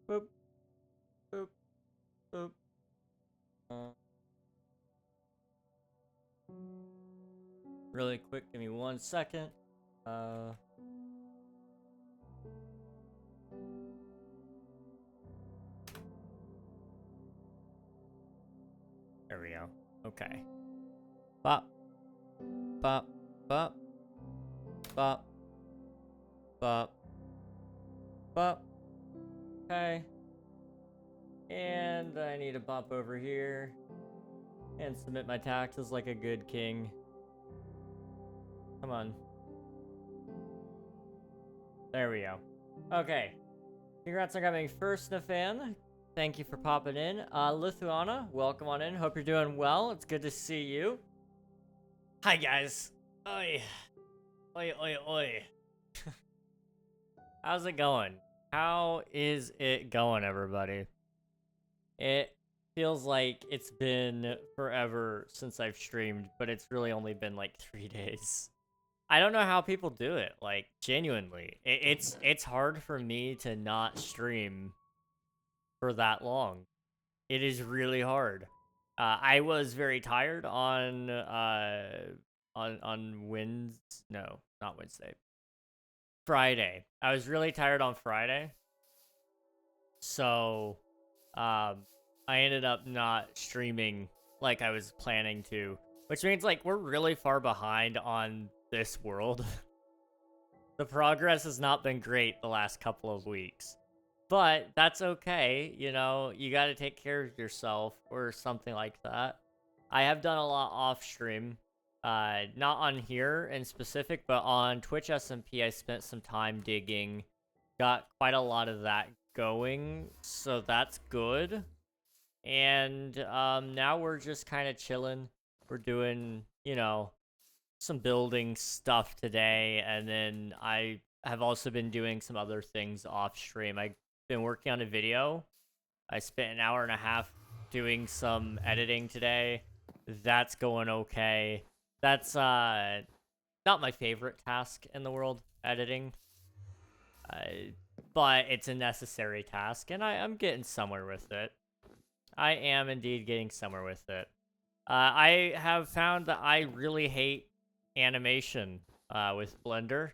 Boop, boop, boop. Really quick, give me 1 second. There we go. Okay. Bop. Bop. Bop. Bop. Bop. Bop. Okay. And I need to bop over here and submit my taxes like a good king. Come on. There we go. Okay. Congrats on coming first, Nafan. Thank you for popping in. Lithuana, welcome on in. Hope you're doing well. It's good to see you. Hi, guys. Oi. Oi, oi, oi. How's it going? How is it going, everybody? It feels like it's been forever since I've streamed, but it's really only been like 3 days. I don't know how people do it, like, genuinely. It's hard for me to not stream for that long. It is really hard. I was very tired on Wednesday. No, not Wednesday. Friday. I was really tired on Friday. So, I ended up not streaming like I was planning to, which means like we're really far behind on this world. The progress has not been great the last couple of weeks. But that's okay, you know, you gotta take care of yourself or something like that. I have done a lot off stream. Not on here in specific, but on Twitch SMP, I spent some time digging. Got quite a lot of that going, so that's good. And now we're just kind of chilling. We're doing, you know, some building stuff today, and then I have also been doing some other things off stream. I've been working on a video. I spent an hour and a half doing some editing today. That's going okay. That's not my favorite task in the world, editing. But it's a necessary task, and I'm getting somewhere with it. I am indeed getting somewhere with it. I have found that I really hate animation with Blender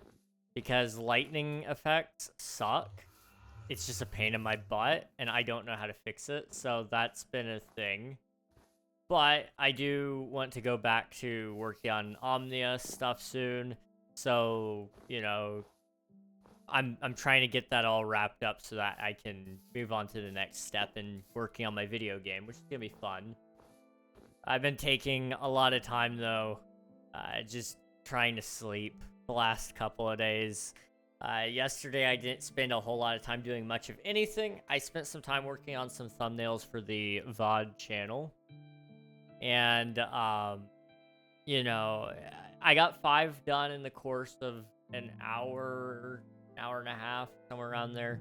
because lightning effects suck. It's just a pain in my butt, and I don't know how to fix it, so that's been a thing. But I do want to go back to working on Omnia stuff soon, so, you know, I'm trying to get that all wrapped up so that I can move on to the next step in working on my video game, which is gonna be fun. I've been taking a lot of time, though, just trying to sleep the last couple of days. Yesterday, I didn't spend a whole lot of time doing much of anything. I spent some time working on some thumbnails for the Vod channel. And, you know, I got 5 done in the course of an hour and a half, somewhere around there.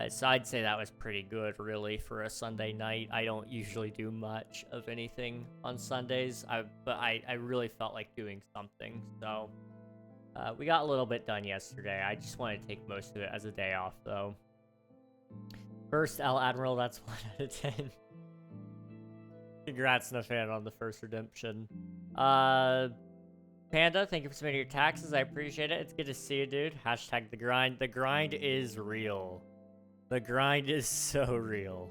So I'd say that was pretty good, really, for a Sunday night. I don't usually do much of anything on Sundays, but I really felt like doing something. So we got a little bit done yesterday. I just want to take most of it as a day off, though. First El Admiral, that's 1 out of 10. Congrats, Nafan, on the first redemption. Panda, thank you for submitting your taxes. I appreciate it. It's good to see you, dude. Hashtag the grind. The grind is real. The grind is so real.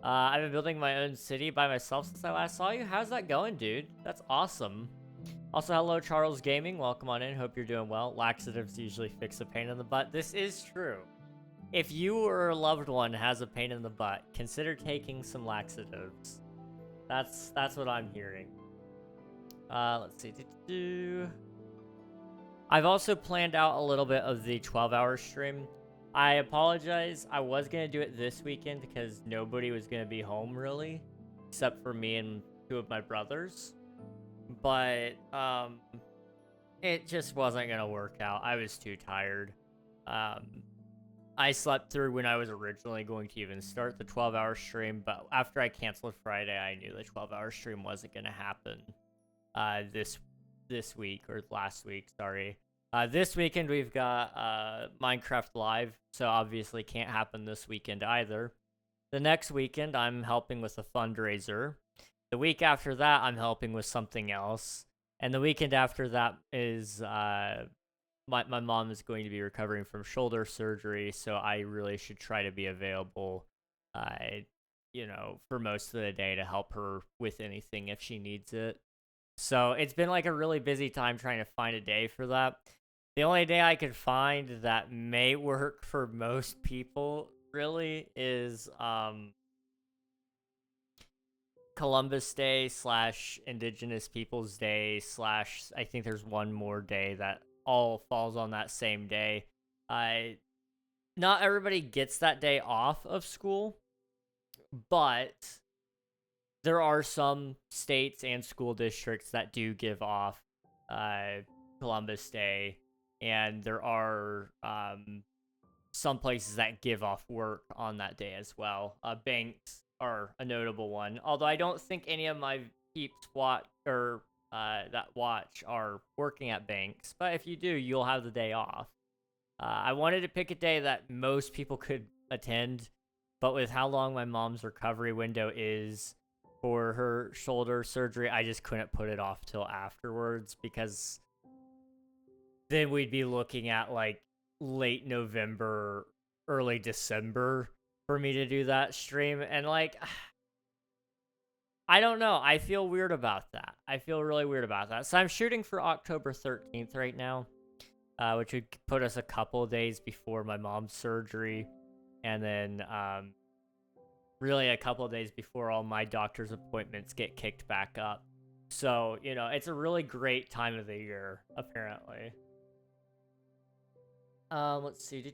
I've been building my own city by myself since I last saw you. How's that going, dude? That's awesome. Also, hello, Charles Gaming. Welcome on in. Hope you're doing well. Laxatives usually fix a pain in the butt. This is true. If you or a loved one has a pain in the butt, consider taking some laxatives. That's what I'm hearing. Let's see. I've also planned out a little bit of the 12-hour stream. I apologize. I was going to do it this weekend because nobody was going to be home, really, except for me and 2 of my brothers. But it just wasn't going to work out. I was too tired. I slept through when I was originally going to even start the 12-hour stream, but after I canceled Friday, I knew the 12-hour stream wasn't going to happen this week, or last week, sorry. This weekend we've got Minecraft Live, so obviously can't happen this weekend either. The next weekend I'm helping with a fundraiser. The week after that I'm helping with something else. And the weekend after that is my mom is going to be recovering from shoulder surgery, so I really should try to be available for most of the day to help her with anything if she needs it. So it's been like a really busy time trying to find a day for that. The only day I could find that may work for most people really is Columbus Day / Indigenous Peoples Day / I think there's one more day that all falls on that same day. I Not everybody gets that day off of school, but there are some states and school districts that do give off Columbus Day, and there are some places that give off work on that day as well. Banks are a notable one, although I don't think any of my peeps that watch are working at banks. But if you do, you'll have the day off. I wanted to pick a day that most people could attend, but with how long my mom's recovery window is for her shoulder surgery, I just couldn't put it off till afterwards, because then we'd be looking at like late November, early December for me to do that stream. And like, I don't know. I feel weird about that. I feel really weird about that. So I'm shooting for October 13th right now, which would put us a couple days before my mom's surgery. And then really a couple days before all my doctor's appointments get kicked back up. So, it's a really great time of the year, apparently. Let's see.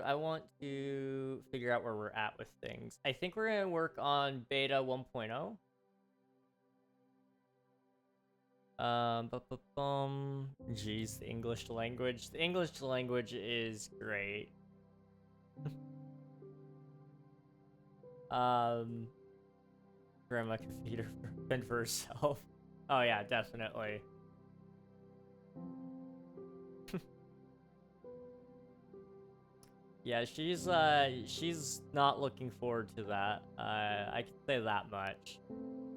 I want to figure out where we're at with things. I think we're going to work on beta 1.0. Jeez, the English language. The English language is great. Grandma can feed her fend for herself. Oh yeah, definitely. Yeah, she's not looking forward to that. I can say that much.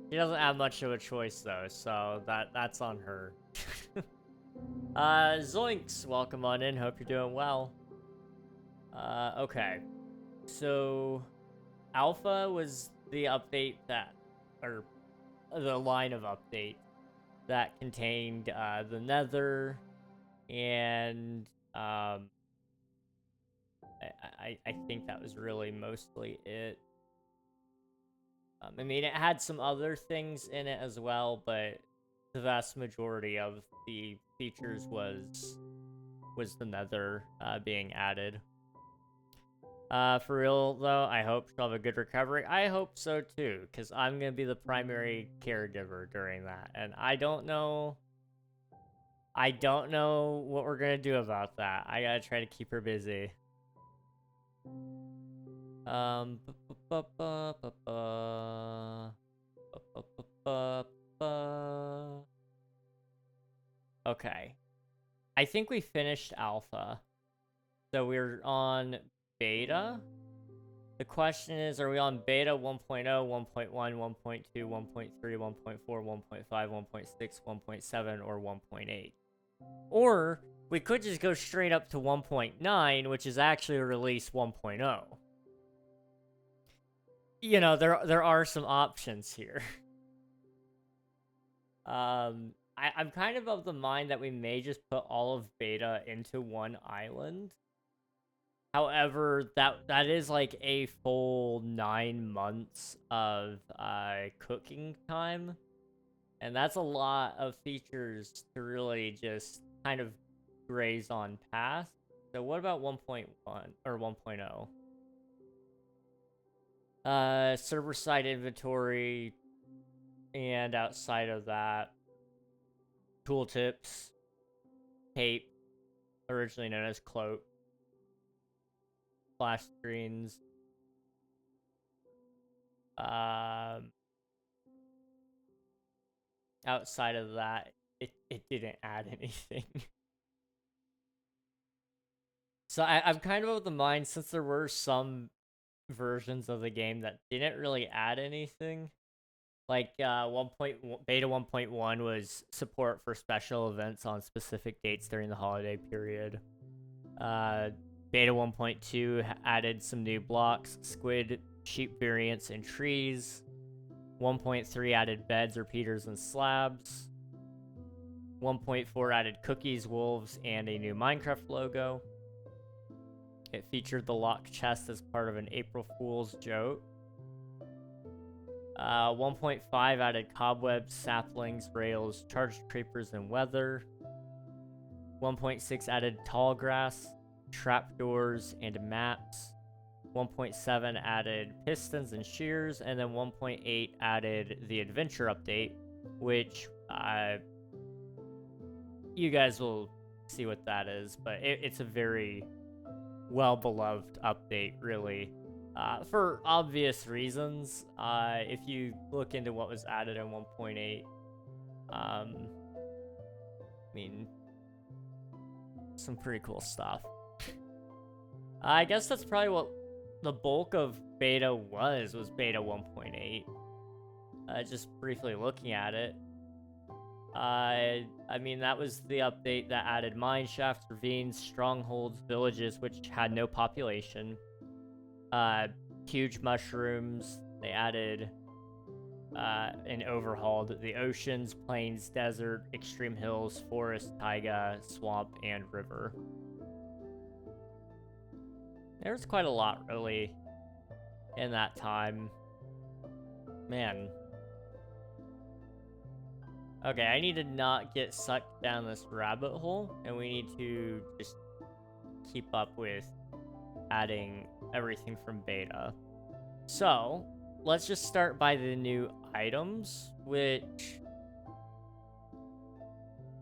She doesn't have much of a choice though, so that's on her. Zoinks, welcome on in. Hope you're doing well. Okay. So Alpha was the update or the line of update that contained the Nether, and I think that was really mostly it. I mean, it had some other things in it as well, but the vast majority of the features was the Nether being added. For real though, I hope she'll have a good recovery. I hope so too, because I'm gonna be the primary caregiver during that, and I don't know what we're gonna do about that. I gotta try to keep her busy. Okay. I think we finished alpha. So we're on beta. The question is, are we on beta 1.0, 1.1, 1.2, 1.3, 1.4, 1.5, 1.6, 1.7, or 1.8? Or we could just go straight up to 1.9, which is actually release 1.0. There are some options here. I'm kind of the mind that we may just put all of beta into one island. However, that is like a full 9 months of cooking time, and that's a lot of features to really just kind of graze on past. So what about 1.1 or 1.0? Server-side inventory, and outside of that, tooltips, tape, originally known as cloak, flash screens, outside of that, it didn't add anything. So I'm kind of of the mind, since there were some versions of the game that didn't really add anything. Like 1. Beta 1.1 was support for special events on specific dates during the holiday period. Uh, Beta 1.2 added some new blocks, squid, sheep variants, and trees. 1.3 added beds, repeaters, and slabs. 1.4 added cookies, wolves, and a new Minecraft logo. It featured the locked chest as part of an April Fool's joke. 1.5 added cobwebs, saplings, rails, charged creepers, and weather. 1.6 added tall grass, trapdoors, and maps. 1.7 added pistons and shears, and then 1.8 added the adventure update, which you guys will see what that is, but it's a very well-beloved update, really. For obvious reasons. If you look into what was added in 1.8, I mean, some pretty cool stuff. I guess that's probably what the bulk of beta was beta 1.8. Just briefly looking at it. I mean, that was the update that added mine shafts, ravines, strongholds, villages, which had no population. Huge mushrooms. They added and overhauled the oceans, plains, desert, extreme hills, forest, taiga, swamp, and river. There's quite a lot, really, in that time. Man. Okay, I need to not get sucked down this rabbit hole, and we need to just keep up with adding everything from beta. So, let's just start by the new items, which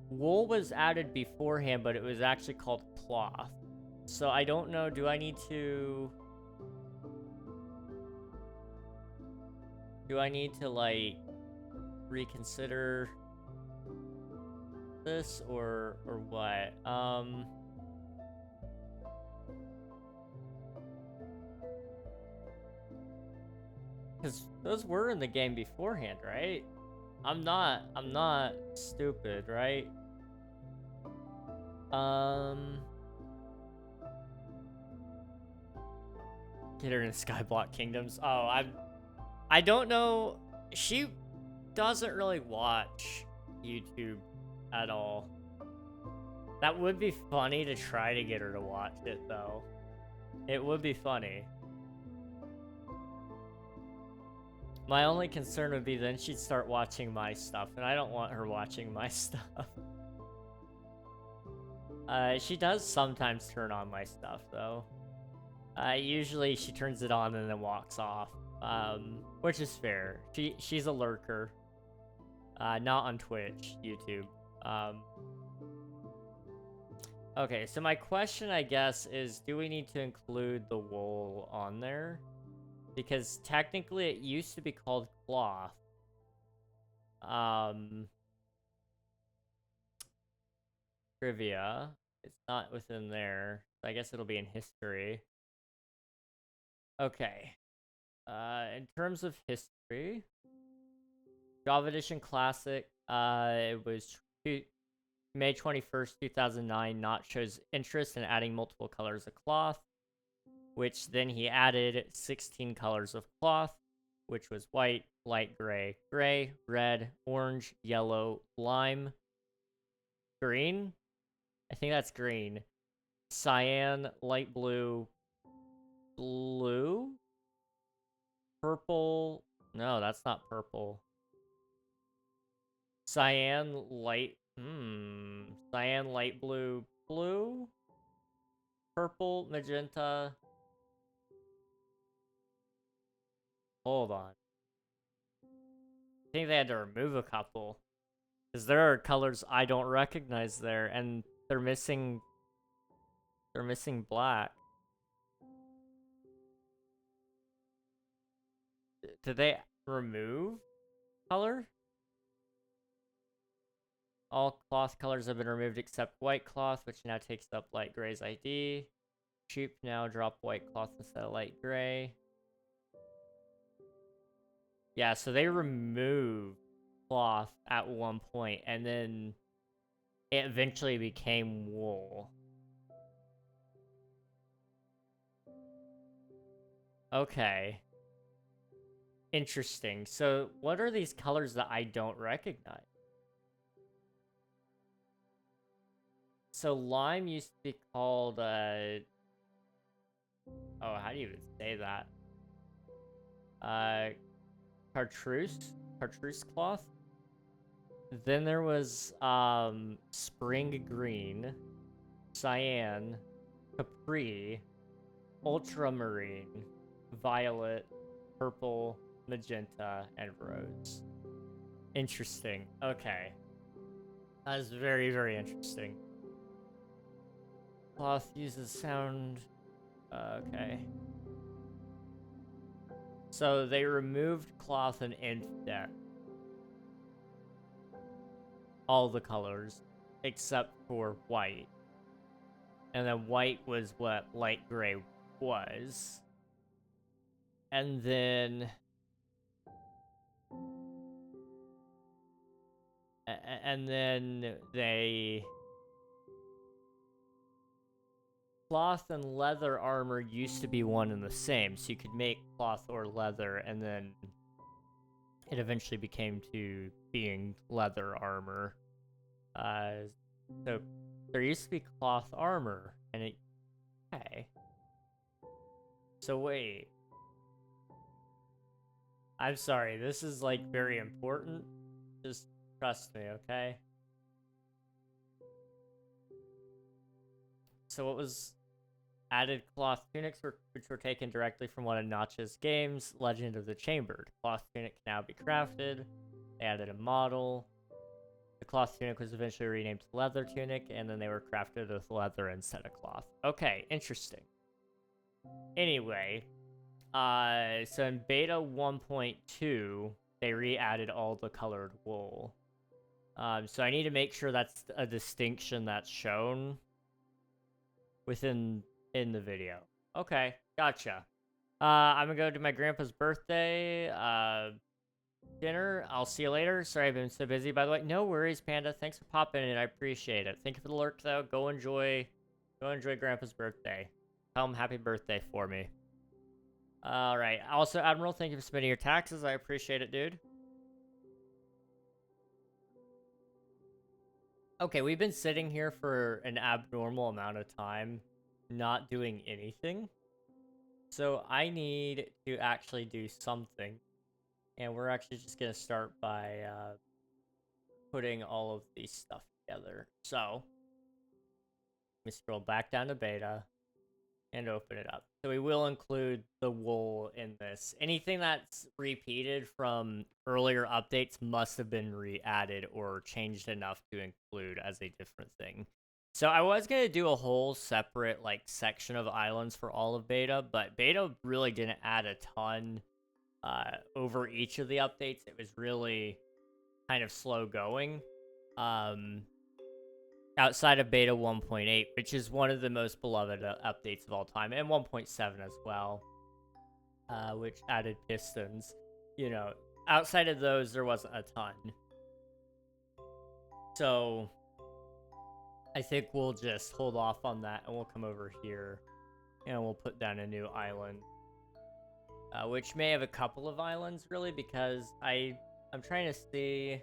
wool was added beforehand, but it was actually called cloth. So I don't know, do I need to like reconsider this or what? Because those were in the game beforehand, right? I'm not stupid, right? Get her in Skyblock Kingdoms. Oh, I don't know. She doesn't really watch YouTube at all. That would be funny to try to get her to watch it, though. It would be funny. My only concern would be then she'd start watching my stuff, and I don't want her watching my stuff. She does sometimes turn on my stuff, though. Usually she turns it on and then walks off, which is fair. She's a lurker. Not on Twitch, YouTube. Okay, so my question, I guess, is do we need to include the wool on there? Because technically it used to be called cloth. Trivia. It's not within there. So I guess it'll be in history. Okay. In terms of history, Java Edition Classic, it was May 21st, 2009. Notch shows interest in adding multiple colors of cloth, which then he added 16 colors of cloth, which was white, light gray, gray, red, orange, yellow, lime, green. I think that's green. Cyan, light blue, blue, purple. No, that's not purple. Cyan, light. Cyan, light blue, blue, purple, magenta. Hold on. I think they had to remove a couple. Because there are colors I don't recognize there, and they're missing black. Did they remove color? All cloth colors have been removed except white cloth, which now takes up light gray's ID. cheap now. Drop white cloth instead of light gray. Yeah, so they removed cloth at one point, and then it eventually became wool. Okay. Interesting. So what are these colors that I don't recognize? So lime used to be called, oh, how do you even say that? Chartreuse cloth? Then there was, spring green, cyan, capri, ultramarine, violet, purple, magenta, and rose. Interesting. Okay. That is very, very interesting. Cloth uses sound. Okay. So they removed cloth and index. All the colors except for white. And then white was what light gray was. And then they cloth and leather armor used to be one and the same, so you could make cloth or leather, and then it eventually became to being leather armor. So there used to be cloth armor, and it... Okay. So wait. I'm sorry, this is, like, very important. Just trust me, okay? So what was added cloth tunics, which were taken directly from one of Notch's games, Legend of the Chambered. Cloth tunic can now be crafted. They added a model. The cloth tunic was eventually renamed leather tunic, and then they were crafted with leather instead of cloth. Okay, interesting. Anyway, so in beta 1.2, they re-added all the colored wool. So I need to make sure that's a distinction that's shown in the video. Okay, gotcha. I'm gonna go to my grandpa's birthday dinner. I'll see you later. Sorry I've been so busy, by the way. No worries, Panda. Thanks for popping in. I appreciate it. Thank you for the lurk, though. Go enjoy grandpa's birthday. Tell him happy birthday for me. All right. Also, Admiral, thank you for submitting your taxes. I appreciate it, dude. Okay, we've been sitting here for an abnormal amount of time, not doing anything. So I need to actually do something. And we're actually just going to start by putting all of these stuff together. So, let me scroll back down to beta and open it up. So we will include the wool in this. Anything that's repeated from earlier updates must have been re-added or changed enough to include as a different thing. So I was going to do a whole separate like section of islands for all of beta, but beta really didn't add a ton over each of the updates. It was really kind of slow going. Outside of beta 1.8, which is one of the most beloved updates of all time, and 1.7 as well, which added pistons. You know, outside of those, there wasn't a ton. So, I think we'll just hold off on that, and we'll come over here, and we'll put down a new island. Which may have a couple of islands, really, because I'm trying to see...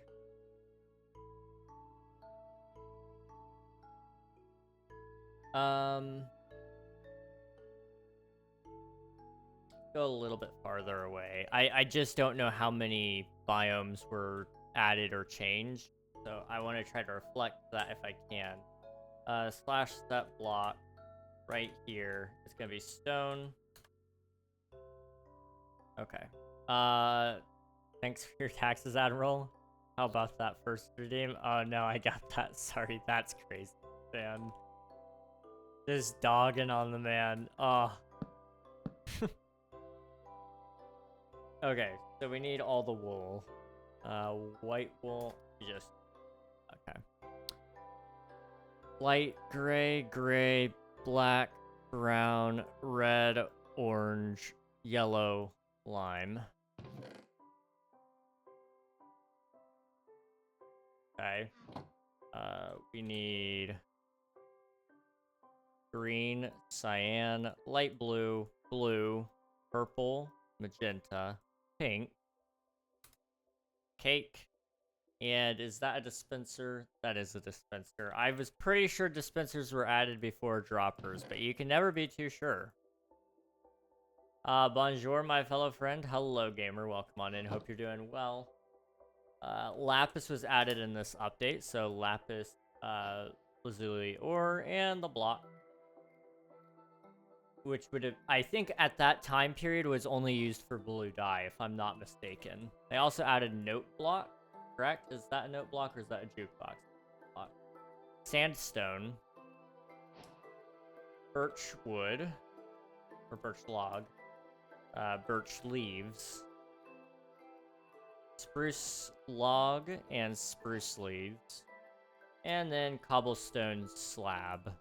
Go a little bit farther away. I just don't know how many biomes were added or changed, so I want to try to reflect that if I can. Slash set block right here. It's gonna be stone. Okay. Thanks for your taxes, Admiral. How about that first redeem? Oh no, I got that. Sorry, that's crazy, man. Just dogging on the man. Oh. Okay, so we need all the wool. White wool, just... Okay. Light gray, gray, black, brown, red, orange, yellow, lime. Okay. We need green, cyan, light blue, blue, purple, magenta, pink, cake, and is that a dispenser? That is a dispenser. I was pretty sure dispensers were added before droppers, but you can never be too sure. Bonjour, my fellow friend. Hello, gamer. Welcome on in. Hope you're doing well. Lapis was added in this update, so lapis, lazuli ore, and the block. Which would have, I think at that time period was only used for blue dye, if I'm not mistaken. They also added note block, correct? Is that a note block or is that a jukebox block? Sandstone. Birch wood. Or birch log. Birch leaves. Spruce log and spruce leaves. And then cobblestone slab.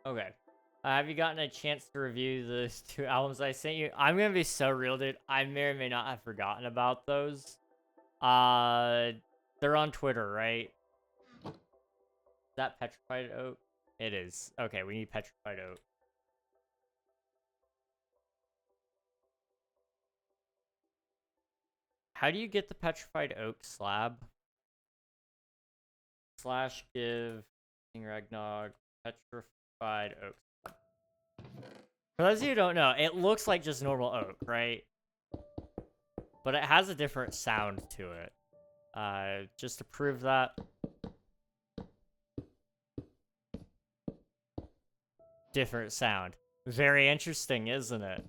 Okay. Have you gotten a chance to review those 2 albums I sent you? I'm gonna be so real, dude. I may or may not have forgotten about those. They're on Twitter, right? Is that petrified oak? It is. Okay, we need petrified oak. How do you get the petrified oak slab? / give King Ragnog petrified oak. For those of you who don't know, it looks like just normal oak, right? But it has a different sound to it. Just to prove that. Different sound. Very interesting, isn't it?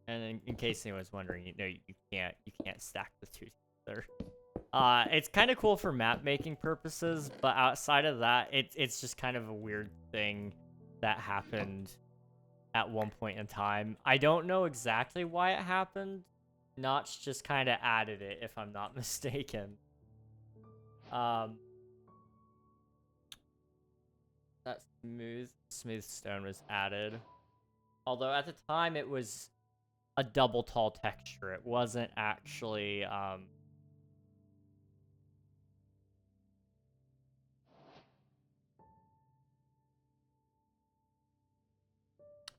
And in case anyone's wondering, you know, you can't stack the 2 together. It's kind of cool for map making purposes, but outside of that, it's just kind of a weird thing that happened at one point in time. I don't know exactly why it happened. Notch just kind of added it, if I'm not mistaken. That smooth stone was added. Although at the time it was a double tall texture. It wasn't actually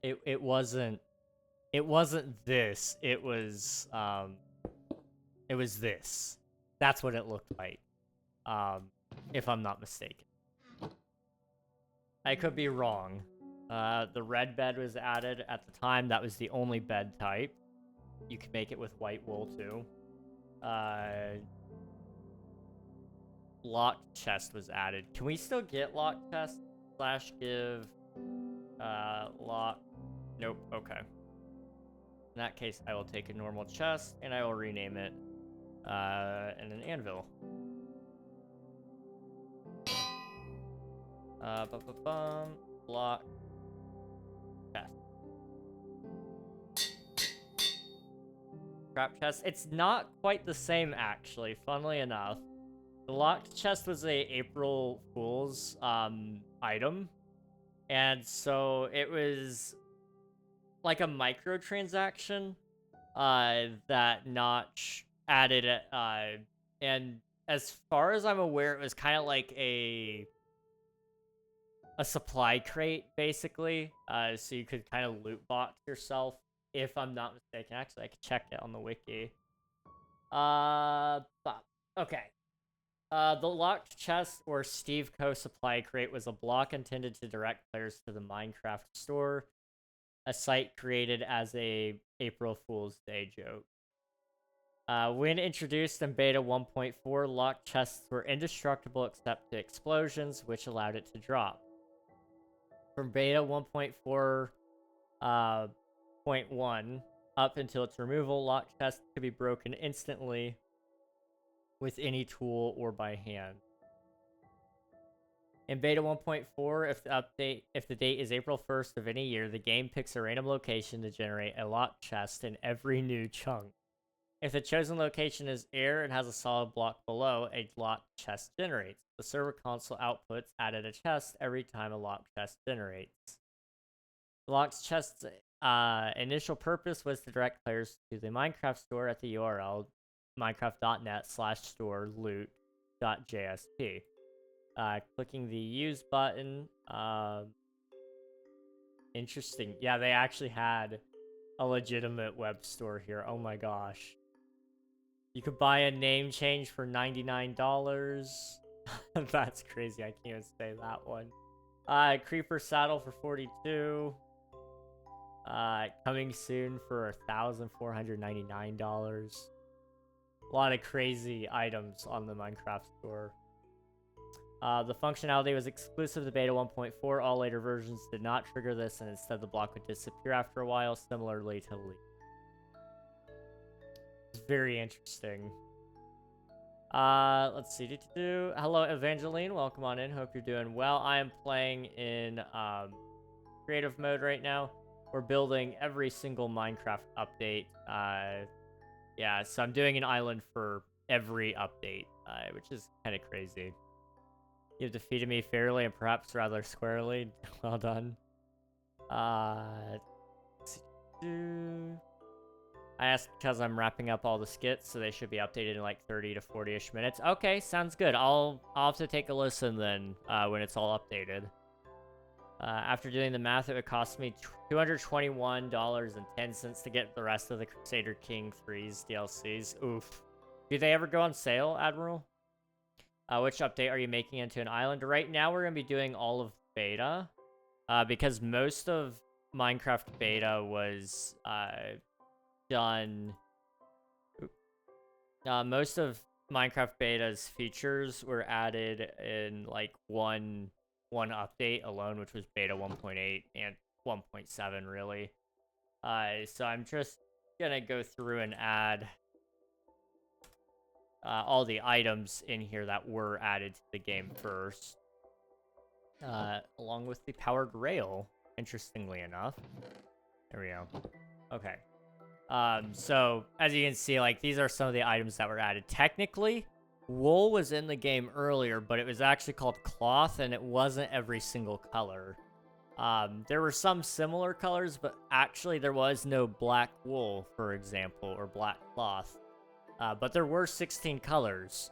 it wasn't this. It was this. That's what it looked like. If I'm not mistaken. I could be wrong. The red bed was added at the time. That was the only bed type. You can make it with white wool too. Locked chest was added. Can we still get locked chest / give lock? Nope. Okay. In that case, I will take a normal chest and I will rename it and an anvil. Lock chest. Trap chest. It's not quite the same, actually, funnily enough. The locked chest was a April Fool's item. And so it was like a microtransaction that Notch added. And as far as I'm aware, it was kind of like a supply crate, basically. So you could kind of loot box yourself, if I'm not mistaken. Actually, I could check it on the wiki. Okay. The locked chest or Steve Co. supply crate was a block intended to direct players to the Minecraft store, a site created as a April Fool's Day joke. When introduced in beta 1.4, locked chests were indestructible except to explosions, which allowed it to drop. From beta 1.4.1 up until its removal, locked chests could be broken instantly with any tool or by hand. In beta 1.4, if the date is April 1st of any year, the game picks a random location to generate a locked chest in every new chunk. If the chosen location is air and has a solid block below, a locked chest generates. The server console outputs added a chest every time a locked chest generates. The locked chest's initial purpose was to direct players to the Minecraft store at the URL minecraft.net/store loot.jsp. Clicking the use button. Interesting. Yeah, they actually had a legitimate web store here. Oh my gosh. You could buy a name change for $99. That's crazy. I can't even say that one. Creeper saddle for $42. Coming soon for $1,499. A lot of crazy items on the Minecraft store. The functionality was exclusive to beta 1.4. All later versions did not trigger this, and instead the block would disappear after a while, similarly to Leak. It's very interesting. Let's see. Hello, Evangeline. Welcome on in. Hope you're doing well. I am playing in creative mode right now. We're building every single Minecraft update. Yeah, so I'm doing an island for every update, which is kind of crazy. You've defeated me fairly and perhaps rather squarely. Well done. I asked because I'm wrapping up all the skits, so they should be updated in like 30 to 40-ish minutes. Okay, sounds good. I'll have to take a listen then when it's all updated. After doing the math, it would cost me $221.10 to get the rest of the Crusader King 3's DLCs. Oof. Do they ever go on sale, Admiral? Which update are you making into an island? Right now, we're going to be doing all of beta. Because most of Minecraft beta was done... most of Minecraft beta's features were added in like one update alone, which was beta 1.8 and 1.7 really. So I'm just gonna go through and add all the items in here that were added to the game first, along with the powered rail, interestingly enough. There we go. Okay. So as you can see, like, these are some of the items that were added. Technically, wool was in the game earlier, but it was actually called cloth, and it wasn't every single color. There were some similar colors, but actually there was no black wool, for example, or black cloth. But there were 16 colors.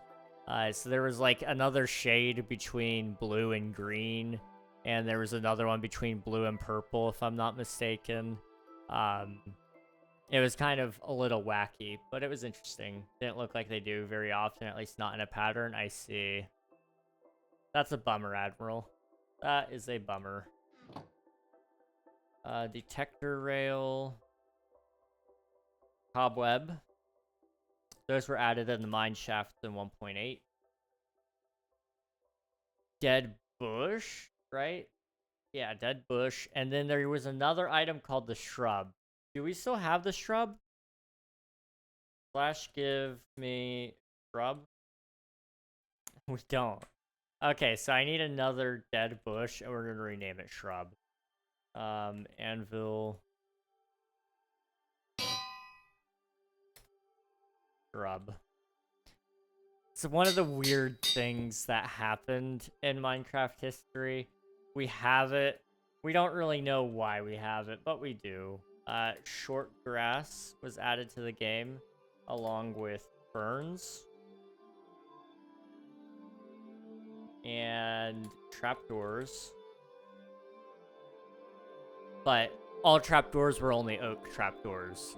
So there was like another shade between blue and green, and there was another one between blue and purple, if I'm not mistaken. It was kind of a little wacky, but it was interesting. Didn't look like they do very often, at least not in a pattern. I see. That's a bummer, Admiral. That is a bummer. Detector rail. Cobweb. Those were added in the mine shafts in 1.8. Dead bush, right? Yeah, dead bush. And then there was another item called the shrub. Do we still have the shrub? Slash give me shrub? We don't. Okay, so I need another dead bush, and we're going to rename it shrub. Anvil. Shrub. It's one of the weird things that happened in Minecraft history. We have it. We don't really know why we have it, but we do. Short grass was added to the game, along with ferns. And trapdoors. But all trapdoors were only oak trapdoors.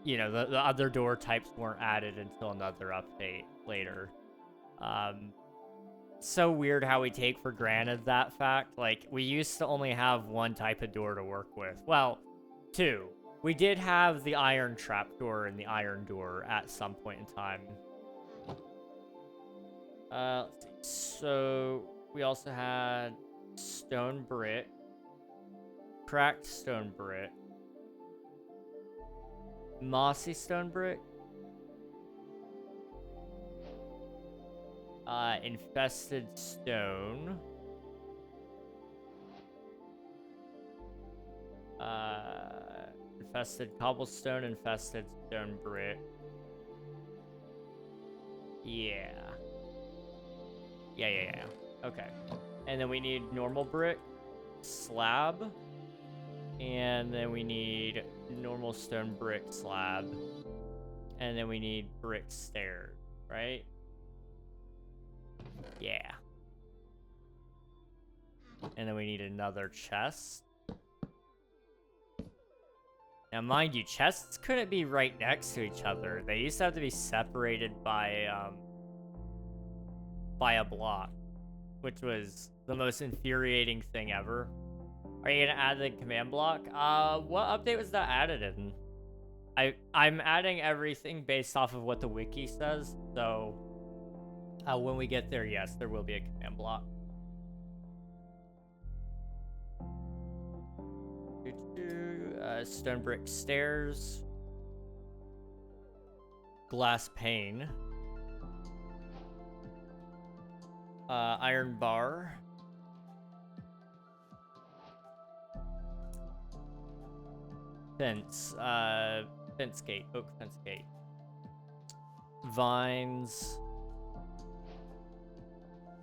You know, the other door types weren't added until another update later. So weird how we take for granted that fact. Like, we used to only have one type of door to work with. Well, two. We did have the iron trapdoor and the iron door at some point in time. Let's see. So, we also had stone brick. Cracked stone brick. Mossy stone brick. Infested stone. Infested cobblestone, infested stone brick. Yeah. Yeah. Okay. And then we need normal brick, slab, and then we need normal stone brick slab, and then we need brick stairs, right? Yeah. And then we need another chest. Now, mind you, chests couldn't be right next to each other. They used to have to be separated by a block, which was the most infuriating thing ever. Are you gonna add the command block? What update was that added in? I'm adding everything based off of what the wiki says, so when we get there, yes, there will be a command block. Stone brick stairs. Glass pane. Iron bar. Fence. Fence gate. Oak fence gate. Vines.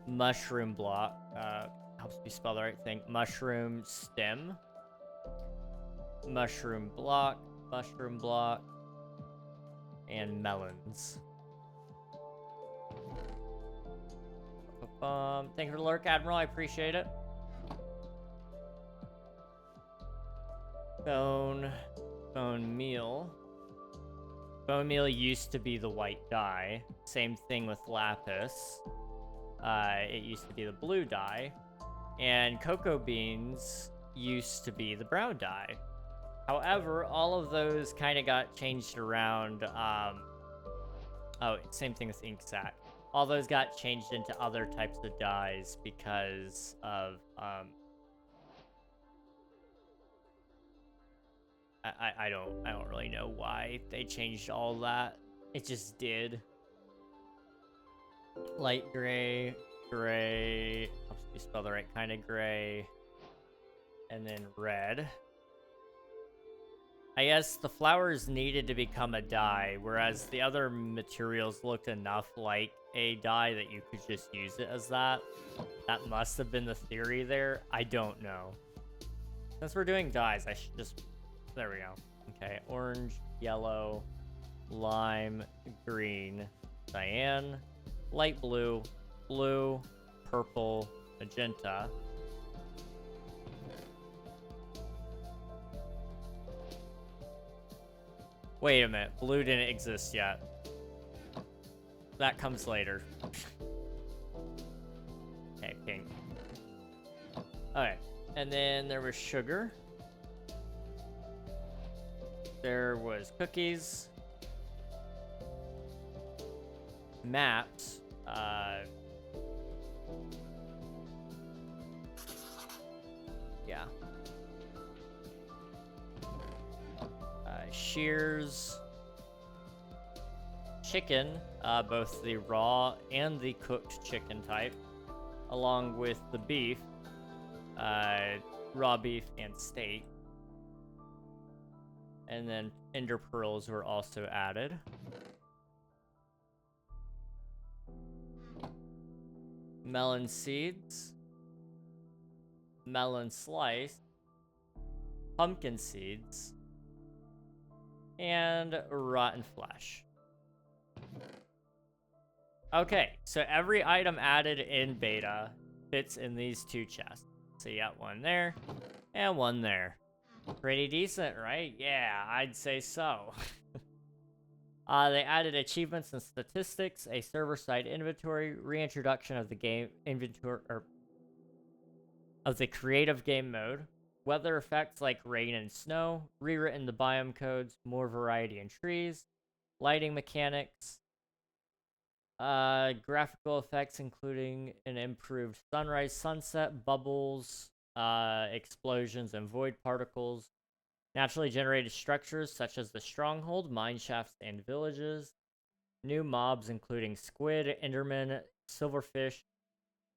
Mushroom block. Helps me spell the right thing. Mushroom stem. Mushroom block. Mushroom block. And melons. Thank you for the lurk, Admiral. I appreciate it. Bone meal. Bone meal used to be the white dye. Same thing with lapis. It used to be the blue dye. And cocoa beans used to be the brown dye. However, all of those kind of got changed around. Oh, same thing with ink sac. All those got changed into other types of dyes because of I don't really know why they changed all that. It just did. Light gray, gray. Helps me spell the right kind of gray. And then red. I guess the flowers needed to become a dye, whereas the other materials looked enough like a dye that you could just use it as that. That must have been the theory there. I don't know. Since we're doing dyes, I should just... There we go. Okay, orange, yellow, lime, green, cyan, light blue, blue, purple, magenta. Wait a minute, blue didn't exist yet. That comes later. Okay, pink. Okay, and then there was sugar. There was cookies. Maps. Yeah. Shears. Chicken, both the raw and the cooked chicken type, along with the beef, raw beef and steak. And then ender pearls were also added. Melon seeds. Melon slice. Pumpkin seeds. And rotten flesh. Okay, so every item added in beta fits in these two chests. So you got one there and one there. Pretty decent, right? Yeah, I'd say so. They added achievements and statistics, a server-side inventory, reintroduction of the game inventory, or of the creative game mode, weather effects like rain and snow, rewritten the biome codes, more variety in trees, lighting mechanics, graphical effects including an improved sunrise, sunset, bubbles, explosions, and void particles, naturally generated structures such as the stronghold, mineshafts, and villages, new mobs including squid, endermen, silverfish,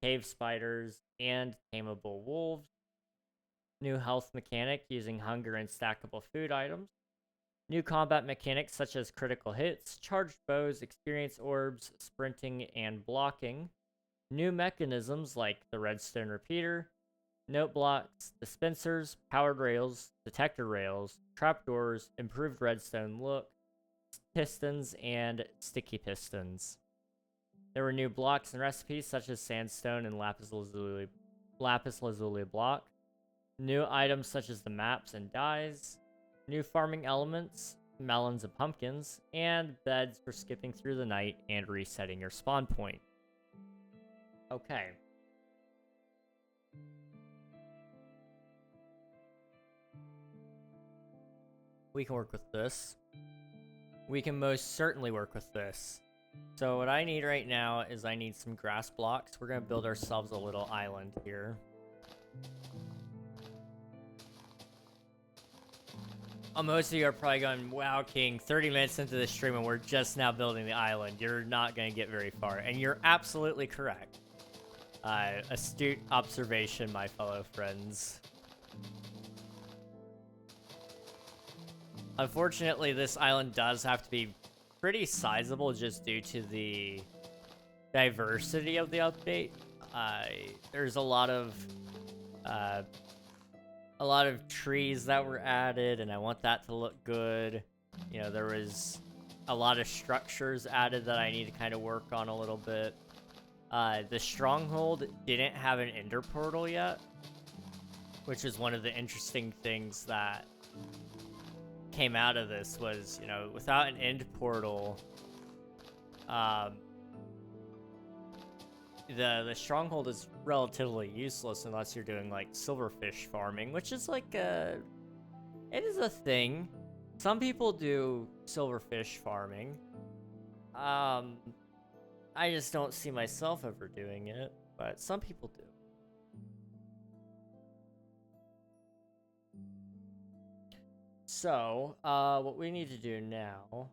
cave spiders, and tameable wolves, New health mechanic using hunger and stackable food items. New combat mechanics such as critical hits, charged bows, experience orbs, sprinting, and blocking. New mechanisms like the redstone repeater, note blocks, dispensers, powered rails, detector rails, trapdoors, improved redstone look, pistons, and sticky pistons. There were new blocks and recipes such as sandstone and lapis lazuli block. New items such as the maps and dyes. New farming elements, melons and pumpkins, and beds for skipping through the night and resetting your spawn point. Okay. We can work with this. We can most certainly work with this. So what I need right now is I need some grass blocks. We're going to build ourselves a little island here. Most of you are probably going, wow, King, 30 minutes into the stream and we're just now building the island. You're not going to get very far. And you're absolutely correct. Astute observation, my fellow friends. Unfortunately, this island does have to be pretty sizable just due to the diversity of the update. There's a lot of trees that were added, and I want that to look good. You know, there was a lot of structures added that I need to kind of work on a little bit. The stronghold didn't have an ender portal yet, which is one of the interesting things that came out of this was, you know, without an end portal, the stronghold is relatively useless unless you're doing like silverfish farming, which is like it is a thing. Some people do silverfish farming. I just don't see myself ever doing it, but some people do. So, what we need to do now,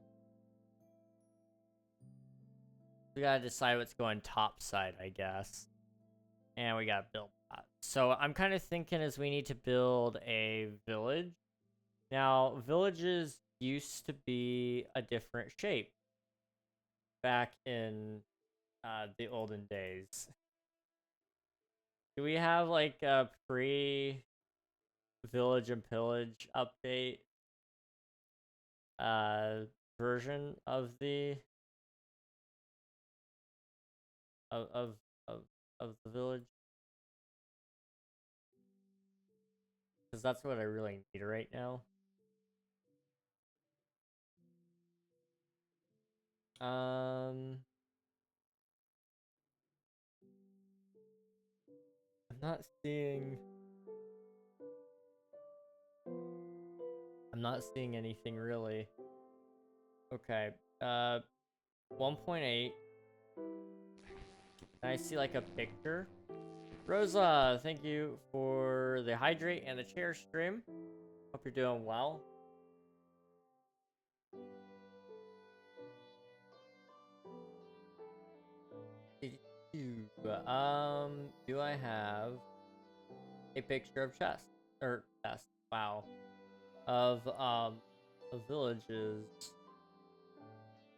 we gotta decide what's going top side, I guess. And we gotta build that. So I'm kind of thinking is we need to build a village. Now, villages used to be a different shape back in the olden days. Do we have like a pre-village and pillage update version of the of the village? Because that's what I really need right now. I'm not seeing anything really. Okay. 1.8. I see like a picture. Rosa, thank you for the hydrate and the chair stream. Hope you're doing well. Do I have a picture of chest or chest? Wow, of villages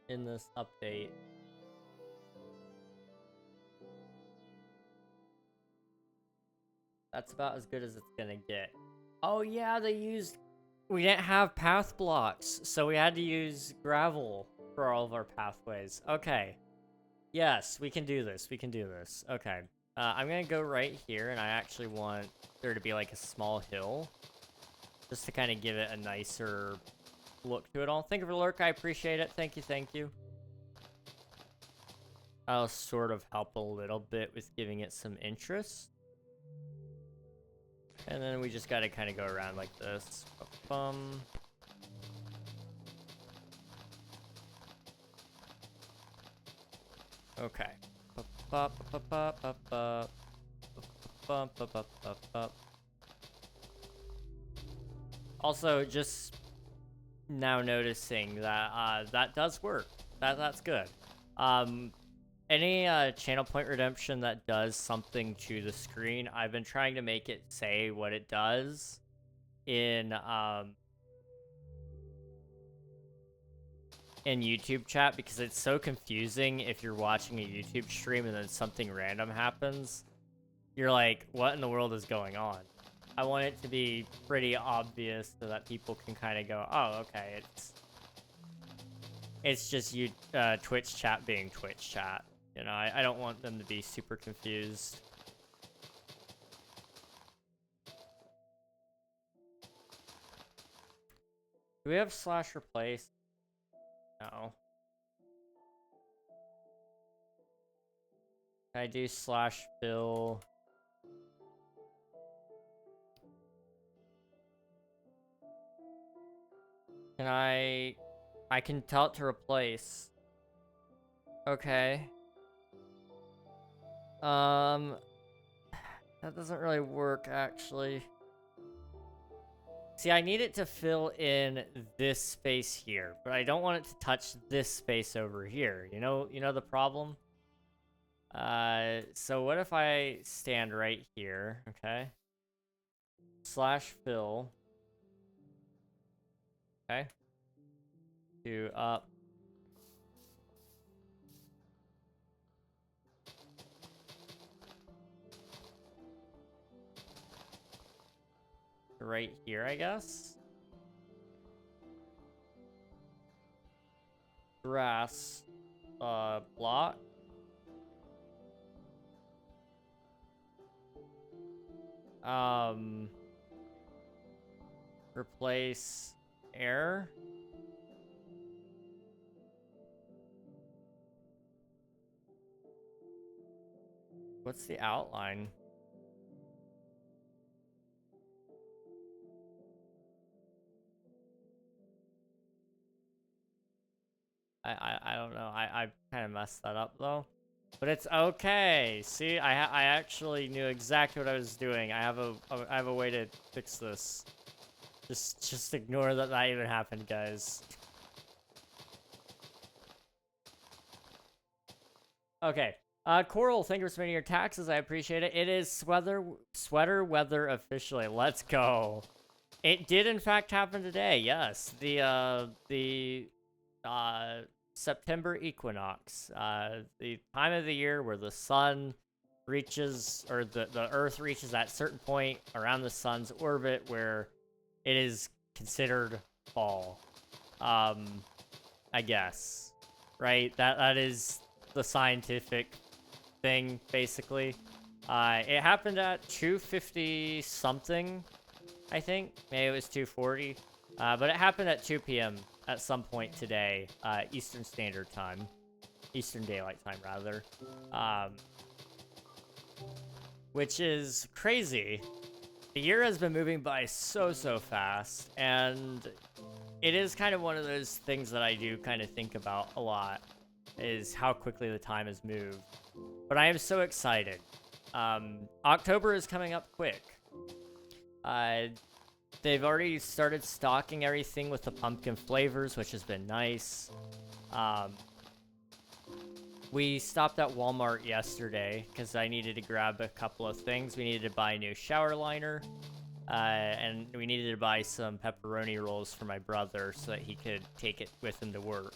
in this update. That's about as good as it's gonna get. Oh yeah, we didn't have path blocks, so we had to use gravel for all of our pathways. Okay. Yes, we can do this. We can do this. Okay. I'm gonna go right here, and I actually want there to be like a small hill, just to kind of give it a nicer look to it all. Thank you for the lurk. I appreciate it. Thank you. Thank you. I'll sort of help a little bit with giving it some interest. And then we just gotta kind of go around like this. Okay. Also, just now noticing that that does work. That's good. any channel point redemption that does something to the screen, I've been trying to make it say what it does in YouTube chat, because it's so confusing if you're watching a YouTube stream and then something random happens. You're like, what in the world is going on? I want it to be pretty obvious so that people can kind of go, oh, okay, it's just you Twitch chat being Twitch chat. You know, I don't want them to be super confused. Do we have slash replace? No. Can I do slash fill? Can I can tell it to replace. Okay. That doesn't really work, actually. See, I need it to fill in this space here, but I don't want it to touch this space over here. You know the problem? So what if I stand right here, okay? Slash fill. Okay. To up. Right here, I guess. Grass. Block. Replace air. What's the outline? I don't know. I kind of messed that up though. But it's okay. See, I actually knew exactly what I was doing. I have a way to fix this. Just ignore that even happened, guys. Okay. Coral, thank you for submitting your taxes. I appreciate it. It is sweater weather officially. Let's go. It did in fact happen today. Yes. The September equinox, the time of the year where the sun reaches, or the earth reaches that certain point around the sun's orbit where it is considered fall. I guess, right? That is the scientific thing, basically. It happened at 2:50 something, I think. Maybe it was 2:40. But it happened at 2 p.m. at some point today, Eastern Standard Time. Eastern Daylight Time, rather. Which is crazy. The year has been moving by so fast, and it is kind of one of those things that I do kind of think about a lot, is how quickly the time has moved. But I am so excited. October is coming up quick. They've already started stocking everything with the pumpkin flavors, which has been nice. We stopped at Walmart yesterday because I needed to grab a couple of things. We needed to buy a new shower liner, and we needed to buy some pepperoni rolls for my brother so that he could take it with him to work.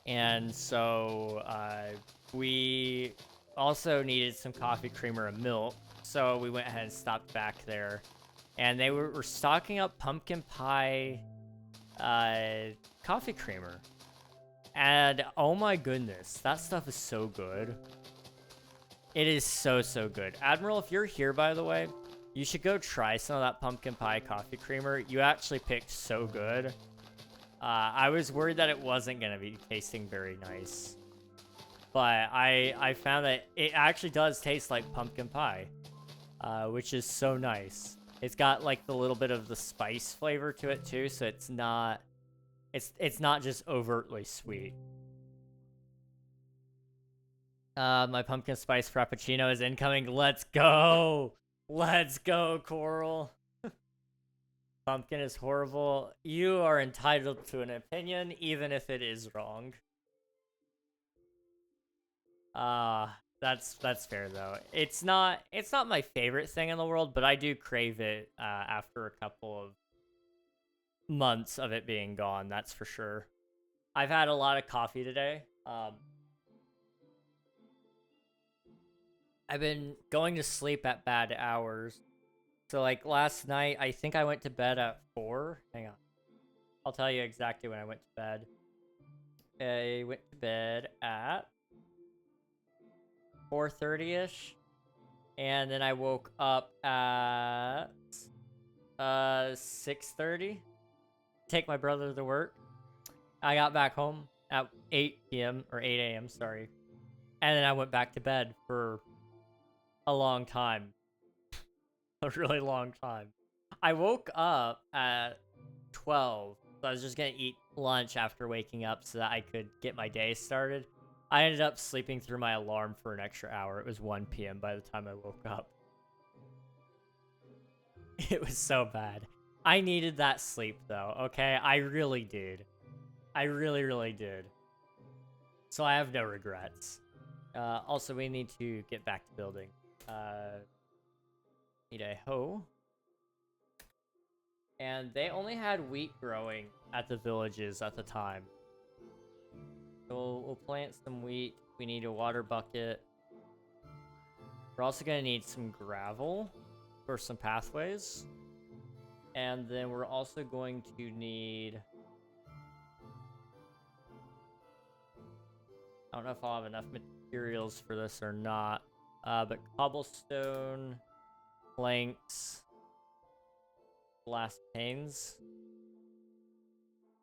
And so we also needed some coffee creamer and milk, so we went ahead and stopped back there. And they were stocking up pumpkin pie coffee creamer. And oh my goodness, that stuff is so good. It is so good. Admiral, if you're here, by the way, you should go try some of that pumpkin pie coffee creamer. You actually picked so good. I was worried that it wasn't going to be tasting very nice. But I found that it actually does taste like pumpkin pie, which is so nice. It's got like the little bit of the spice flavor to it too, so it's not just overtly sweet. My pumpkin spice frappuccino is incoming. Let's go! Let's go, Coral! Pumpkin is horrible. You are entitled to an opinion, even if it is wrong. That's fair though. It's not my favorite thing in the world, but I do crave it after a couple of months of it being gone, that's for sure. I've had a lot of coffee today. I've been going to sleep at bad hours. So like last night, I think I went to bed at 4. Hang on. I'll tell you exactly when I went to bed. I went to bed at 4:30ish, and then I woke up at 6:30. Take my brother to work. I got back home at 8 p.m. or 8 a.m. Sorry, and then I went back to bed for a long time, a really long time. I woke up at 12. So I was just gonna eat lunch after waking up so that I could get my day started. I ended up sleeping through my alarm for an extra hour. It was 1 p.m. by the time I woke up. It was so bad. I needed that sleep though, okay? I really did. I really, really did. So I have no regrets. Also, we need to get back to building. Need a hoe. And they only had wheat growing at the villages at the time. So we'll plant some wheat. We need a water bucket. We're also going to need some gravel for some pathways. And then we're also going to need... I don't know if I'll have enough materials for this or not. But cobblestone, planks, glass panes.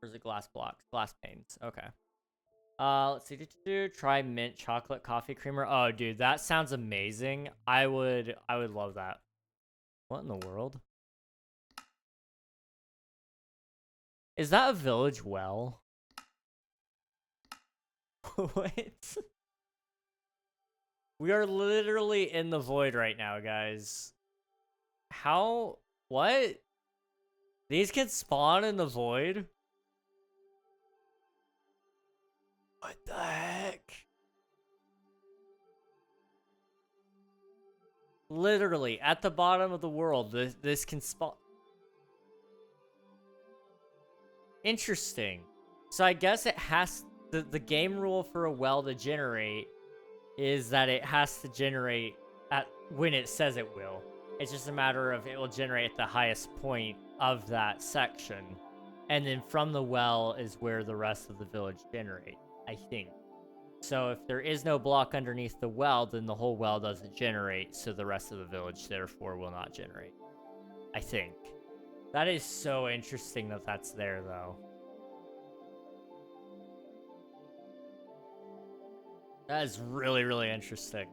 Where's the glass blocks? Glass panes. Okay. Let's see. Try mint chocolate coffee creamer. Oh, dude, that sounds amazing. I would love that. What in the world? Is that a village well? What? We are literally in the void right now, guys. How? What? These can spawn in the void? What the heck? Literally, at the bottom of the world, this can spawn. Interesting. So I guess it has... The game rule for a well to generate is that it has to generate at when it says it will. It's just a matter of it will generate at the highest point of that section. And then from the well is where the rest of the village generate, I think. So if there is no block underneath the well, then the whole well doesn't generate, so the rest of the village therefore will not generate. I think. That is so interesting that that's there, though. That is really, really interesting.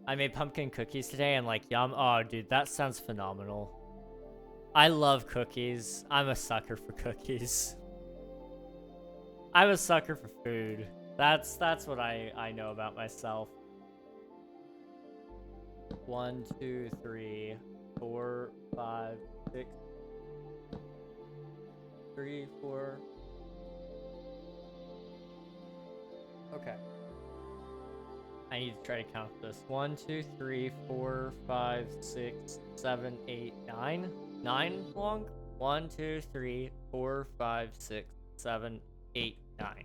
I made pumpkin cookies today and like, yum. Oh, dude, that sounds phenomenal. I love cookies. I'm a sucker for cookies. I'm a sucker for food. That's what I know about myself. 1, 2, 3, 4, 5, 6. 3, 4. Okay. I need to try to count this. 1, 2, 3, 4, 5, 6, 7, 8, 9. 9 long? 1, 2, 3, 4, 5, 6, 7, 8, 9.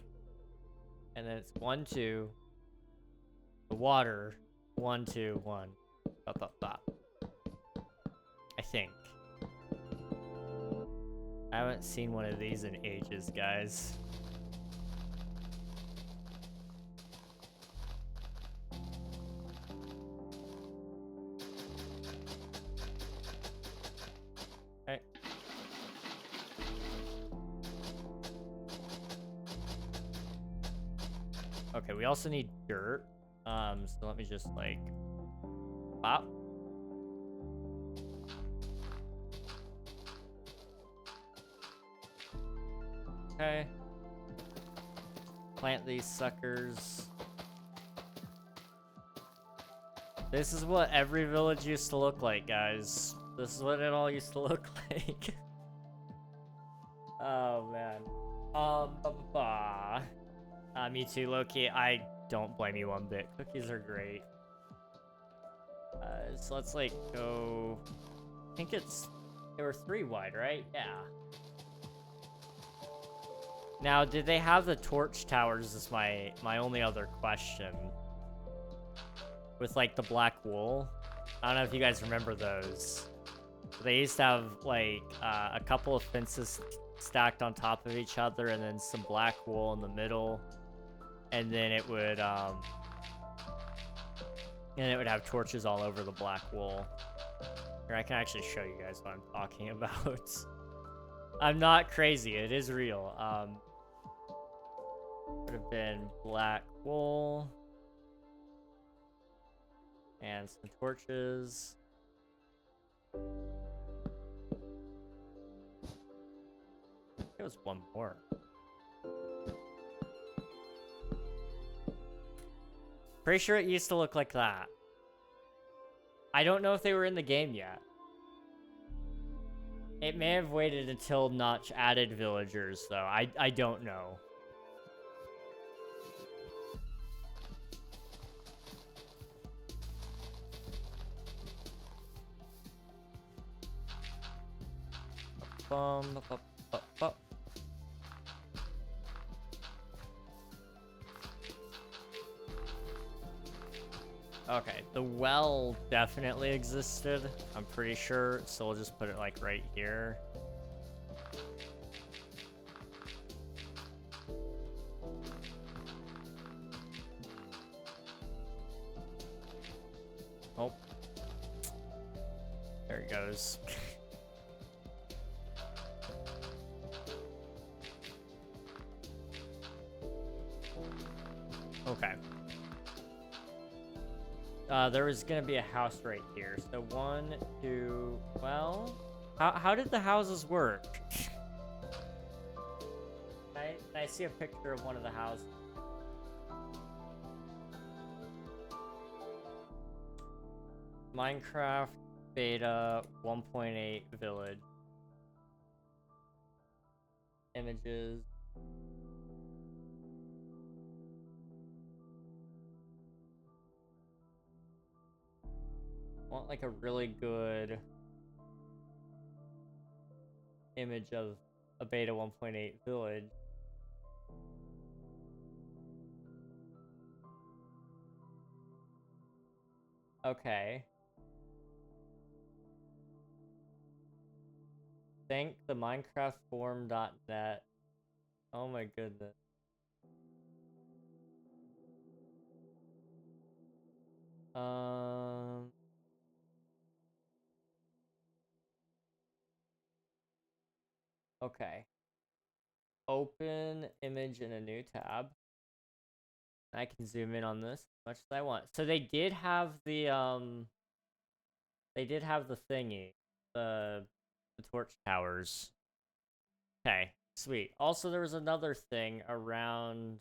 And then it's 1, 2. The water. 1, 2, 1. Dot, dot, dot. I think. I haven't seen one of these in ages, guys. Okay. Okay, we also need dirt. So let me just like pop. Okay. Plant these suckers. This is what every village used to look like, guys. This is what it all used to look like. Oh man. Me too, Loki. don't blame you one bit. Cookies are great. So let's like go. I think they were 3 wide, right? Yeah. Now, did they have the torch towers? Is my only other question. With like the black wool. I don't know if you guys remember those. They used to have like a couple of fences stacked on top of each other, and then some black wool in the middle, and then it would have torches all over the black wool. Here, I can actually show you guys what I'm talking about. I'm not crazy. It is real. Would have been black wool and some torches. It was one more. Pretty sure it used to look like that. I don't know if they were in the game yet. It may have waited until Notch added villagers, though. I don't know. Okay, the well definitely existed. I'm pretty sure, so we'll just put it like right here. Oh. There it goes. Okay. There was gonna be a house right here. So 1, 2, well, how did the houses work? I see a picture of one of the houses. Minecraft beta 1.8 village. Images. I want like a really good image of a beta 1.8 village. Okay. Thank the minecraftforum.net. Oh my goodness. Okay. Open image in a new tab. I can zoom in on this as much as I want. So they did have the thingy, the torch towers. Okay, sweet. Also, there was another thing around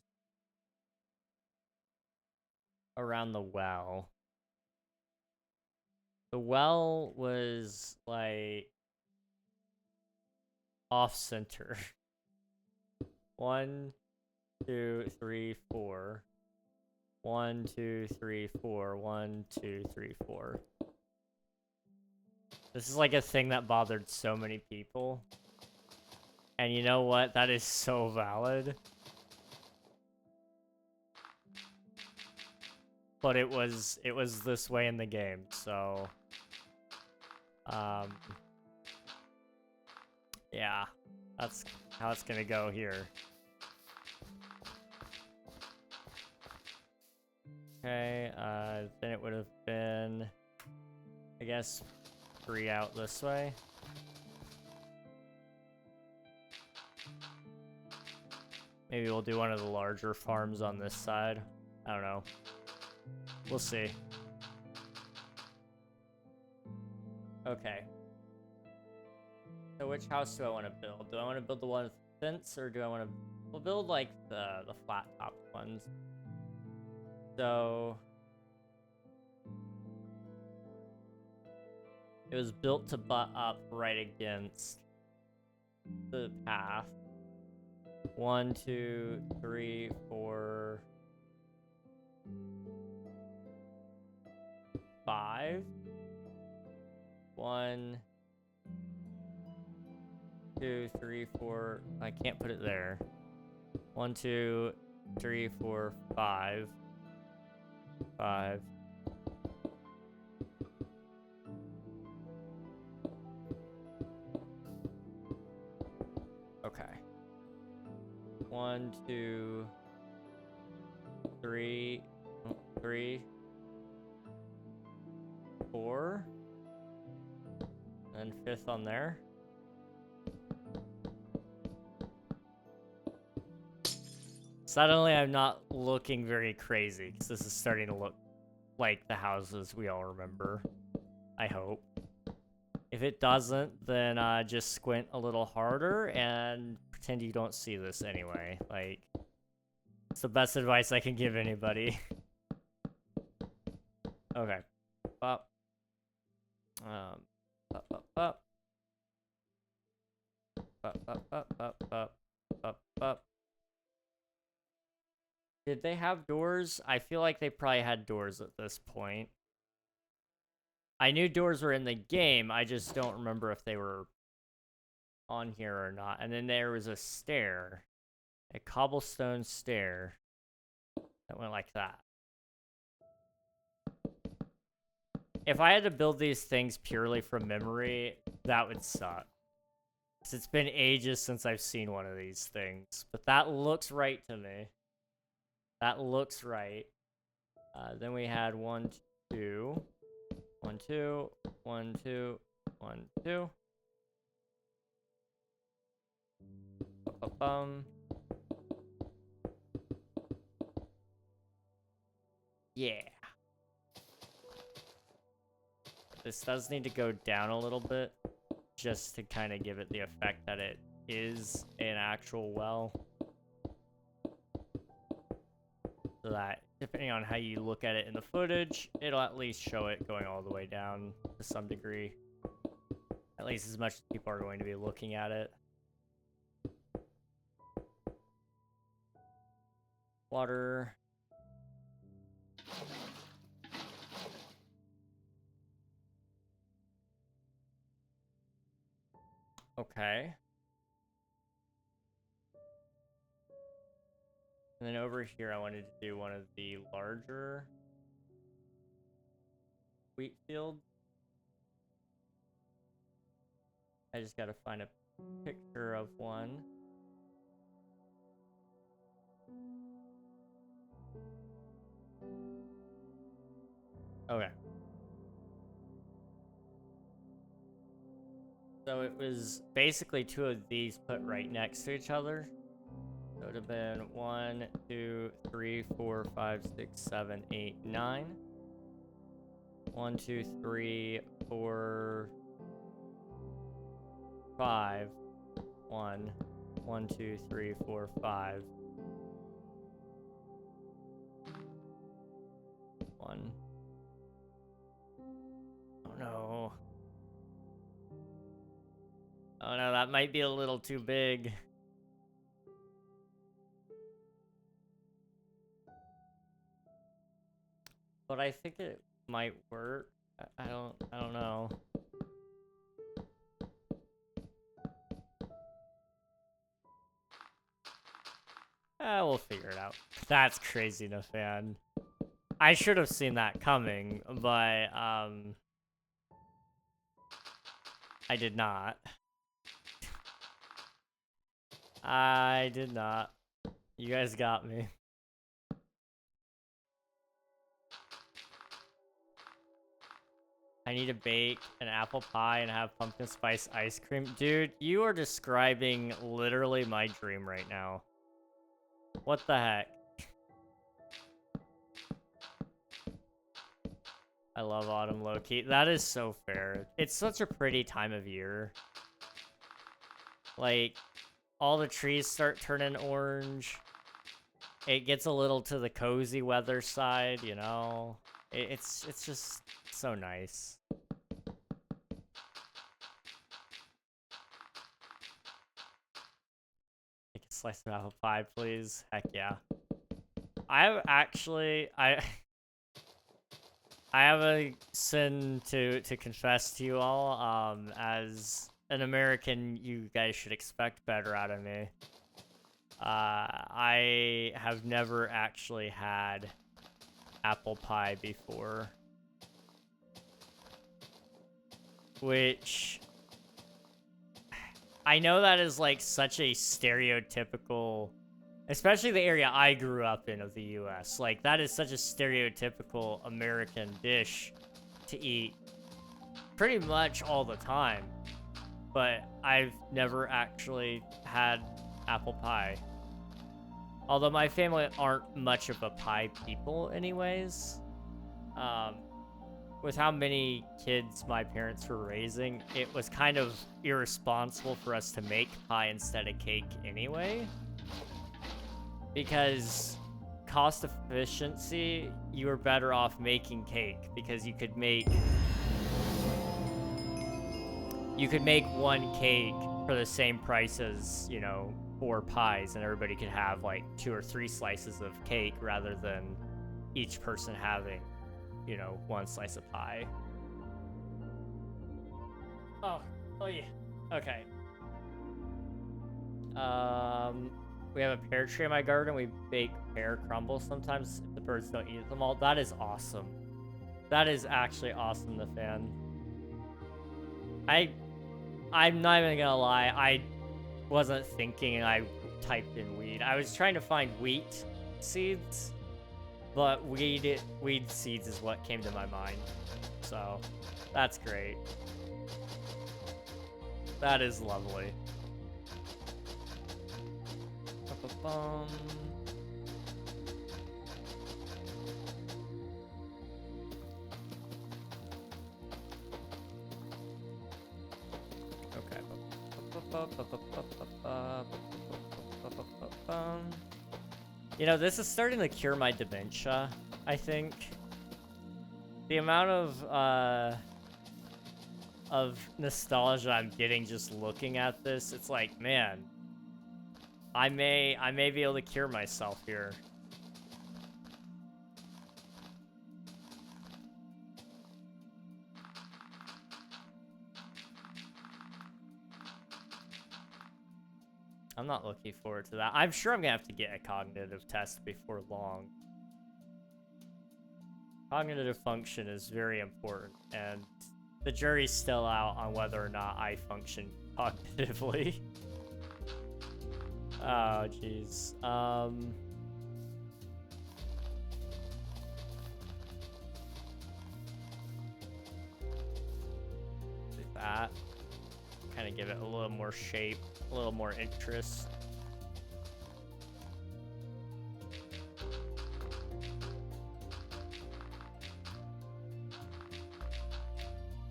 the well. The well was like off center. 1, 2, 3, 4. 1, 2, 3, 4. 1, 2, 3, 4. This is like a thing that bothered so many people. And you know what? That is so valid. But it was this way in the game, so yeah, that's how it's gonna go here. Okay, then it would have been, I guess, 3 out this way. Maybe we'll do one of the larger farms on this side. I don't know. We'll see. Okay. So which house do I want to build? Do I want to build the one with fence, or do I want to... We'll build, like, the flat-top ones. So... It was built to butt up right against the path. 1, 2, 3, 4... 5. 1, 2, 3, 4. I can't put it there. 1, 2, 3, 4, 5. 5. Okay. 1, 2, 3, 3, 4, and 5th on there. Suddenly, I'm not looking very crazy because this is starting to look like the houses we all remember. I hope. If it doesn't, then just squint a little harder and pretend you don't see this anyway. Like, it's the best advice I can give anybody. Okay. Up. Up, up, up. Up, up, up, up, up, up, up. Did they have doors? I feel like they probably had doors at this point. I knew doors were in the game, I just don't remember if they were on here or not. And then there was a stair. A cobblestone stair that went like that. If I had to build these things purely from memory, that would suck. It's been ages since I've seen one of these things. But that looks right to me. That looks right. Then we had 1, 2. 1, 2. 1, 2. 1, 2. Ba-ba-bum. Yeah. This does need to go down a little bit, just to kind of give it the effect that it is an actual well. So that, depending on how you look at it in the footage, it'll at least show it going all the way down to some degree. At least as much as people are going to be looking at it. Water. Okay. And then over here, I wanted to do one of the larger wheat fields. I just gotta find a picture of one. Okay. So it was basically 2 of these put right next to each other. So it would have been 1, 2, 3, 4, 5, 6, 7, 8, 9. 1, 2, 3, 4, 5. 1. 1, 2, 3, 4, 5. 1. Oh no. Oh no, that might be a little too big. But I think it might work. I don't know. We'll figure it out. That's crazy enough, man. I should have seen that coming, but I did not. I did not. You guys got me. I need to bake an apple pie and have pumpkin spice ice cream. Dude, you are describing literally my dream right now. What the heck? I love autumn low-key. That is so fair. It's such a pretty time of year. Like, all the trees start turning orange. It gets a little to the cozy weather side, you know? It's just so nice. Take a slice of apple pie, please. Heck yeah. I I have a sin to confess to you all. As an American, you guys should expect better out of me. I have never actually had apple pie before, which I know that is like such a stereotypical, especially the area I grew up in of the US. Like, that is such a stereotypical American dish to eat pretty much all the time. But I've never actually had apple pie. Although my family aren't much of a pie people anyways. With how many kids my parents were raising, it was kind of irresponsible for us to make pie instead of cake anyway. Because cost efficiency, you were better off making cake because you could make one cake for the same price as, you know, 4 pies, and everybody could have like 2 or 3 slices of cake rather than each person having, you know, 1 slice of pie. Oh yeah. Okay. We have a pear tree in my garden. We bake pear crumbles sometimes if the birds don't eat them all. That is awesome. That is actually awesome, the fan. I'm not even gonna lie, I wasn't thinking and I typed in weed. I was trying to find wheat seeds, but weed seeds is what came to my mind. So, that's great. That is lovely. Okay. You know, this is starting to cure my dementia, I think. The amount of nostalgia I'm getting just looking at this, it's like, man, I may be able to cure myself here. I'm not looking forward to that. I'm sure I'm gonna have to get a cognitive test before long. Cognitive function is very important, and the jury's still out on whether or not I function cognitively. Oh, jeez. Do that. Kind of give it a little more shape, a little more interest.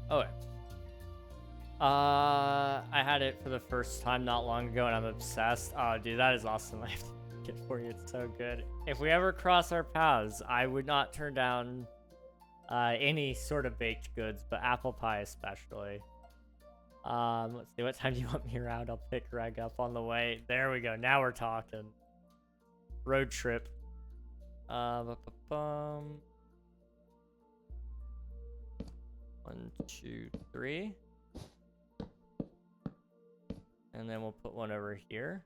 Oh, I had it for the first time not long ago, and I'm obsessed. Oh, dude, that is awesome. I have to get it for you. It's so good. If we ever cross our paths, I would not turn down any sort of baked goods, but apple pie especially. Let's see. What time do you want me around? I'll pick Greg up on the way. There we go. Now we're talking. Road trip. 1, 2, 3. And then we'll put one over here.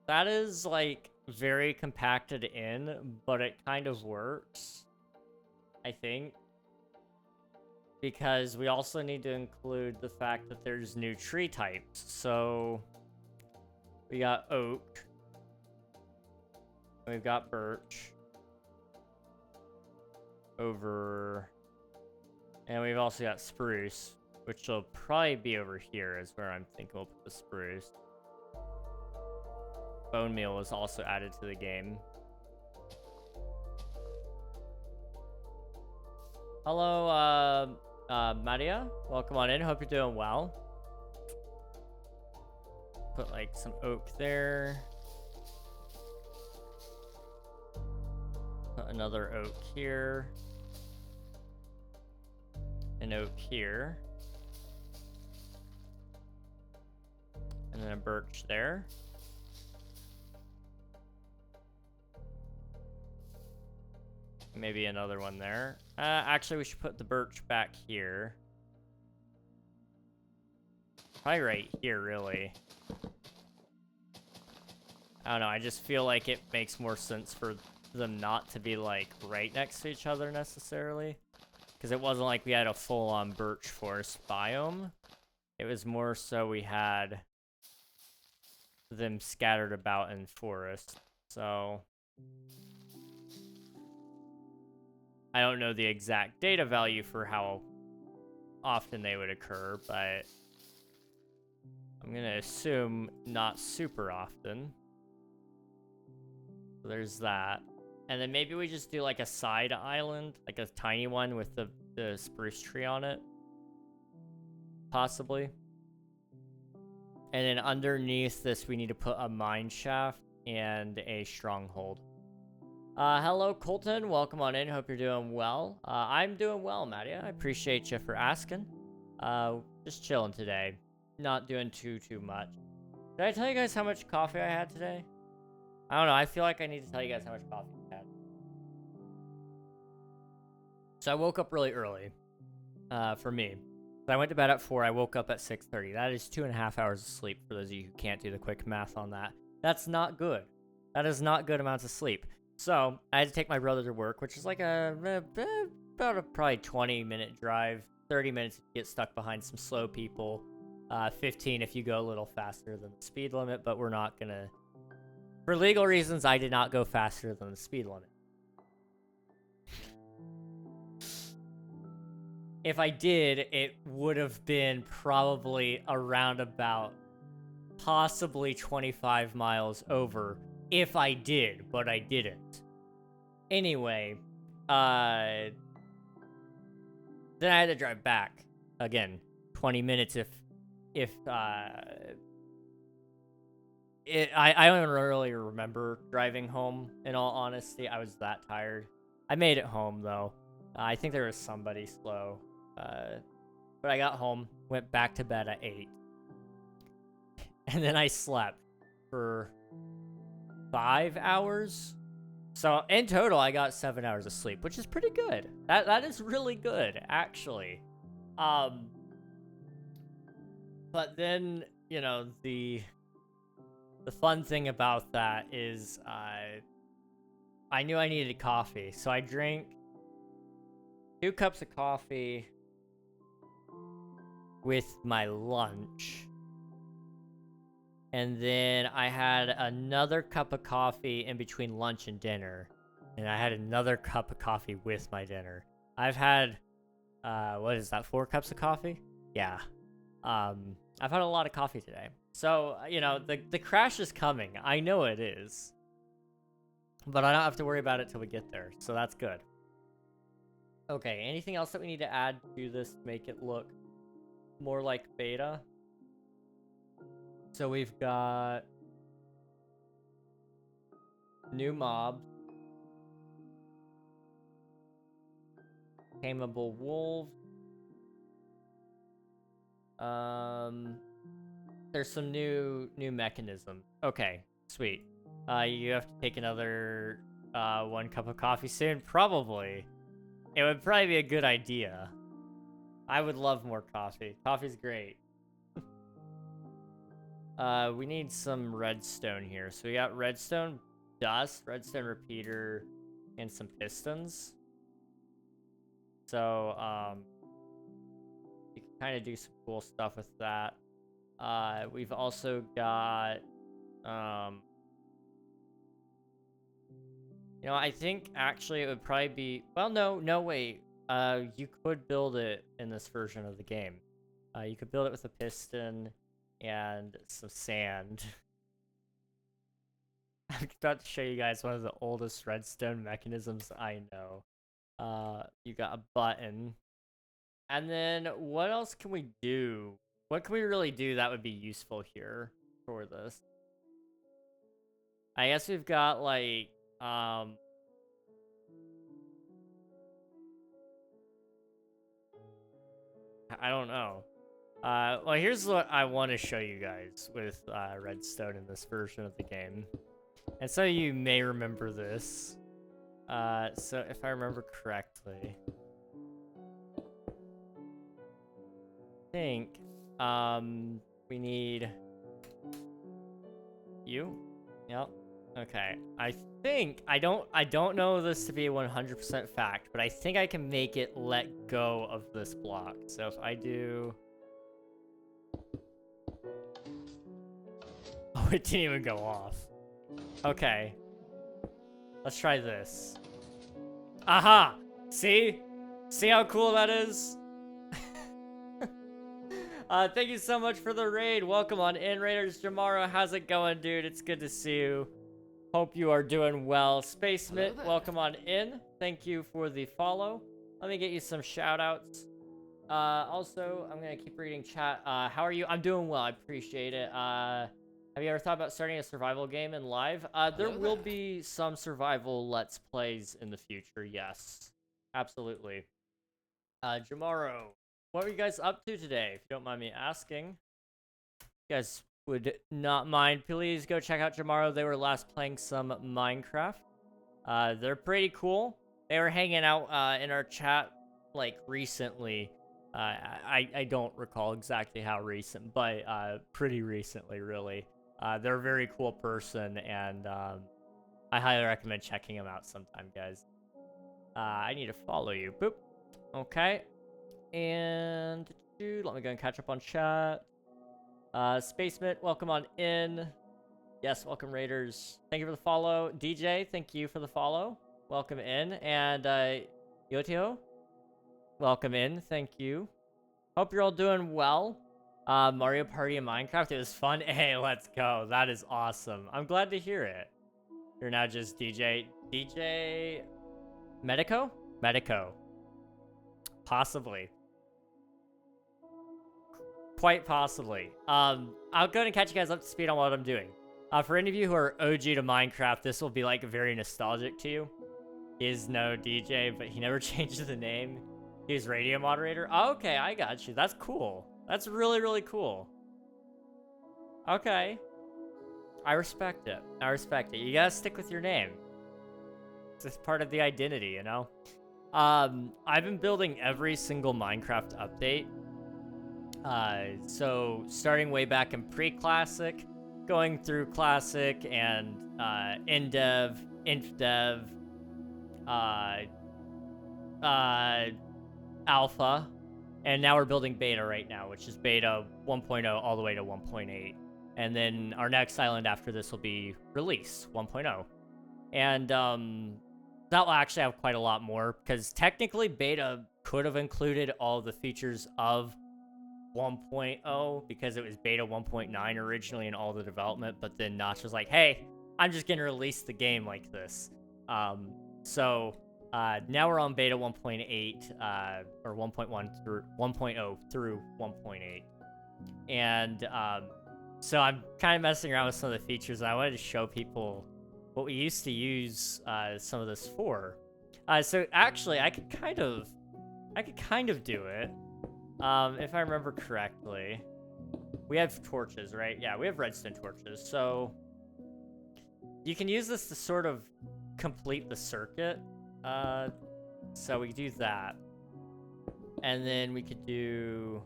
That is, like, very compacted in, but it kind of works, I think. Because we also need to include the fact that there's new tree types. So, we got oak. We've got birch. Over. And we've also got spruce, which will probably be over here is where I'm thinking we'll put the spruce. Bone meal was also added to the game. Hello, Maria. Welcome on in. Hope you're doing well. Put like some oak there. Put another oak here. An oak here. And then a birch there. Maybe another one there. Actually, we should put the birch back here. Probably right here, really. I don't know, I just feel like it makes more sense for them not to be, like, right next to each other, necessarily. Because it wasn't like we had a full-on birch forest biome. It was more so we had them scattered about in forest. So I don't know the exact data value for how often they would occur, but I'm gonna assume not super often. So there's that. And then maybe we just do like a side island, like a tiny one with the spruce tree on it. Possibly. And then underneath this, we need to put a mine shaft and a stronghold. Hello, Colton. Welcome on in. Hope you're doing well. I'm doing well, Maddie. I appreciate you for asking. Just chilling today. Not doing too much. Did I tell you guys how much coffee I had today? I don't know. I feel like I need to tell you guys how much coffee I had. So I woke up really early. For me. So I went to bed at 4. I woke up at 6:30. That is 2.5 hours of sleep for those of you who can't do the quick math on that. That's not good. That is not good amounts of sleep. So I had to take my brother to work, which is like about a probably 20-minute drive. 30 minutes if you get stuck behind some slow people. 15 if you go a little faster than the speed limit, but we're not gonna... For legal reasons, I did not go faster than the speed limit. If I did, it would have been probably around about possibly 25 miles over if I did, but I didn't. Anyway, then I had to drive back. Again, 20 minutes I don't really remember driving home, in all honesty. I was that tired. I made it home, though. I think there was somebody slow. But I got home, went back to bed at 8. And then I slept for 5 hours. So in total, I got 7 hours of sleep, which is pretty good. That is really good, actually. But then, you know, the fun thing about that is I knew I needed coffee, so I drank 2 cups of coffee with my lunch. And then I had another cup of coffee in between lunch and dinner. And I had another cup of coffee with my dinner. I've had, what is that, 4 cups of coffee? Yeah. I've had a lot of coffee today. So, you know, the crash is coming. I know it is. But I don't have to worry about it till we get there. So that's good. Okay, anything else that we need to add to this to make it look more like beta? So we've got new mobs, tameable wolves. There's some new mechanisms. Okay, sweet. You have to take another 1 cup of coffee soon? Probably. It would probably be a good idea. I would love more coffee. Coffee's great. We need some redstone here. So we got redstone dust, redstone repeater, and some pistons. So, you can kind of do some cool stuff with that. We've also got, you know, I think actually it would probably be, well, no, wait. You could build it in this version of the game. You could build it with a piston and some sand. I'm about to show you guys one of the oldest redstone mechanisms I know. You got a button. And then what else can we do? What can we really do that would be useful here for this? I guess we've got like, I don't know. Well, here's what I want to show you guys with redstone in this version of the game. And some of you may remember this. So if I remember correctly, I think we need you. Yep. Okay. I think I don't know this to be a 100% fact, but I think I can make it let go of this block. So if I do, oh, it didn't even go off. Okay. Let's try this. Aha! See? See how cool that is? Thank you so much for the raid. Welcome on in, Raiders. Jamaro, how's it going, dude? It's good to see you. Hope you are doing well. Spacemit, welcome on in. Thank you for the follow. Let me get you some shout-outs. Also, I'm going to keep reading chat. How are you? I'm doing well. I appreciate it. Have you ever thought about starting a survival game in live? There will be some survival Let's Plays in the future, yes. Absolutely. Jamaro, what were you guys up to today, if you don't mind me asking? You guys would not mind, please go check out Jamaro. They were last playing some Minecraft. They're pretty cool. They were hanging out in our chat, like, recently. I don't recall exactly how recent, but pretty recently, really. They're a very cool person, and I highly recommend checking them out sometime, guys. I need to follow you. Boop. Okay. And let me go and catch up on chat. Spacemit, welcome on in. Yes, welcome, Raiders. Thank you for the follow. DJ, thank you for the follow. Welcome in. And Yotio, welcome in. Thank you. Hope you're all doing well. Mario Party in Minecraft, it was fun. Hey, let's go. That is awesome. I'm glad to hear it. You're now just DJ Medico? Medico. Possibly. Quite possibly. I'll go ahead and catch you guys up to speed on what I'm doing. For any of you who are OG to Minecraft, this will be like very nostalgic to you. He is no DJ, but he never changed the name. He's radio moderator. Oh, okay, I got you. That's cool. That's really, really cool. Okay. I respect it. I respect it. You gotta stick with your name. It's just part of the identity, you know? I've been building every single Minecraft update. So starting way back in pre-classic, going through classic and in-dev, inf-dev, alpha, and now we're building beta right now, which is beta 1.0 all the way to 1.8. And then our next island after this will be release 1.0. And that will actually have quite a lot more, because technically beta could have included all the features of 1.0 because it was beta 1.9 originally in all the development, but then Notch was like, hey, I'm just gonna release the game like this. So now we're on beta 1.8 or 1.1 through 1.0 through 1.8, and so I'm kind of messing around with some of the features, and I wanted to show people what we used to use some of this for. So actually I could kind of do it. If I remember correctly, we have torches, right? Yeah, we have redstone torches. So you can use this to sort of complete the circuit. So we do that. And then we could do...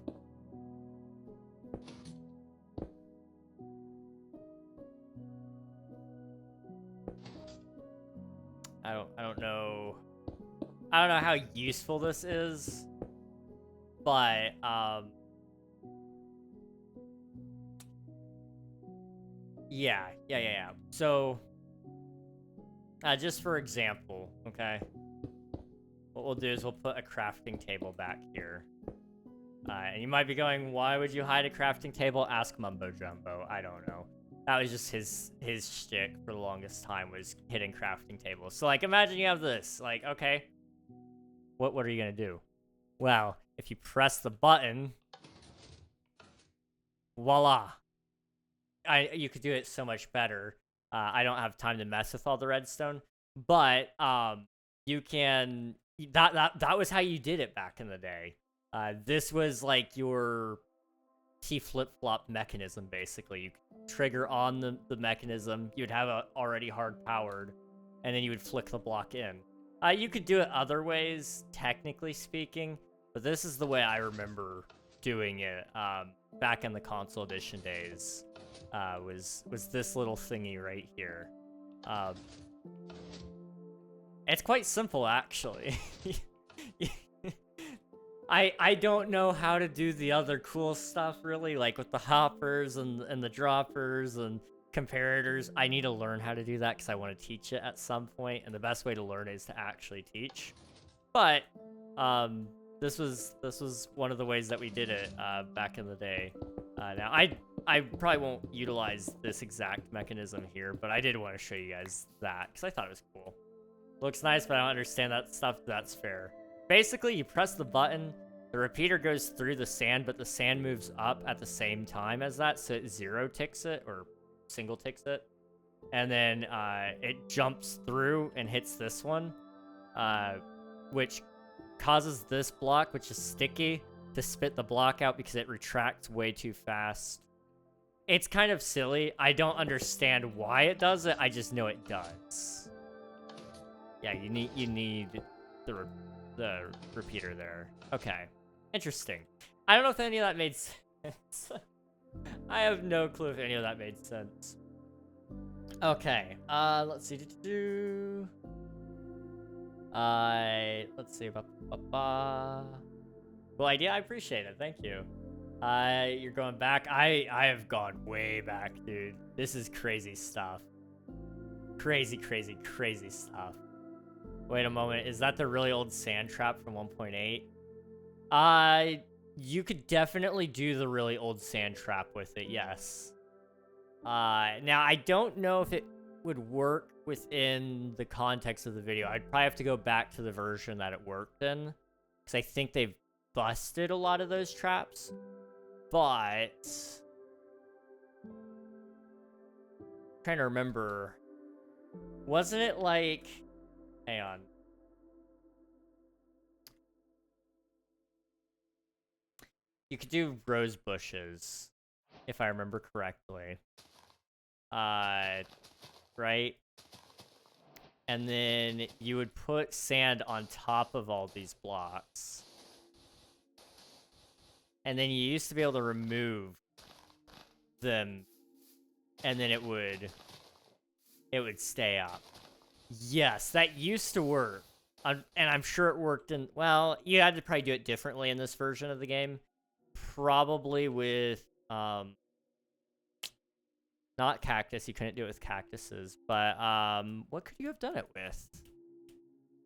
I don't know how useful this is. But, yeah. So, just for example, okay, what we'll do is we'll put a crafting table back here. And you might be going, why would you hide a crafting table? Ask Mumbo Jumbo. I don't know. That was just his shtick for the longest time, was hidden crafting tables. So, like, imagine you have this. Like, okay, what are you gonna do? Well, if you press the button, voila. You could do it so much better. I don't have time to mess with all the redstone, but you can. That was how you did it back in the day. This was like your T flip-flop mechanism, basically. You could trigger on the mechanism, you'd have it already hard-powered, and then you would flick the block in. You could do it other ways, technically speaking, but this is the way I remember doing it back in the console edition days. Was this little thingy right here. It's quite simple, actually. I don't know how to do the other cool stuff, really, like with the hoppers and the droppers and comparators. I need to learn how to do that because I want to teach it at some point, and the best way to learn is to actually teach. But this was one of the ways that we did it back in the day. Now I probably won't utilize this exact mechanism here, but I did want to show you guys that because I thought it was cool. Looks nice, but I don't understand that stuff. That's fair. Basically, you press the button, the repeater goes through the sand, but the sand moves up at the same time as that, so it zero ticks it, or single ticks it. And then it jumps through and hits this one, which causes this block, which is sticky, to spit the block out because it retracts way too fast. It's kind of silly. I don't understand why it does it. I just know it does. Yeah, you need the repeater there. Okay, interesting. I don't know if any of that made sense. I have no clue if any of that made sense. Okay, let's see. Let's see. Cool idea. I appreciate it. Thank you. You're going back. I have gone way back, dude. This is crazy stuff. Crazy stuff. Wait a moment. Is that the really old sand trap from 1.8? You could definitely do the really old sand trap with it. Yes. Now I don't know if it would work within the context of the video. I'd probably have to go back to the version that it worked in, because I think they've busted a lot of those traps. But I'm trying to remember, wasn't it like, hang on, you could do rose bushes, if I remember correctly. Right? And then you would put sand on top of all these blocks. And then you used to be able to remove them, and then it would stay up. Yes, that used to work. And I'm sure it worked in, well, you had to probably do it differently in this version of the game. Probably with, not cactus, you couldn't do it with cactuses, but, what could you have done it with?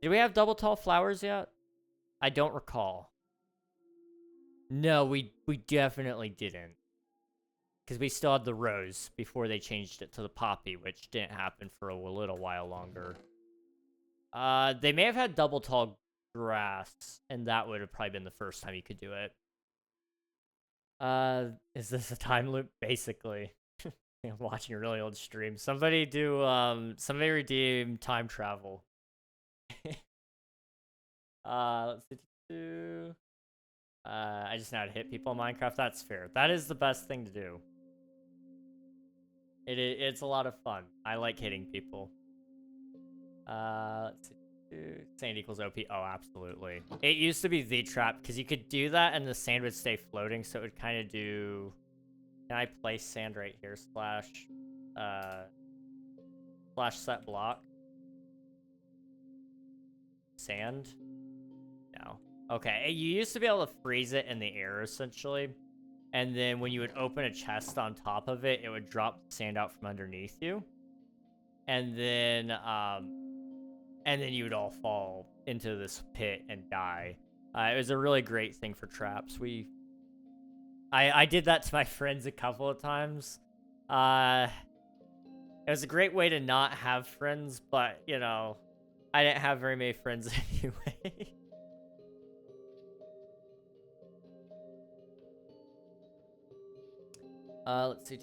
Did we have double tall flowers yet? I don't recall. No, we definitely didn't. Because we still had the rose before they changed it to the poppy, which didn't happen for a little while longer. They may have had double tall grass, and that would have probably been the first time you could do it. Is this a time loop? Basically. I'm watching a really old stream. Somebody somebody redeem time travel. Let's do. I just know how to hit people in Minecraft. That's fair. That is the best thing to do. It's a lot of fun. I like hitting people. Let's see. Sand equals OP. Oh, absolutely. It used to be the trap, because you could do that and the sand would stay floating, so it would kind of do... Can I place sand right here? Slash set block. Sand? No. Okay, you used to be able to freeze it in the air, essentially. And then when you would open a chest on top of it, it would drop sand out from underneath you. And then you would all fall into this pit and die. It was a really great thing for traps. I did that to my friends a couple of times. It was a great way to not have friends, but, you know, I didn't have very many friends anyway. Let's see.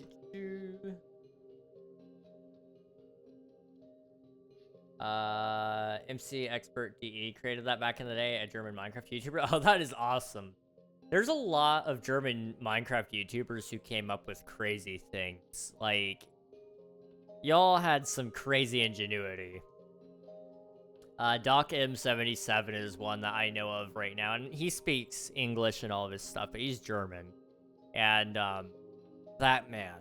MC Expert DE created that back in the day, a German Minecraft YouTuber. Oh, that is awesome. There's a lot of German Minecraft YouTubers who came up with crazy things. Like, y'all had some crazy ingenuity. Doc M77 is one that I know of right now, and he speaks English and all of his stuff, but he's German. And that man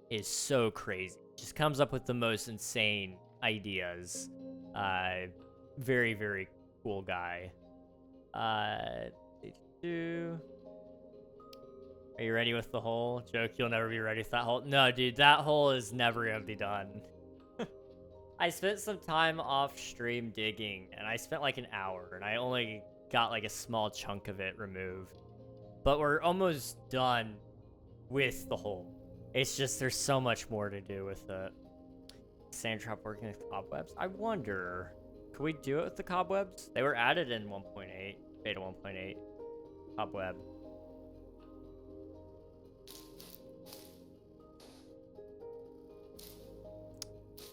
is so crazy. Just comes up with the most insane ideas. Very, very cool guy. Are you ready with the hole? Joke, you'll never be ready with that hole. No, dude, that hole is never gonna be done. I spent some time off stream digging, and I spent like an hour, and I only got like a small chunk of it removed. But we're almost done with the hole. It's just there's so much more to do with it. Sand trap working with cobwebs? I wonder, could we do it with the cobwebs? They were added in 1.8, beta 1.8. Cobweb.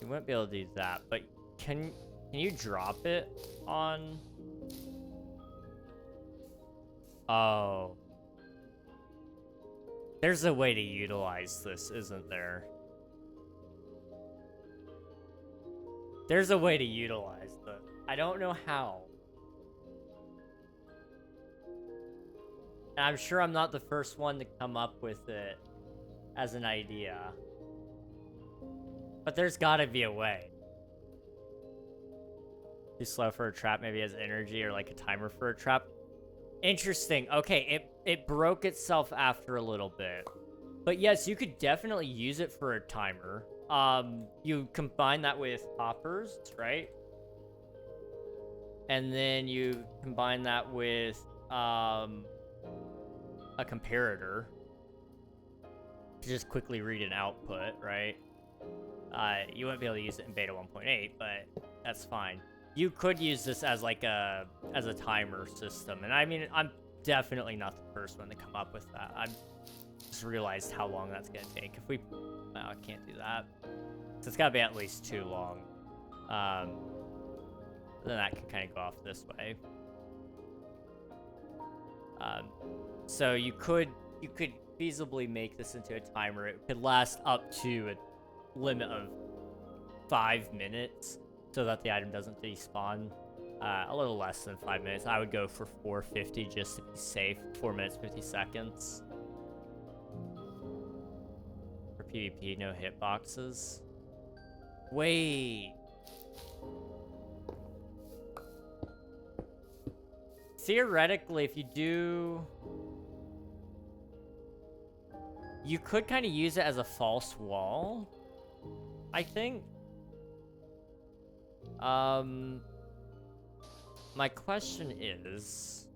You wouldn't be able to do that, but can you drop it on? Oh. There's a way to utilize this, isn't there? There's a way to utilize this. I don't know how. And I'm sure I'm not the first one to come up with it as an idea. But there's gotta be a way. Too slow for a trap, maybe has energy or like a timer for a trap. Interesting. Okay, it broke itself after a little bit. But yes, you could definitely use it for a timer. You combine that with hoppers, right? And then you combine that with a comparator to just quickly read an output, right? You wouldn't be able to use it in beta 1.8, but that's fine. You could use this as like a timer system, and I mean, I'm definitely not the first one to come up with that. I just realized how long that's gonna take. If we, no, I can't do that. So it's gotta be at least too long. Then that can kind of go off this way. So you could feasibly make this into a timer. It could last up to a limit of 5 minutes so that the item doesn't despawn. A little less than 5 minutes. I would go for 450 just to be safe. 4 minutes, 50 seconds. For PvP, no hitboxes. Wait. Theoretically, if you do... You could kind of use it as a false wall, I think. My question is,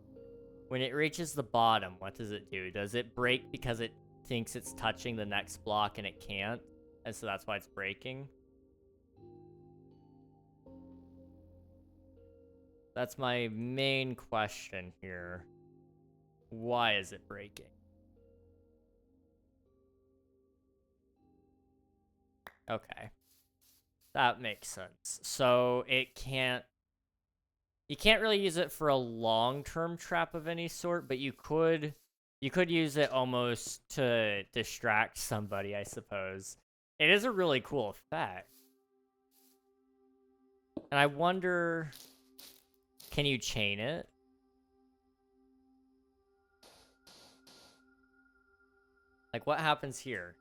when it reaches the bottom, what does it do? Does it break because it thinks it's touching the next block and it can't? And so that's why it's breaking? That's my main question here. Why is it breaking? Okay. That makes sense. So it can't... You can't really use it for a long-term trap of any sort, but you could use it almost to distract somebody, I suppose. It is a really cool effect. And I wonder... Can you chain it? Like, what happens here?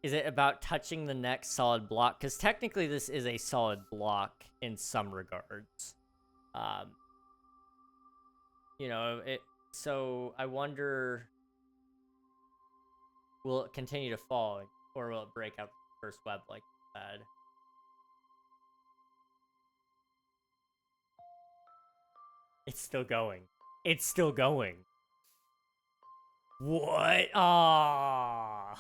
Is it about touching the next solid block? Because technically this is a solid block in some regards. You know, so I wonder, will it continue to fall, or will it break out the first web like that? It's still going. It's still going. What? Ah.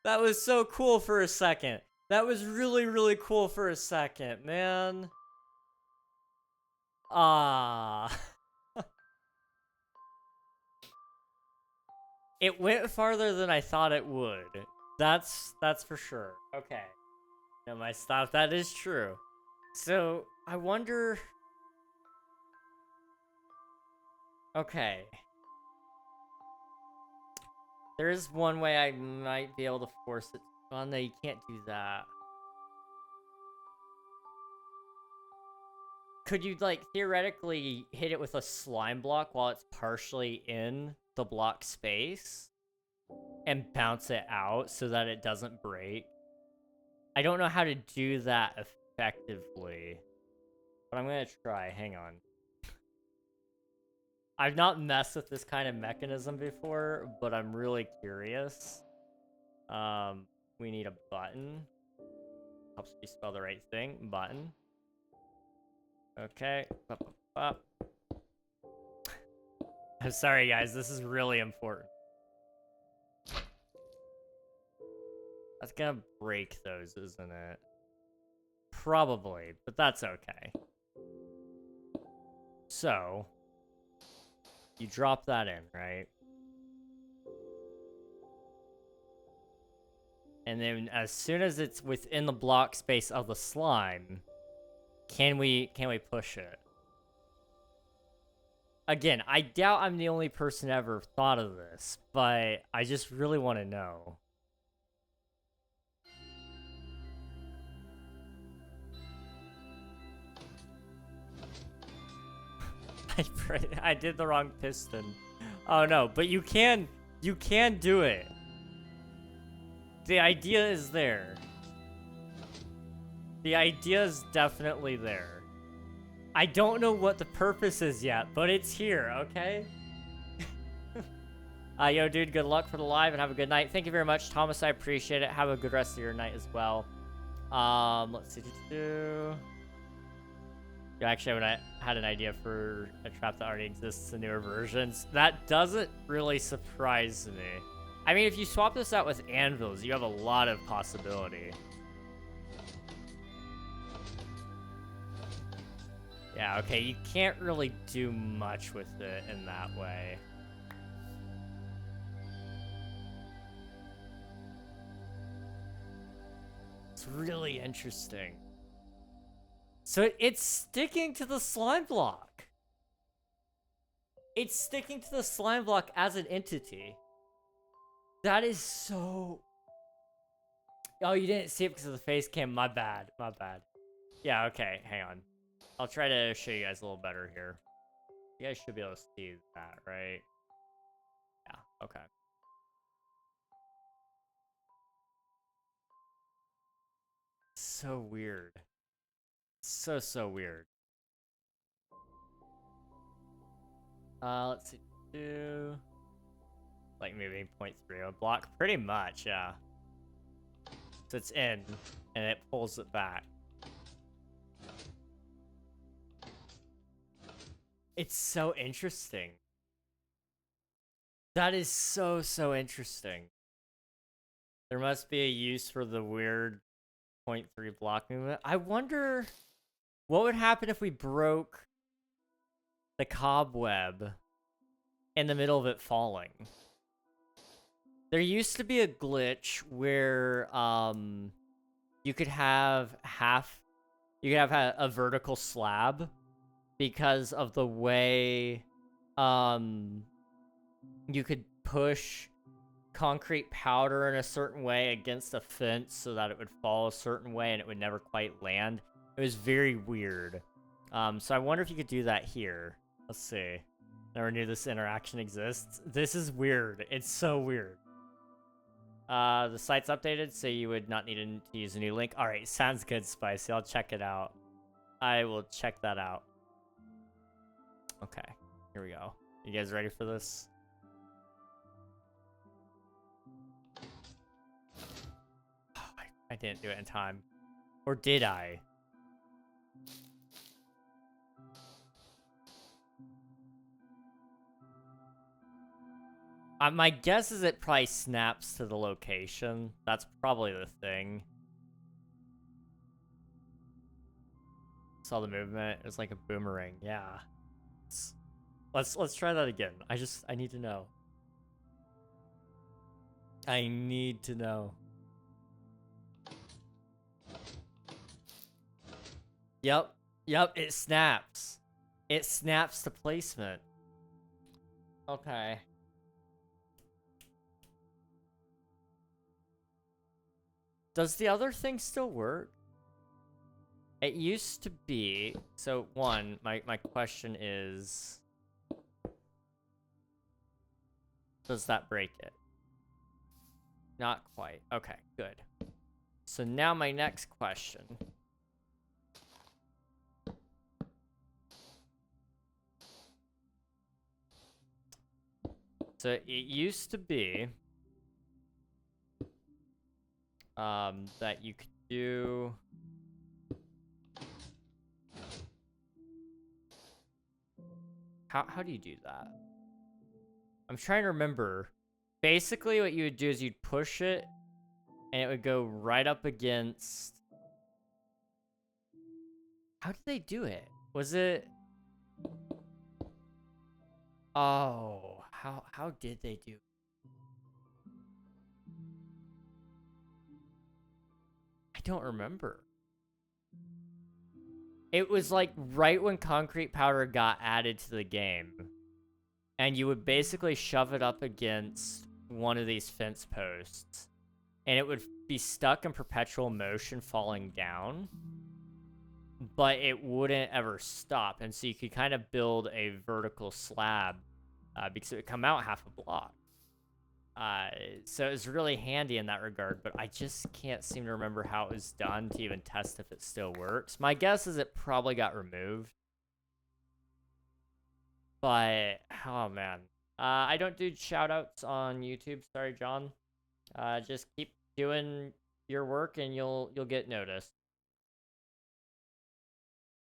That was so cool for a second. That was really, really cool for a second, man. Ah. It went farther than I thought it would. That's for sure. Okay. No, my stop. That is true. So, I wonder... Okay. There is one way I might be able to force it. Oh, no, you can't do that. Could you, like, theoretically hit it with a slime block while it's partially in the block space? And bounce it out so that it doesn't break? I don't know how to do that effectively. But I'm gonna try. Hang on. I've not messed with this kind of mechanism before, but I'm really curious. We need a button. Helps me spell the right thing. Button. Okay. Up, up, up. I'm sorry, guys. This is really important. That's gonna break those, isn't it? Probably, but that's okay. So, you drop that in, right? And then as soon as it's within the block space of the slime, can we push it? Again, I doubt I'm the only person ever thought of this, but I just really want to know. I did the wrong piston. Oh no, but you can do it. The idea is there. The idea is definitely there. I don't know what the purpose is yet, but it's here, okay? Yo, dude, good luck for the live and have a good night. Thank you very much, Thomas. I appreciate it. Have a good rest of your night as well. Let's see. Yeah, actually, I had an idea for a trap that already exists in newer versions. That doesn't really surprise me. I mean, if you swap this out with anvils, you have a lot of possibility. Yeah, okay, you can't really do much with it in that way. It's really interesting. So it's sticking to the slime block. It's sticking to the slime block as an entity. That is so... Oh, you didn't see it because of the face cam. My bad. My bad. Yeah, okay. Hang on. I'll try to show you guys a little better here. You guys should be able to see that, right? Yeah, okay. So weird. So weird. Let's see. Like moving 0.3 a block. Pretty much, yeah. So it's in, and it pulls it back. It's so interesting. That is so interesting. There must be a use for the weird 0.3 block movement. I wonder what would happen if we broke the cobweb in the middle of it falling. There used to be a glitch where you could have a vertical slab because of the way you could push concrete powder in a certain way against a fence so that it would fall a certain way and it would never quite land. It was very weird. So I wonder if you could do that here. Let's see. Never knew this interaction exists. This is weird. It's so weird. The site's updated, so you would not need to use a new link. Alright, sounds good, Spicy. I'll check it out. I will check that out. Okay, here we go. You guys ready for this? Oh, I didn't do it in time. Or did I? My guess is it probably snaps to the location. That's probably the thing. Saw the movement. It was like a boomerang. Yeah. Let's try that again. I need to know. I need to know. Yep. Yep, it snaps. It snaps to placement. Okay. Does the other thing still work? It used to be... So, one, my question is... Does that break it? Not quite. Okay, good. So now my next question. So it used to be that you could do... How do you do that? I'm trying to remember. Basically, what you would do is you'd push it, and it would go right up against... How did they do it? Was it... Oh, how did they do it? I don't remember. It was like right when concrete powder got added to the game. And you would basically shove it up against one of these fence posts. And it would be stuck in perpetual motion falling down. But it wouldn't ever stop. And so you could kind of build a vertical slab because it would come out half a block. So it was really handy in that regard, but I just can't seem to remember how it was done to even test if it still works. My guess is it probably got removed. But, oh man. I don't do shoutouts on YouTube. Sorry, John. Just keep doing your work and you'll get noticed.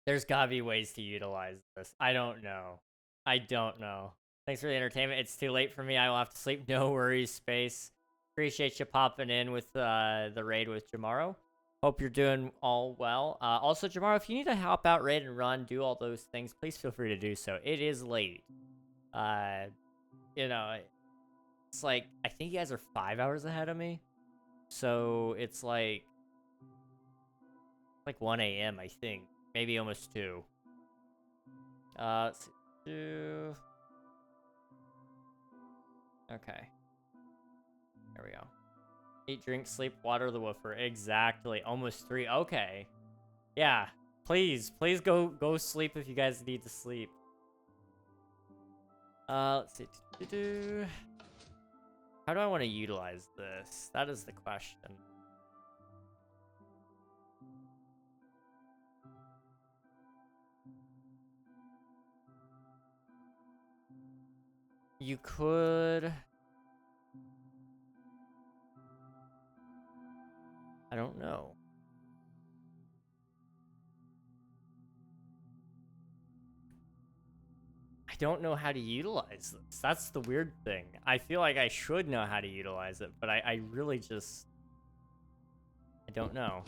There's gotta be ways to utilize this. I don't know. Thanks for the entertainment. It's too late for me. I will have to sleep. No worries, Space. Appreciate you popping in with the raid with Jamaro. Hope you're doing all well. Also, Jamaro, if you need to hop out, raid, and run, do all those things, please feel free to do so. It is late. You know, it's like, I think you guys are 5 hours ahead of me. So, it's like 1 a.m., I think. Maybe almost 2. Let's see. 2... Okay. There we go. Eat, drink, sleep, water the woofer. Exactly. Almost 3. Okay. Yeah. Please go sleep if you guys need to sleep. Let's see. How do I want to utilize this? That is the question. You could... I don't know. I don't know how to utilize this. That's the weird thing. I feel like I should know how to utilize it, but I really just... I don't know.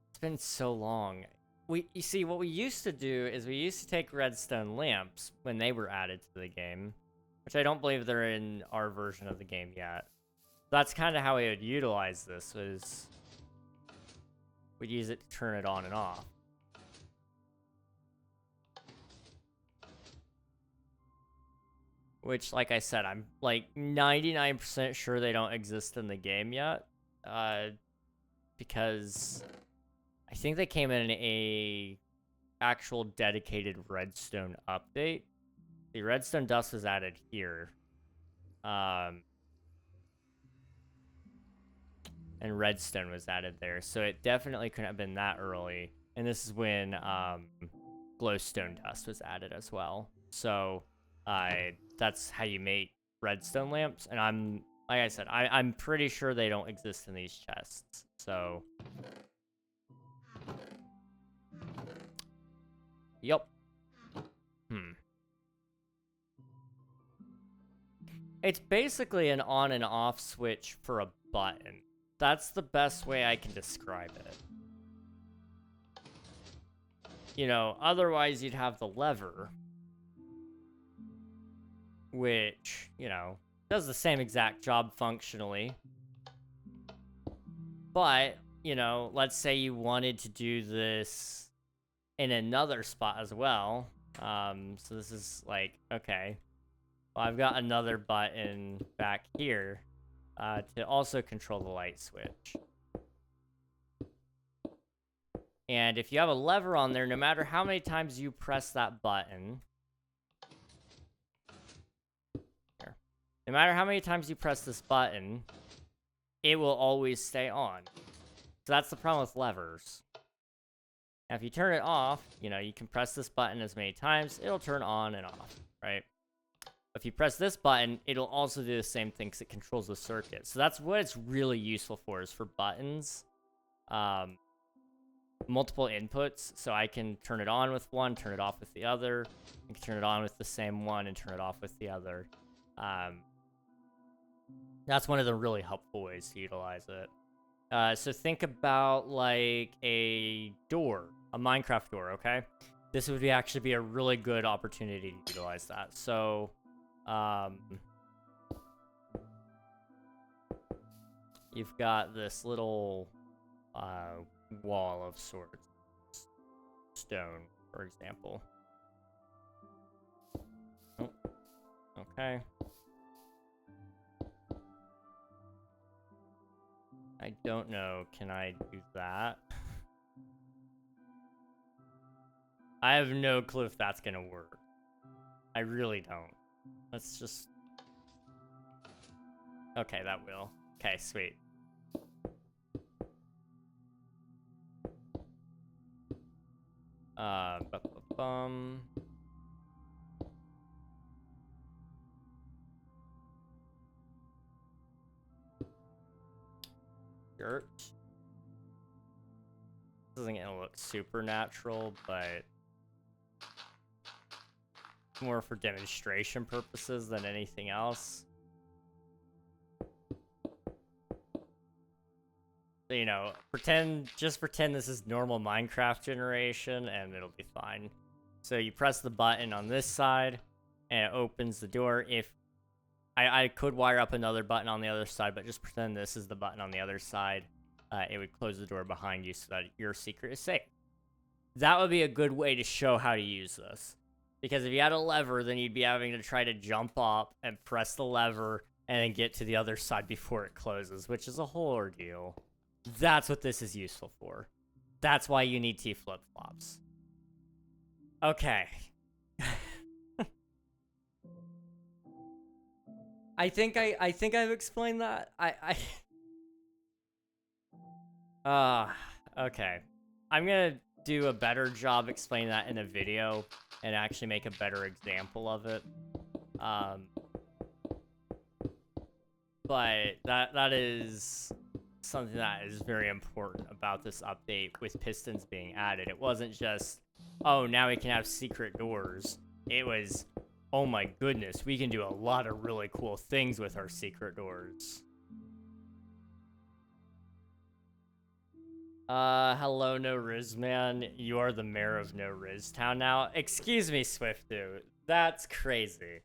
It's been so long. You see, what we used to do is we used to take redstone lamps when they were added to the game, which I don't believe they're in our version of the game yet. That's kind of how we would utilize this, was we'd use it to turn it on and off. Which, like I said, I'm like 99% sure they don't exist in the game yet. Because I think they came in a actual dedicated redstone update. The redstone dust was added here. And redstone was added there. So it definitely couldn't have been that early. And this is when glowstone dust was added as well. So that's how you make redstone lamps. And like I said, I'm pretty sure they don't exist in these chests. So... Yep. It's basically an on and off switch for a button. That's the best way I can describe it. You know, otherwise you'd have the lever, which, you know, does the same exact job functionally. But you know, let's say you wanted to do this in another spot as well. So this is like, okay, well, I've got another button back here to also control the light switch. And if you have a lever on there, no matter how many times you press that button, here, no matter how many times you press this button, it will always stay on. So that's the problem with levers. Now, if you turn it off, you know, you can press this button as many times, it'll turn on and off, right? If you press this button, it'll also do the same thing because it controls the circuit. So that's what it's really useful for, is for buttons. Multiple inputs, so I can turn it on with one, turn it off with the other. I can turn it on with the same one and turn it off with the other. That's one of the really helpful ways to utilize it. So think about like a door, a Minecraft door, okay? This would actually be a really good opportunity to utilize that. So, you've got this little wall of sorts. Stone, for example. Oh, okay. I don't know. Can I do that? I have no clue if that's gonna work. I really don't. Let's just... Okay, that will. Okay, sweet. Bum. Dirt. This isn't gonna look super natural, but more for demonstration purposes than anything else. So, you know, just pretend this is normal Minecraft generation, and it'll be fine. So you press the button on this side, and it opens the door. If I could wire up another button on the other side, but just pretend this is the button on the other side. It would close the door behind you so that your secret is safe. That would be a good way to show how to use this. Because if you had a lever, then you'd be having to try to jump up and press the lever and then get to the other side before it closes, which is a whole ordeal. That's what this is useful for. That's why you need T-flip-flops. Okay. I think I've explained that. Okay. I'm gonna do a better job explaining that in a video and actually make a better example of it. But that is something that is very important about this update with pistons being added. It wasn't just, oh, now we can have secret doors. It was, oh my goodness, we can do a lot of really cool things with our secret doors. Hello, No Riz Man. You are the mayor of No Riz Town now. Excuse me, Swiftu. That's crazy.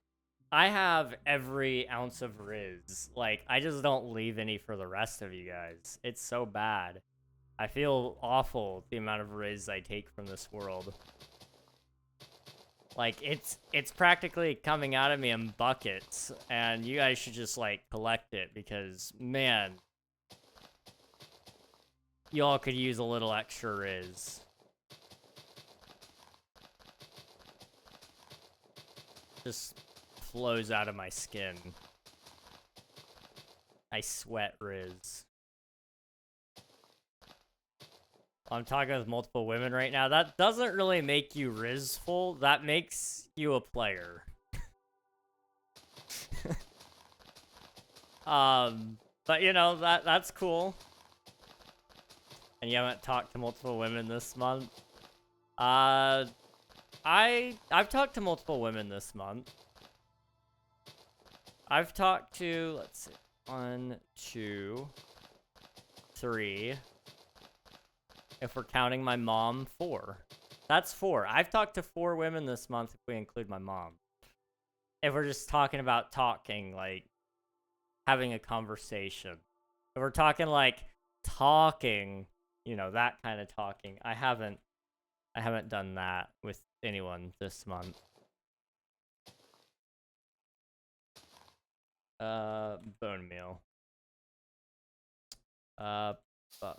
I have every ounce of Riz. Like, I just don't leave any for the rest of you guys. It's so bad. I feel awful the amount of Riz I take from this world. Like, it's practically coming out of me in buckets, and you guys should just, like, collect it, because, man, y'all could use a little extra Riz. Just flows out of my skin. I sweat Riz. I'm talking with multiple women right now. That doesn't really make you Rizful. That makes you a player. But you know, that's cool. And you haven't talked to multiple women this month. I've talked to multiple women this month. I've talked to, let's see, 1, 2, 3. If we're counting my mom, 4. That's 4. I've talked to 4 women this month if we include my mom. If we're just talking about talking, like, having a conversation. If we're talking, like, talking, you know, that kind of talking. I haven't done that with anyone this month. Bone meal. But.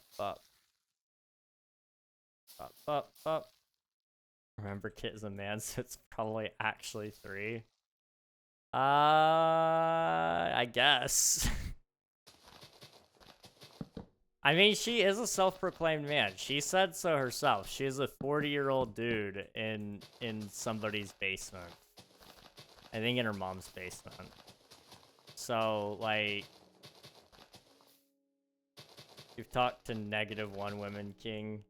Remember, Kit is a man, so it's probably actually 3. I guess. I mean, she is a self-proclaimed man. She said so herself. She's a 40-year-old dude in somebody's basement. I think in her mom's basement. So, like, you've talked to -1 Women King.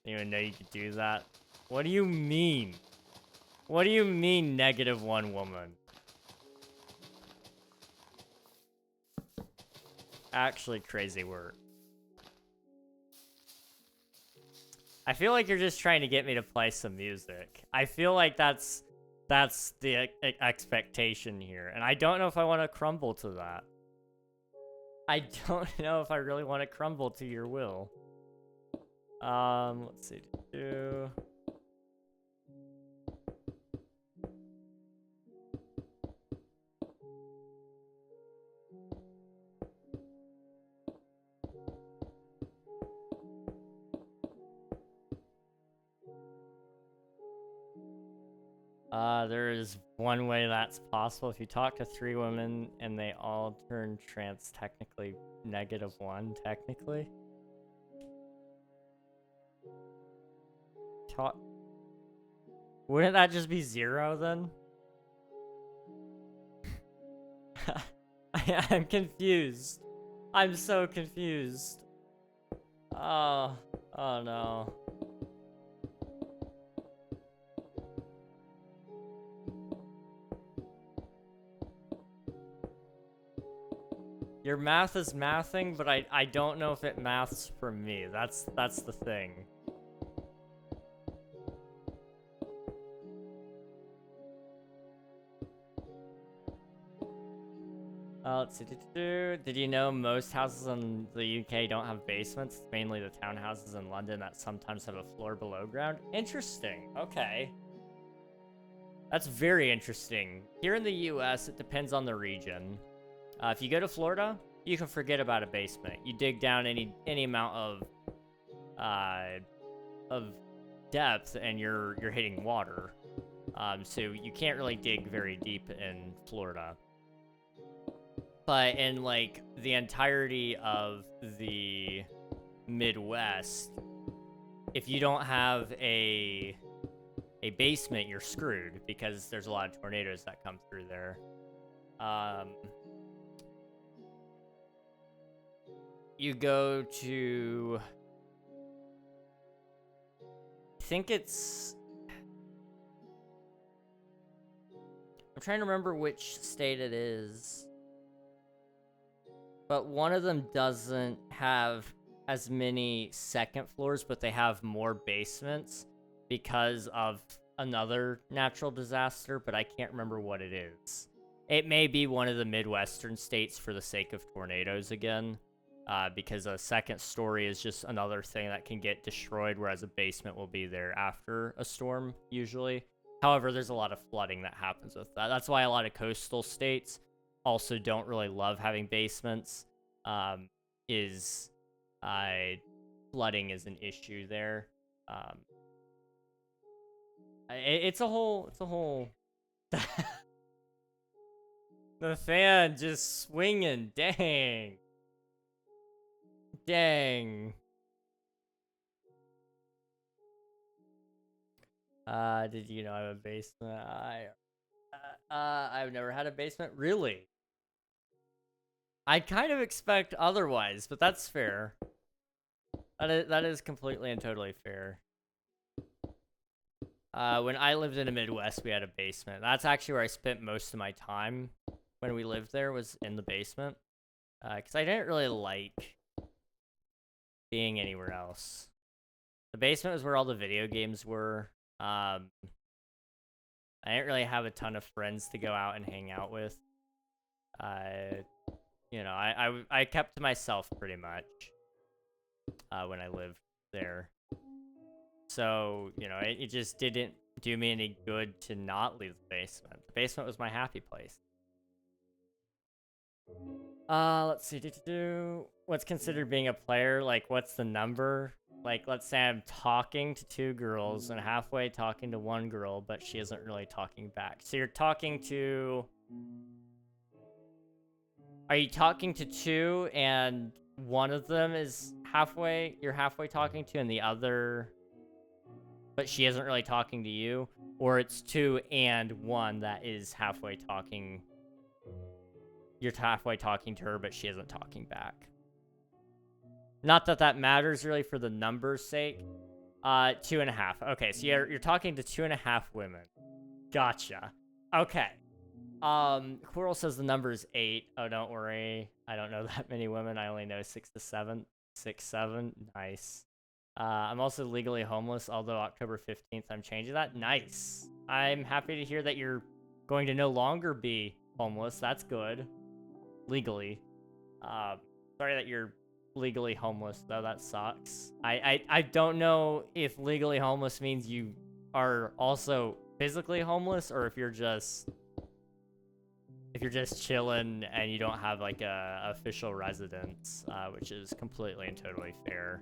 Didn't even know you could do that. What do you mean? What do you mean -1 woman? Actually crazy work. I feel like you're just trying to get me to play some music. I feel like that's the expectation here. And I don't know if I want to crumble to that. I don't know if I really want to crumble to your will. Let's see. There is one way that's possible. If you talk to 3 women and they all turn trans, technically -1, technically. Wouldn't that just be 0 then? I'm confused. I'm so confused. Oh no. Your math is mathing, but I don't know if it maths for me. That's the thing. Let's see. Did you know most houses in the UK don't have basements? It's mainly the townhouses in London that sometimes have a floor below ground. Interesting. Okay. That's very interesting. Here in the US, it depends on the region. If you go to Florida, you can forget about a basement. You dig down any amount of depth, and you're hitting water. So you can't really dig very deep in Florida. But in like the entirety of the Midwest, if you don't have a basement, you're screwed because there's a lot of tornadoes that come through there. You go to, I think it's, I'm trying to remember which state it is, but one of them doesn't have as many second floors, but they have more basements because of another natural disaster, but I can't remember what it is. It may be one of the Midwestern states for the sake of tornadoes again, because a second story is just another thing that can get destroyed, whereas a basement will be there after a storm, usually. However, there's a lot of flooding that happens with that. That's why a lot of coastal states also don't really love having basements, flooding is an issue there. It's a whole the fan just swinging. Dang. Did you know I have a basement? I've never had a basement. Really? I'd kind of expect otherwise, but that's fair. That is completely and totally fair. When I lived in the Midwest, we had a basement. That's actually where I spent most of my time when we lived there, was in the basement. Because I didn't really like being anywhere else. The basement was where all the video games were. I didn't really have a ton of friends to go out and hang out with. you know, I kept to myself pretty much when I lived there. So, you know, it just didn't do me any good to not leave the basement. The basement was my happy place. Let's see. What's considered being a player? Like, what's the number? Like, let's say I'm talking to 2 girls and halfway talking to 1 girl, but she isn't really talking back. So you're talking to... Are you talking to 2 and one of them is halfway, you're halfway talking to, and the other... But she isn't really talking to you? Or it's 2 and 1 that is halfway talking... You're halfway talking to her, but she isn't talking back. Not that that matters really for the number's sake. 2.5. Okay, so you're talking to 2.5 women. Gotcha. Okay. Coral says the number is 8. Oh, don't worry. I don't know that many women. I only know 6 to 7. 6, 7. Nice. I'm also legally homeless, although October 15th I'm changing that. Nice. I'm happy to hear that you're going to no longer be homeless. That's good. Legally. Sorry that you're legally homeless, though. That sucks. I don't know if legally homeless means you are also physically homeless, or if you're just chilling and you don't have like a official residence, which is completely and totally fair.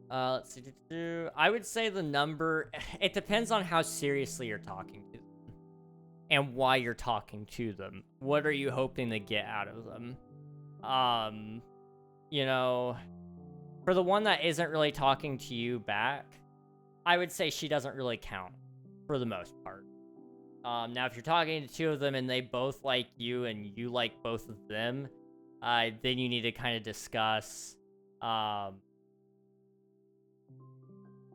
Let's see. I would say the number, it depends on how seriously you're talking to them and why you're talking to them. What are you hoping to get out of them? You know, for the one that isn't really talking to you back, I would say she doesn't really count for the most part. Now, if you're talking to 2 of them and they both like you and you like both of them, then you need to kind of discuss,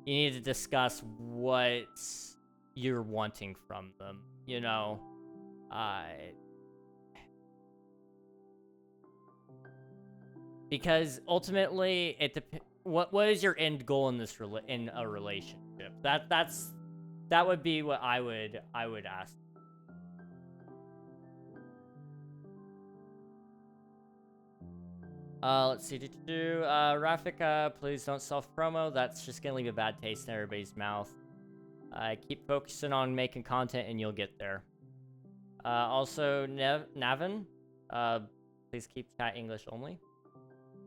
you need to discuss what you're wanting from them, you know? Because ultimately, what is your end goal in this in a relationship? That would be what I would ask. Let's see. Rafika, please don't self-promo. That's just gonna leave a bad taste in everybody's mouth. Keep focusing on making content and you'll get there. Also, Navin, please keep chat English only.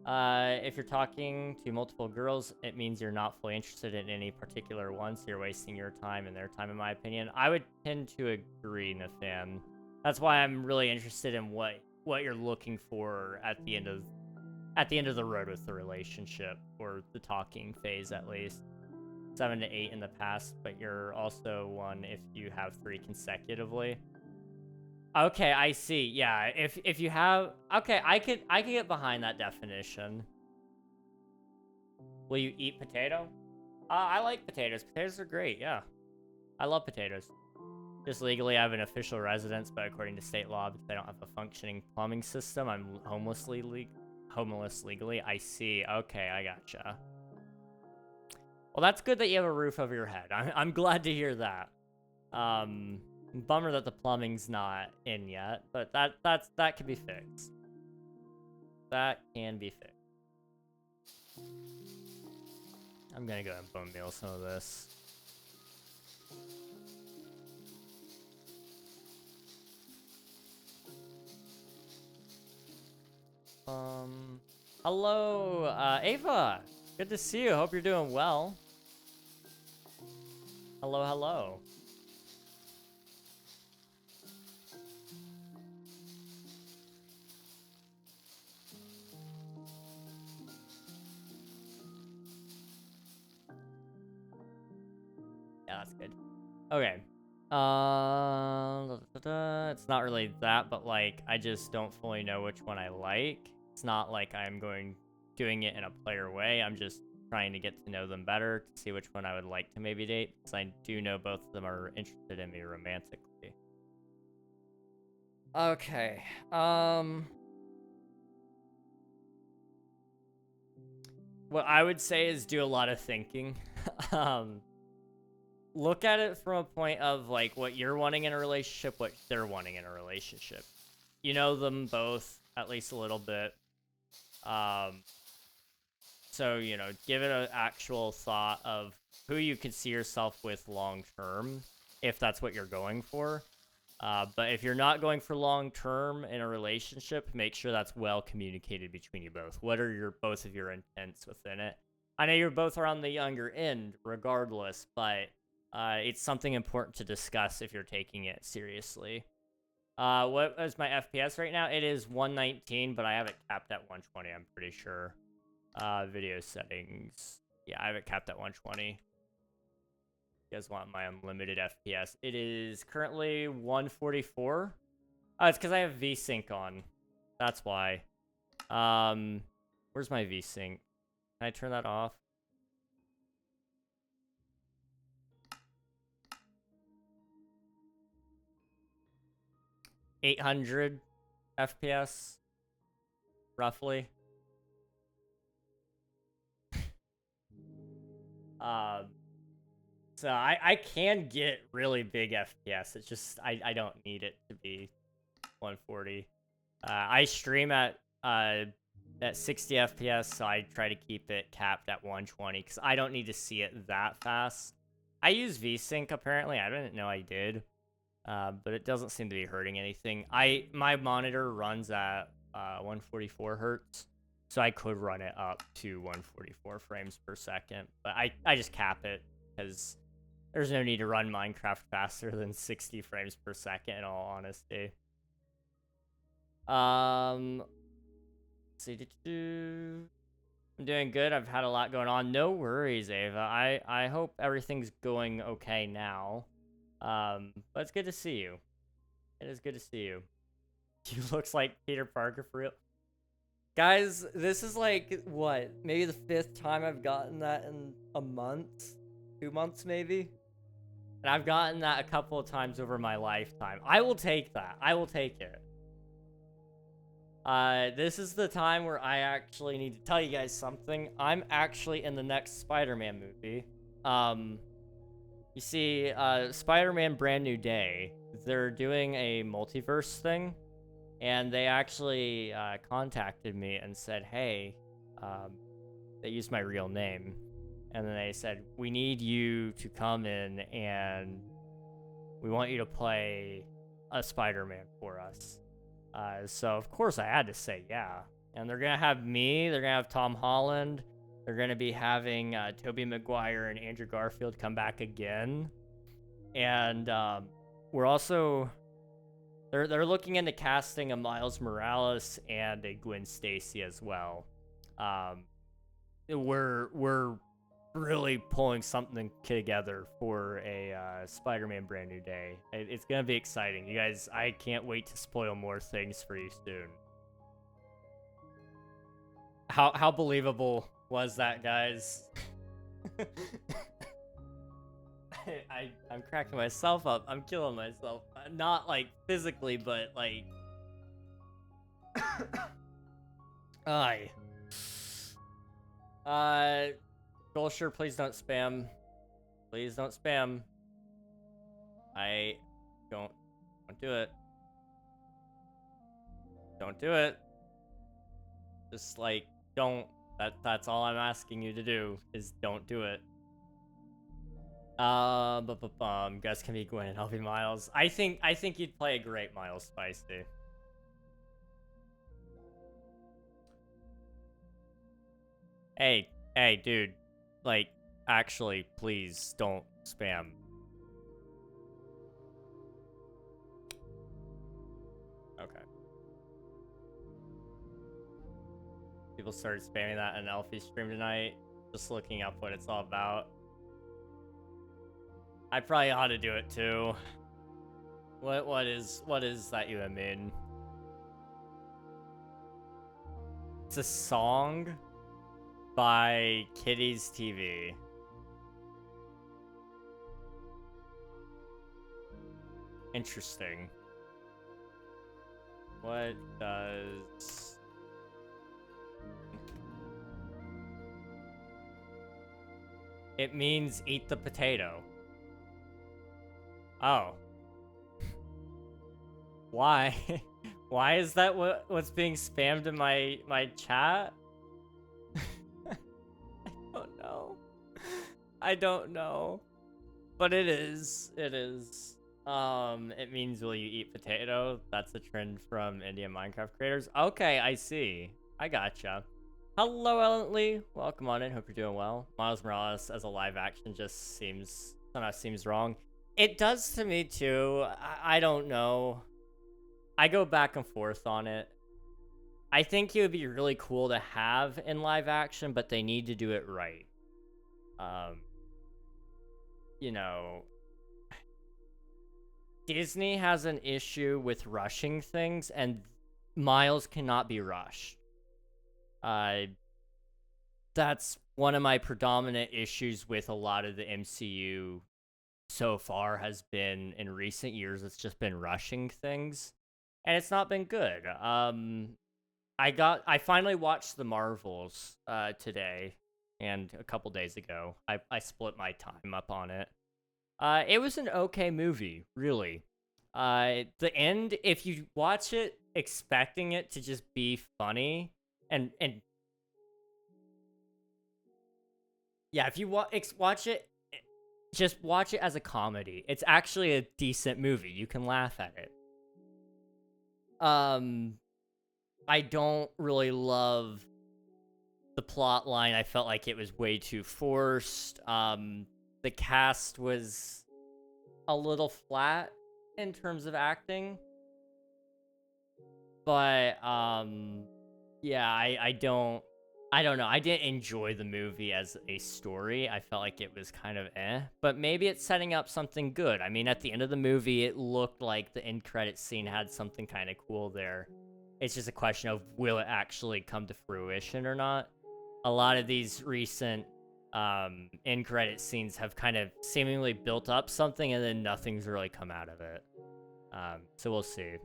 If you're talking to multiple girls, it means you're not fully interested in any particular one, so you're wasting your time and their time, in my opinion. I would tend to agree, Nathan. That's why I'm really interested in what you're looking for at the end of the road with the relationship, or the talking phase at least. 7 to 8 in the past, but you're also 1 if you have 3 consecutively. Okay, I see. Yeah, if you have... Okay, I could get behind that definition. Will you eat potato? I like potatoes. Potatoes are great, yeah. I love potatoes. Just legally, I have an official residence, but according to state law, because I don't have a functioning plumbing system, I'm homeless legally. I see. Okay, I gotcha. Well, that's good that you have a roof over your head. I'm glad to hear that. Bummer that the plumbing's not in yet, but that can be fixed. That can be fixed. I'm gonna go ahead and bone meal some of this. Hello, Ava. Good to see you. Hope you're doing well. Hello, hello. Yeah, that's good. Okay. It's not really that, but like, I just don't fully know which one I like. It's not like I'm doing it in a player way. I'm just trying to get to know them better to see which one I would like to maybe date, because I do know both of them are interested in me romantically. Okay. What I would say is do a lot of thinking. look at it from a point of like what you're wanting in a relationship, what they're wanting in a relationship. You know them both at least a little bit. So, you know, give it an actual thought of who you could see yourself with long term, if that's what you're going for. But if you're not going for long term in a relationship, make sure that's well communicated between you both. What are your both of your intents within it? I know you're both are on the younger end, regardless, but it's something important to discuss if you're taking it seriously. What is my FPS right now? It is 119, but I have it capped at 120, I'm pretty sure. Video settings. Yeah, I have it capped at 120. You guys want my unlimited FPS? It is currently 144. Oh, it's because I have VSync on. That's why. Where's my VSync? Can I turn that off? $800 FPS, roughly. So I can get really big FPS. It's just I don't need it to be 140. I stream at 60 FPS, so I try to keep it capped at 120 because I don't need to see it that fast. I use VSync apparently. I didn't know I did, but it doesn't seem to be hurting anything. My monitor runs at 144 hertz, so I could run it up to 144 frames per second, but I just cap it because there's no need to run Minecraft faster than 60 frames per second, in all honesty. See, I'm doing good. I've had a lot going on. No worries, Ava. I hope everything's going okay now. But it's good to see you. It is good to see you. You looks like Peter Parker for real. Guys, this is like, what? Maybe the 5th time I've gotten that in a month? 2 months, maybe? And I've gotten that a couple of times over my lifetime. I will take that. I will take it. This is the time where I actually need to tell you guys something. I'm actually in the next Spider-Man movie. You see, Spider-Man Brand New Day, they're doing a multiverse thing. And they actually contacted me and said, hey, they used my real name. And then they said, we need you to come in and we want you to play a Spider-Man for us. So, of course, I had to say yeah. And they're going to have me. They're going to have Tom Holland. They're going to be having Tobey Maguire and Andrew Garfield come back again. And we're also... They're looking into casting a Miles Morales and a Gwen Stacy as well. We're really pulling something together for a Spider-Man Brand New Day. It's gonna be exciting, you guys. I can't wait to spoil more things for you soon. How believable was that, guys? I'm cracking myself up. I'm killing myself. Not like physically, but like. Aye. Golsher, please don't spam. Please don't spam. I don't do it. Don't do it. Just like don't. That's all I'm asking you to do is don't do it. Gus can be Gwen and I'll be Miles. I think you'd play a great Miles Spicy. Hey, dude. Like, actually, please don't spam. Okay. People started spamming that in Elfie stream tonight. Just looking up what it's all about. I probably ought to do it too. What is that you mean? It's a song by Kitty's TV. Interesting. What does... It means eat the potato. Oh. Why? Why is that what's being spammed in my chat? I don't know. I don't know. But it is. It is. It means will you eat potato? That's a trend from Indian Minecraft creators. Okay, I see. I gotcha. Hello, Ellen Lee. Welcome on in. Hope you're doing well. Miles Morales as a live action just somehow seems wrong. It does to me too. I don't know. I go back and forth on it. I think it would be really cool to have in live action, but they need to do it right. You know, Disney has an issue with rushing things, and Miles cannot be rushed. That's one of my predominant issues with a lot of the MCU so far has been in recent years. It's just been rushing things, and it's not been good. I finally watched the Marvels today and a couple days ago. I split my time up on it. It was an okay movie, really. The end, if you watch it expecting it to just be funny, and yeah, if you watch it, just watch it as a comedy. It's actually a decent movie. You can laugh at it. I don't really love the plot line. I felt like it was way too forced. The cast was a little flat in terms of acting. But yeah, I don't know. I didn't enjoy the movie as a story. I felt like it was kind of but maybe it's setting up something good. I mean, at the end of the movie, it looked like the end credit scene had something kind of cool there. It's just a question of will it actually come to fruition or not. A lot of these recent end credit scenes have kind of seemingly built up something and then nothing's really come out of it. So we'll see.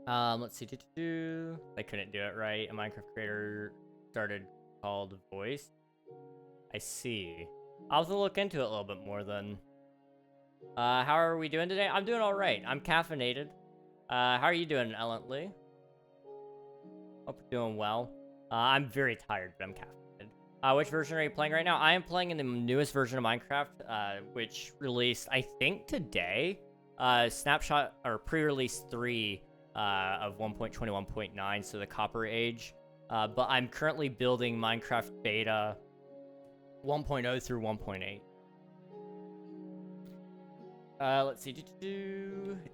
Let's see. They couldn't do it right. A Minecraft creator started called Voice. I see. I'll have to look into it a little bit more then. How are we doing today? I'm doing all right. I'm caffeinated. How are you doing, Ellen Lee? Hope you're doing well. I'm very tired, but I'm caffeinated. Which version are you playing right now? I am playing in the newest version of Minecraft, which released, I think, today. Snapshot, or pre-release 3 of 1.21.9, so the Copper Age. But I'm currently building Minecraft Beta 1.0 through 1.8. Let's see.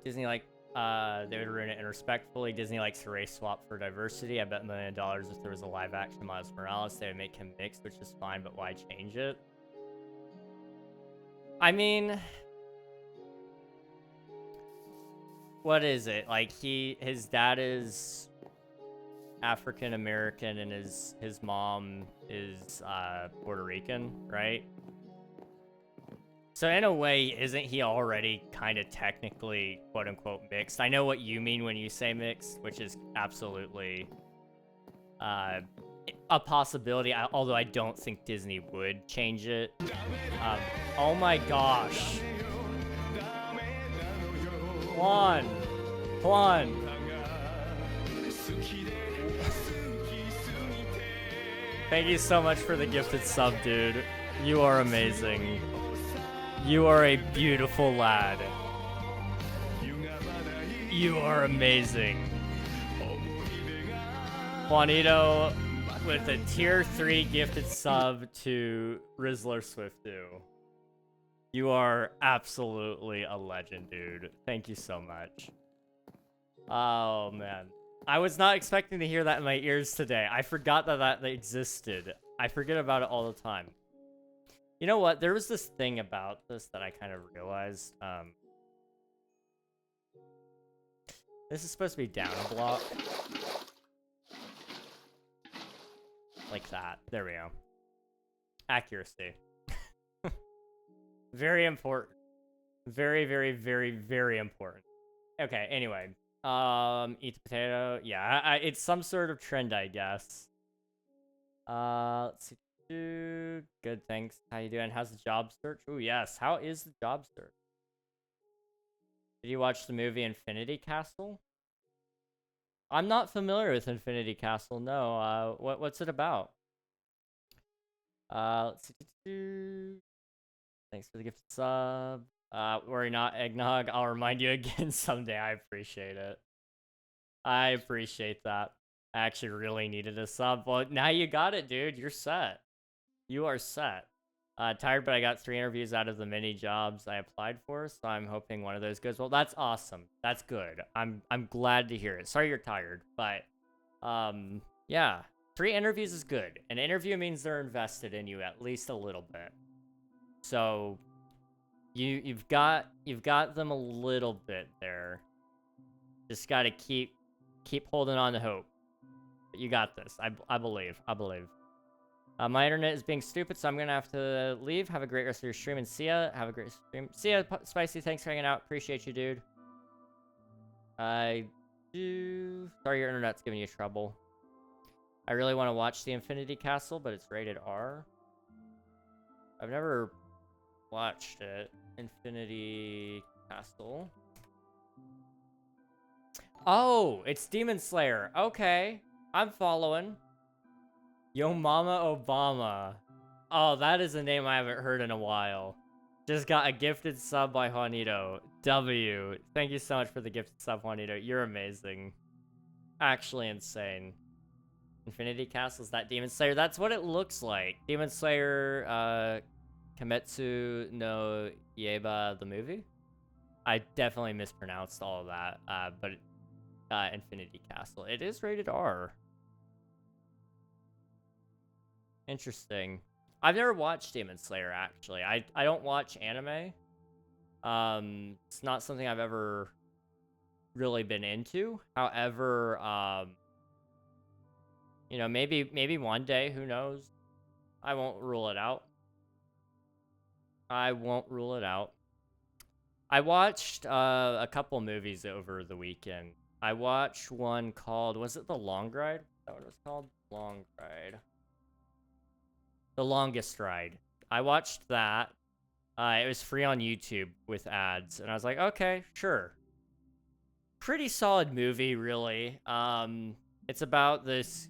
Disney, like, they would ruin it and respectfully. Disney likes to race swap for diversity. I bet $1 million if there was a live action Miles Morales, they would make him mixed, which is fine, but why change it? I mean, what is it? Like, his dad is African American and his mom is Puerto Rican, right? So in a way, isn't he already kind of technically quote-unquote mixed? I know what you mean when you say mixed, which is absolutely a possibility, although I don't think Disney would change it. Oh my gosh. Juan. Thank you so much for the gifted sub, dude. You are amazing. You are a beautiful lad. You are amazing. Juanito with a tier 3 gifted sub to Rizzler Swiftu. You are absolutely a legend, dude. Thank you so much. Oh, man. I was not expecting to hear that in my ears today. I forgot that existed. I forget about it all the time. You know what? There was this thing about this that I kind of realized. This is supposed to be down a block. Like that. There we go. Accuracy. Very important. Very, very, very, very important. Okay, anyway. Eat the potato. Yeah, it's some sort of trend, I guess. Let's see. Good, thanks. How you doing? How's the job search? Ooh, yes. How is the job search? Did you watch the movie Infinity Castle? I'm not familiar with Infinity Castle. No. What's it about? Let's see. Thanks for the gift sub. Worry not, eggnog. I'll remind you again someday. I appreciate it. I appreciate that. I actually really needed a sub. Well, now you got it, dude. You're set. You are set. Tired, but I got 3 interviews out of the many jobs I applied for, so I'm hoping one of those goes well. That's awesome. That's good. I'm glad to hear it. Sorry you're tired, but yeah, 3 interviews is good. An interview means they're invested in you at least a little bit. So you've got them a little bit there. Just got to keep holding on to hope. But you got this. I believe. My internet is being stupid, so I'm gonna have to leave. Have a great rest of your stream, and see ya. Have a great stream. See ya, Spicy. Thanks for hanging out. Appreciate you, dude. Sorry your internet's giving you trouble. I really want to watch the Infinity Castle, but it's rated R. I've never watched it. Infinity Castle. Oh, it's Demon Slayer. Okay, I'm following. Yo Mama Obama. Oh, that is a name I haven't heard in a while. Just got a gifted sub by Juanito. W. Thank you so much for the gifted sub, Juanito. You're amazing. Actually insane. Infinity Castle, is that Demon Slayer? That's what it looks like. Demon Slayer, Kimetsu no Yaiba, the movie? I definitely mispronounced all of that, but Infinity Castle. It is rated R. Interesting. I've never watched Demon Slayer, actually. I don't watch anime. It's not something I've ever really been into. However, you know, maybe one day, who knows? I won't rule it out. I won't rule it out. I watched a couple movies over the weekend. I watched one called, was it The Long Ride? Is that what it was called? Long Ride. The Longest Ride. I watched that. It was free on YouTube with ads, and I was like, okay, sure. Pretty solid movie, really. It's about this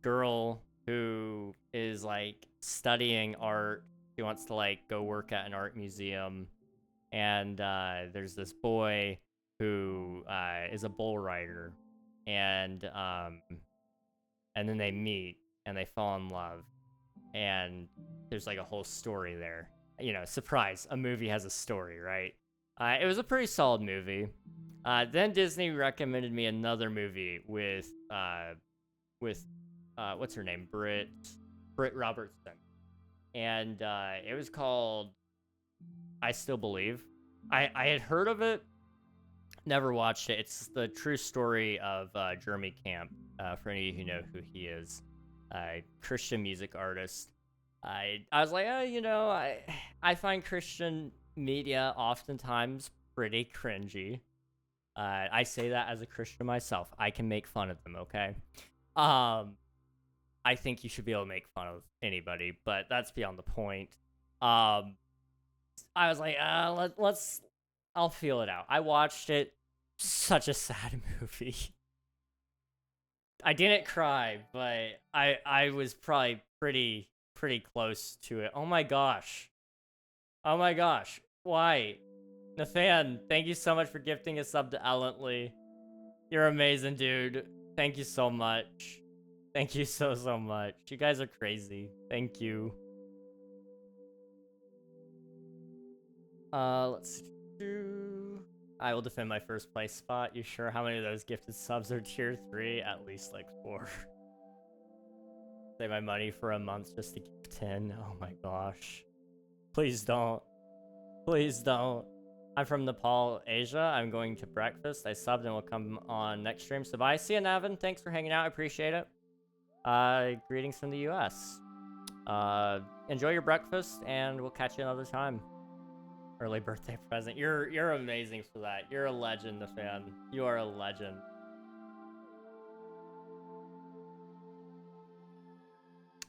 girl who is like studying art. She wants to like go work at an art museum, and there's this boy who is a bull rider, and then they meet and they fall in love. And there's like a whole story there. You know, surprise, a movie has a story, right? It was a pretty solid movie. Then Disney recommended me another movie with what's her name? Britt Robertson. And it was called I Still Believe. I had heard of it, never watched it. It's the true story of Jeremy Camp, for any of you who know who he is. Christian music artist. I was like, oh, you know, I find Christian media oftentimes pretty cringy. I say that as a Christian myself. I can make fun of them, okay? I think you should be able to make fun of anybody, but that's beyond the point. I was like, I'll feel it out. I watched it. Such a sad movie. I didn't cry, but I was probably pretty close to it. Oh my gosh. Oh my gosh. Why? Nathan, thank you so much for gifting a sub to Ellently. You're amazing, dude. Thank you so much. Thank you so much. You guys are crazy. Thank you. Let's do... I will defend my first place spot. You sure? How many of those gifted subs are tier 3? At least like 4. Save my money for a month just to give 10. Oh my gosh. Please don't. Please don't. I'm from Nepal, Asia. I'm going to breakfast. I subbed and will come on next stream. So bye. See you, Navin. Thanks for hanging out. I appreciate it. Greetings from the US. Enjoy your breakfast, and we'll catch you another time. Early birthday present. You're amazing for that. You're a legend, the fan. You are a legend.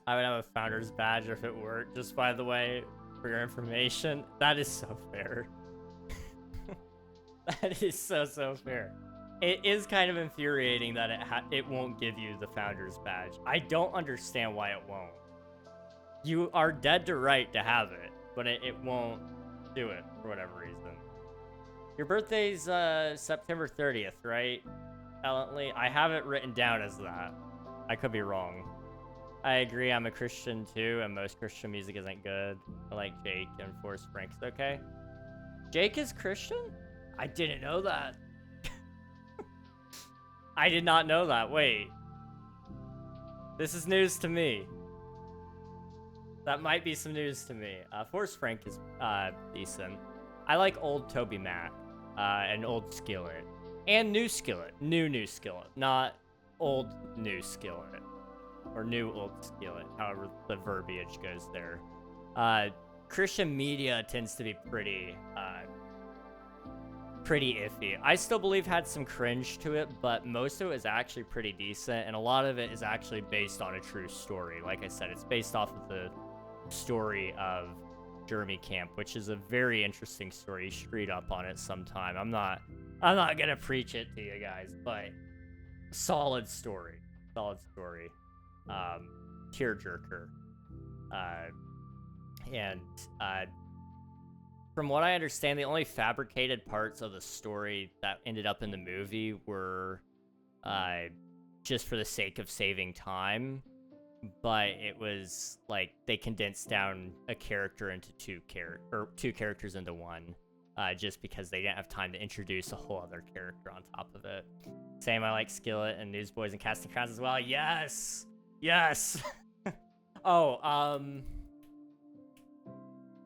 I would have a founder's badge if it worked, just by the way, for your information. That is so fair. That is so fair. It is kind of infuriating that it won't give you the founder's badge. I don't understand why it won't. You are dead to right to have it, but it won't do it for whatever reason. Your birthday's September 30th, right? Ellently, I have it written down as that. I could be wrong. I agree, I'm a Christian too, and most Christian music isn't good. I like Jake and Forrest Frank's okay. Jake is Christian? I didn't know that. I did not know that. Wait. This is news to me. That might be some news to me. Forrest Frank is decent. I like old Toby Mac and old Skillet. And new Skillet. New Skillet. Not old new Skillet. Or new old Skillet, however the verbiage goes there. Christian media tends to be pretty iffy. I still believe had some cringe to it, but most of it is actually pretty decent, and a lot of it is actually based on a true story. Like I said, it's based off of the story of Jeremy Camp, which is a very interesting story. You should read up on it sometime. I'm not gonna preach it to you guys, but solid story. Tearjerker. And from what I understand, the only fabricated parts of the story that ended up in the movie were just for the sake of saving time, but it was like they condensed down a character into two characters into one, just because they didn't have time to introduce a whole other character on top of it. Same, I like Skillet and Newsboys and Casting Crowns as well. Yes! Oh,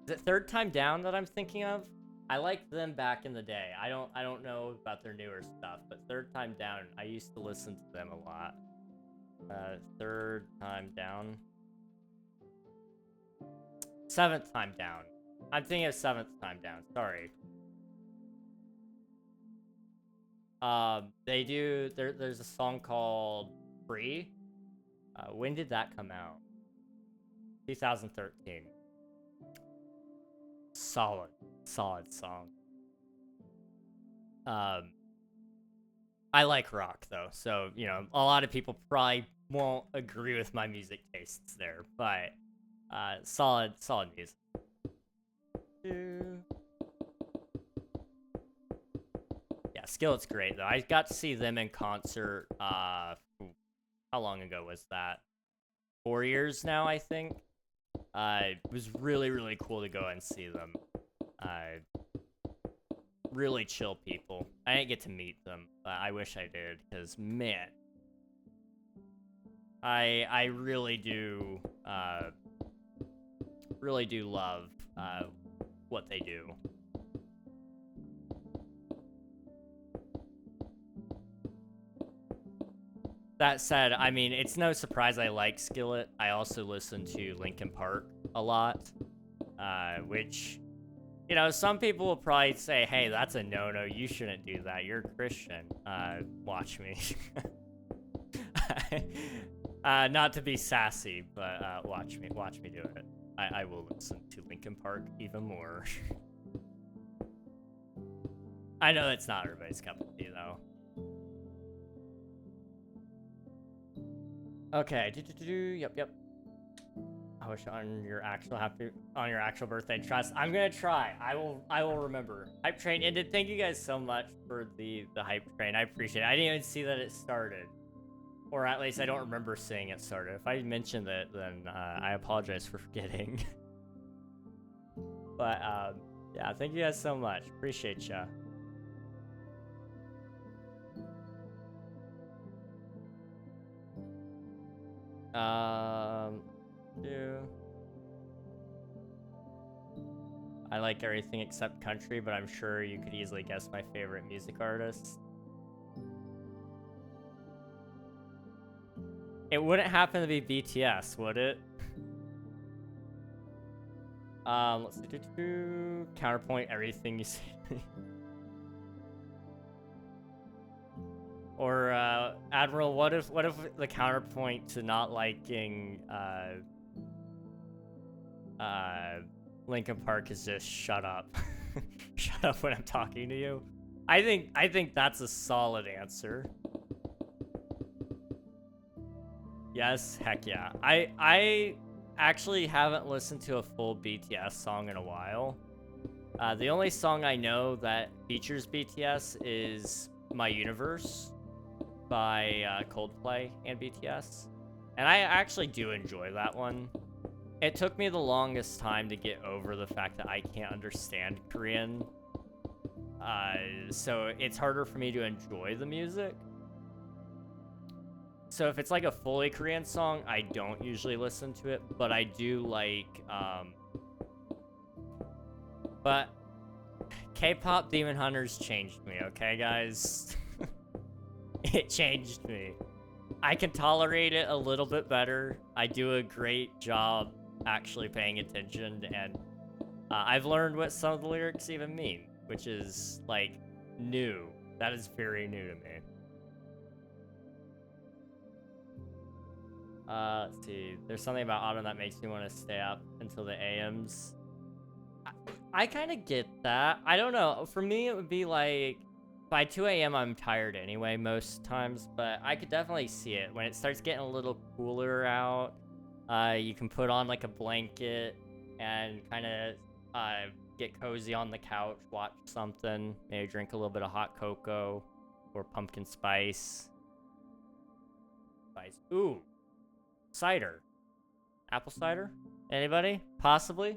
is it Third Time Down that I'm thinking of? I liked them back in the day. I don't know about their newer stuff, but Third Time Down, I used to listen to them a lot. Third Time Down. Seventh Time Down. I'm thinking of Seventh Time Down. Sorry. There's a song called Free. When did that come out? 2013. Solid song. I like rock though, so you know a lot of people probably won't agree with my music tastes there, but solid music. Yeah, Skillet's great though. I got to see them in concert. How long ago was that? 4 years now, I think. It was really cool to go and see them. Really chill people. I didn't get to meet them, but I wish I did, because man, I really do love what they do. That said, I mean, it's no surprise I like Skillet. I also listen to Linkin Park a lot, which, you know, some people will probably say, hey, that's a no-no, you shouldn't do that, you're a Christian. Watch me. Not to be sassy, but watch me do it. I will listen to Linkin Park even more. I know that's not everybody's cup of tea, though. Okay, yep. I wish on your actual birthday. Trust, I'm gonna try. I will remember. Hype train ended. Thank you guys so much for the hype train. I appreciate it. I didn't even see that it started, or at least I don't remember seeing it started. If I mentioned it, then I apologize for forgetting. But yeah, thank you guys so much. Appreciate ya. I like everything except country, but I'm sure you could easily guess my favorite music artist. It wouldn't happen to be BTS, would it? Let's do counterpoint everything you say. Or Admiral, what if the counterpoint to not liking Linkin Park is just shut up. Shut up when I'm talking to you. I think that's a solid answer. Yes, heck yeah. I actually haven't listened to a full BTS song in a while. The only song I know that features BTS is My Universe by Coldplay and BTS. And I actually do enjoy that one. It took me the longest time to get over the fact that I can't understand Korean. So it's harder for me to enjoy the music. So if it's like a fully Korean song, I don't usually listen to it, but I do like, but K-pop Demon Hunters changed me, okay, guys? It changed me. I can tolerate it a little bit better. I do a great job actually paying attention, and I've learned what some of the lyrics even mean, which is, like, new. That is very new to me. Let's see. There's something about autumn that makes me want to stay up until the AMs. I kind of get that. I don't know. For me, it would be like, by 2 a.m. I'm tired anyway most times, but I could definitely see it. When it starts getting a little cooler out, you can put on like a blanket and kind of get cozy on the couch, watch something, maybe drink a little bit of hot cocoa or pumpkin spice. Ooh. Cider. Apple cider? Anybody? Possibly?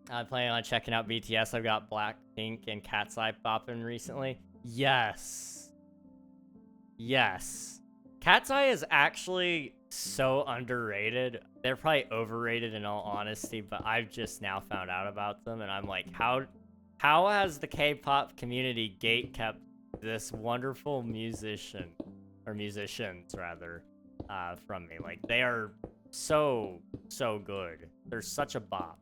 I'm planning on checking out BTS. I've got Blackpink and Cat's Eye popping recently. Yes. Yes. Cat's Eye is actually so underrated. They're probably overrated in all honesty, but I've just now found out about them, and I'm like, how has the K-pop community gatekept this wonderful musician, or musicians rather, from me? Like, they are so good. They're such a bop.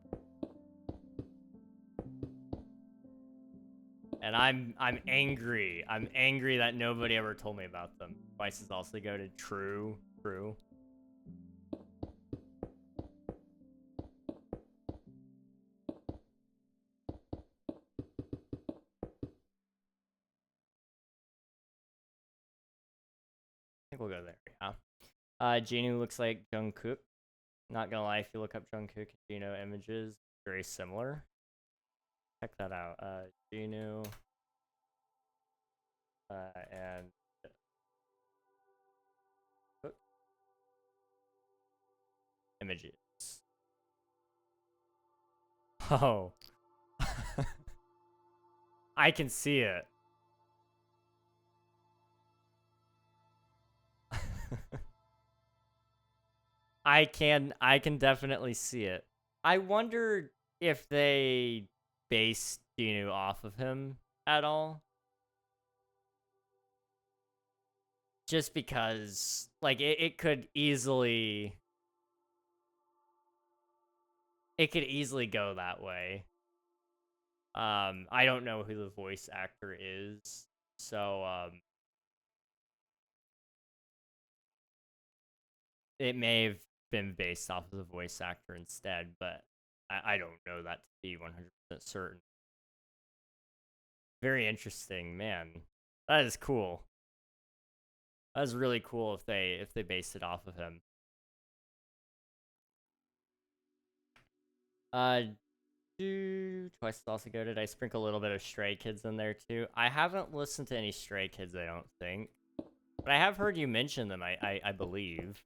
And I'm angry. I'm angry that nobody ever told me about them. Vices also go to true. I think we'll go there, yeah. Jinu looks like Jungkook. Not gonna lie, if you look up Jungkook and Jino images, very similar. Check that out. Jinu. And images. Oh. I can see it. I can definitely see it. I wonder if they based Jinu off of him at all. Just because, like, it could easily go that way. I don't know who the voice actor is, so it may have been based off of the voice actor instead, but I don't know that to be 100% certain. Very interesting, man. That is cool. That is really cool if they based it off of him. Twice is also good. Did I sprinkle a little bit of Stray Kids in there too? I haven't listened to any Stray Kids, I don't think. But I have heard you mention them, I believe.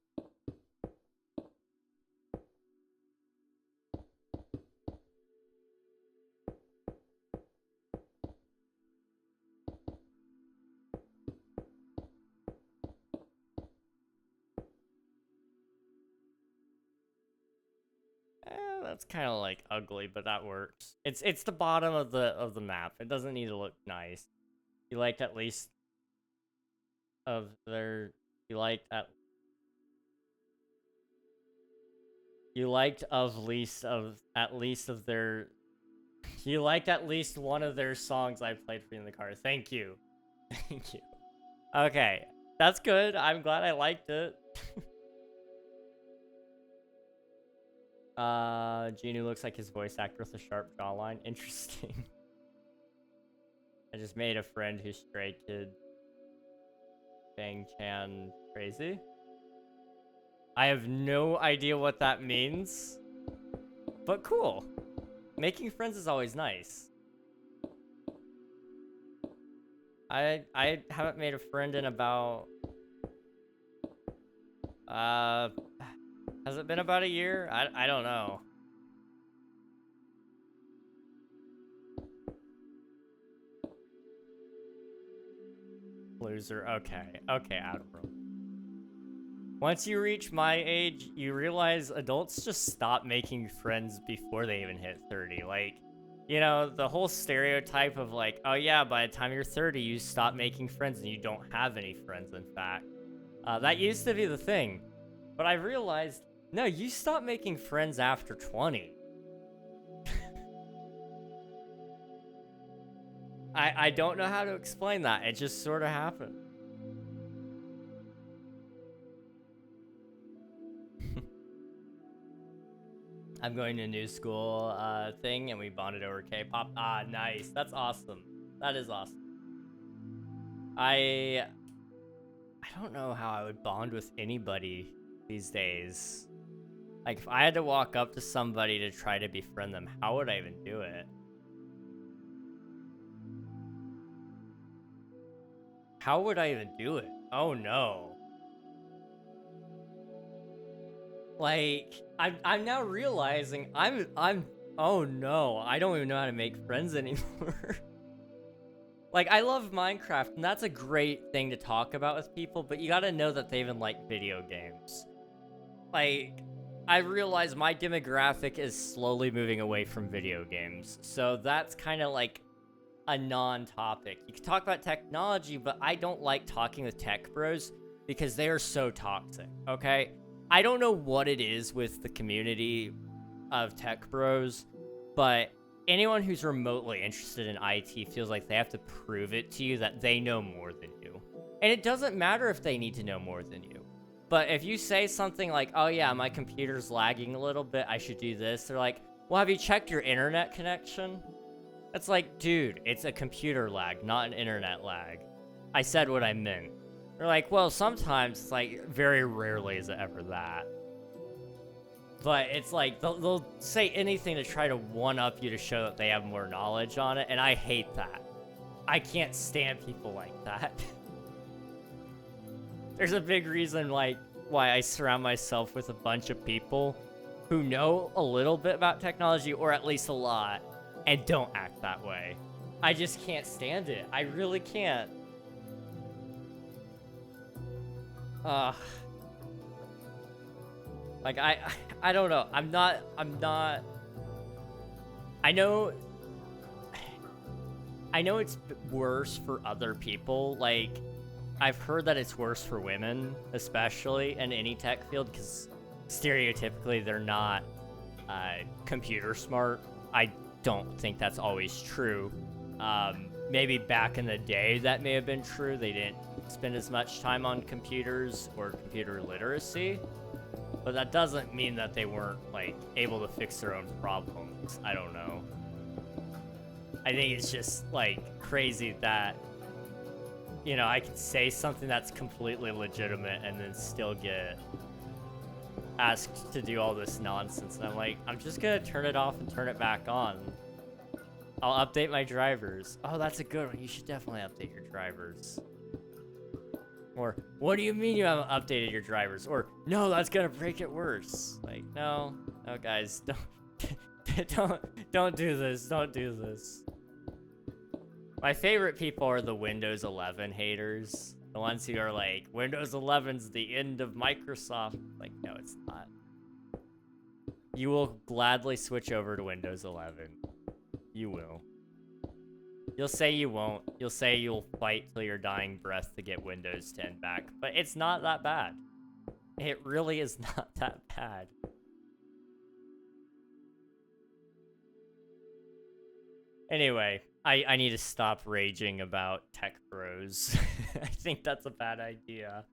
That's kind of like ugly, but that works. It's the bottom of the map. It doesn't need to look nice. You liked at least of their you liked at least one of their songs I played for you in the car. Thank you. Thank you. Okay, that's good. I'm glad I liked it. Genu looks like his voice actor with a sharp jawline. Interesting. I just made a friend who's Stray Kid. Bang Chan crazy. I have no idea what that means. But cool. Making friends is always nice. I haven't made a friend in about... Has it been about a year? I don't know. Loser. Okay. Okay, Admiral. Once you reach my age, you realize adults just stop making friends before they even hit 30. Like, you know, the whole stereotype of like, oh yeah, by the time you're 30, you stop making friends and you don't have any friends, in fact. That used to be the thing. But I realized, no, you stop making friends after 20. I don't know how to explain that. It just sort of happened. I'm going to a new school thing, and we bonded over K-pop. Ah, nice. That's awesome. That is awesome. I don't know how I would bond with anybody these days. Like, if I had to walk up to somebody to try to befriend them, how would I even do it? How would I even do it? Oh no. Like, I'm now realizing I'm oh no, I don't even know how to make friends anymore. Like, I love Minecraft, and that's a great thing to talk about with people, but you gotta know that they even like video games. Like, I realize my demographic is slowly moving away from video games, so that's kind of like a non-topic. You can talk about technology, but I don't like talking with tech bros because they are so toxic, okay? I don't know what it is with the community of tech bros, but anyone who's remotely interested in IT feels like they have to prove it to you that they know more than you. And it doesn't matter if they need to know more than you. But if you say something like, oh yeah, my computer's lagging a little bit, I should do this, they're like, well, have you checked your internet connection? It's like, dude, it's a computer lag, not an internet lag. I said what I meant. They're like, well, sometimes, it's like, very rarely is it ever that. But it's like, they'll say anything to try to one-up you to show that they have more knowledge on it, and I hate that. I can't stand people like that. There's a big reason, like, why I surround myself with a bunch of people who know a little bit about technology, or at least a lot, and don't act that way. I just can't stand it. I really can't. Like, I don't know. I'm not, I know it's worse for other people. Like, I've heard that it's worse for women, especially in any tech field, because stereotypically they're not computer smart. I don't think that's always true. Maybe back in the day that may have been true. They didn't spend as much time on computers or computer literacy, but that doesn't mean that they weren't, like, able to fix their own problems. I don't know. I think it's just, like, crazy that, you know, I could say something that's completely legitimate and then still get asked to do all this nonsense. And I'm like, I'm just gonna turn it off and turn it back on. I'll update my drivers. Oh, that's a good one. You should definitely update your drivers. Or, what do you mean you haven't updated your drivers? Or, no, that's gonna break it worse. Like, no, guys, don't do this. Don't do this. My favorite people are the Windows 11 haters. The ones who are like, Windows 11's the end of Microsoft. Like, no, it's not. You will gladly switch over to Windows 11. You will. You'll say you won't. You'll say you'll fight till your dying breath to get Windows 10 back. But it's not that bad. It really is not that bad. Anyway, I need to stop raging about tech bros. I think that's a bad idea.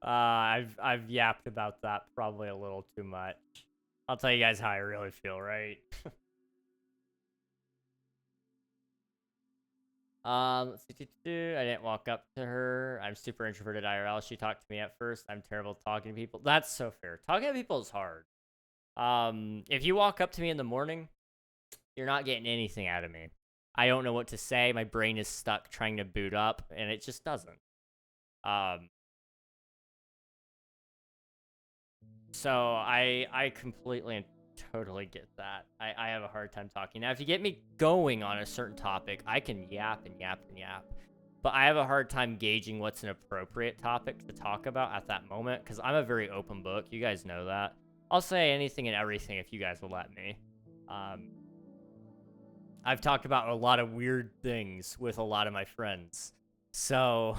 I've yapped about that probably a little too much. I'll tell you guys how I really feel, right? Let's see. I didn't walk up to her. I'm super introverted IRL. She talked to me at first. I'm terrible talking to people. That's so fair. Talking to people is hard. If you walk up to me in the morning, you're not getting anything out of me. I don't know what to say. My brain is stuck trying to boot up, and it just doesn't. So I completely and totally get that. I have a hard time talking. Now, if you get me going on a certain topic, I can yap and yap and yap. But I have a hard time gauging what's an appropriate topic to talk about at that moment, because I'm a very open book. You guys know that. I'll say anything and everything if you guys will let me. I've talked about a lot of weird things with a lot of my friends. So,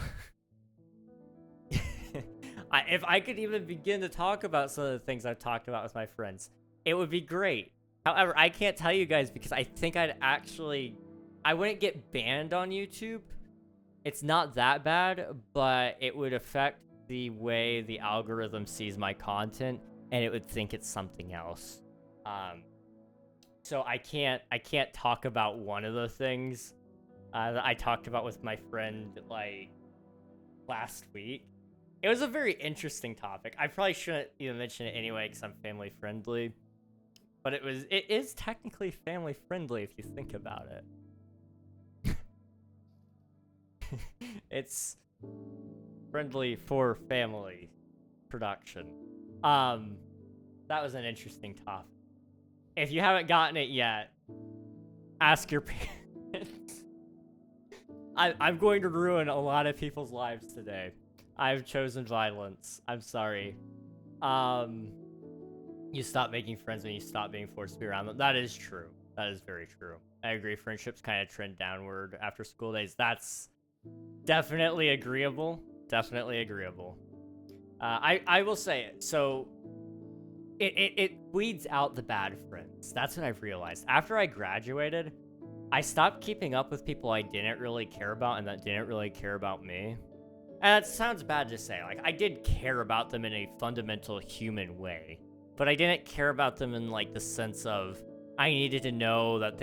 if I could even begin to talk about some of the things I've talked about with my friends, it would be great. However, I can't tell you guys because I think I wouldn't get banned on YouTube. It's not that bad, but it would affect the way the algorithm sees my content, and it would think it's something else. So I can't talk about one of the things that I talked about with my friend like last week. It was a very interesting topic. I probably shouldn't even mention it anyway because I'm family friendly, but it is technically family friendly if you think about it. It's friendly for family production. That was an interesting topic. If you haven't gotten it yet, ask your parents. I'm going to ruin a lot of people's lives today. I've chosen violence. I'm sorry. You stop making friends when you stop being forced to be around them. That is true. That is very true. I agree. Friendships kind of trend downward after school days. That's definitely agreeable. Definitely agreeable. I will say it. So it weeds out the bad friends. That's what I've realized. After I graduated, I stopped keeping up with people I didn't really care about and that didn't really care about me. And that sounds bad to say. Like, I did care about them in a fundamental human way, but I didn't care about them in, like, the sense of I needed to know that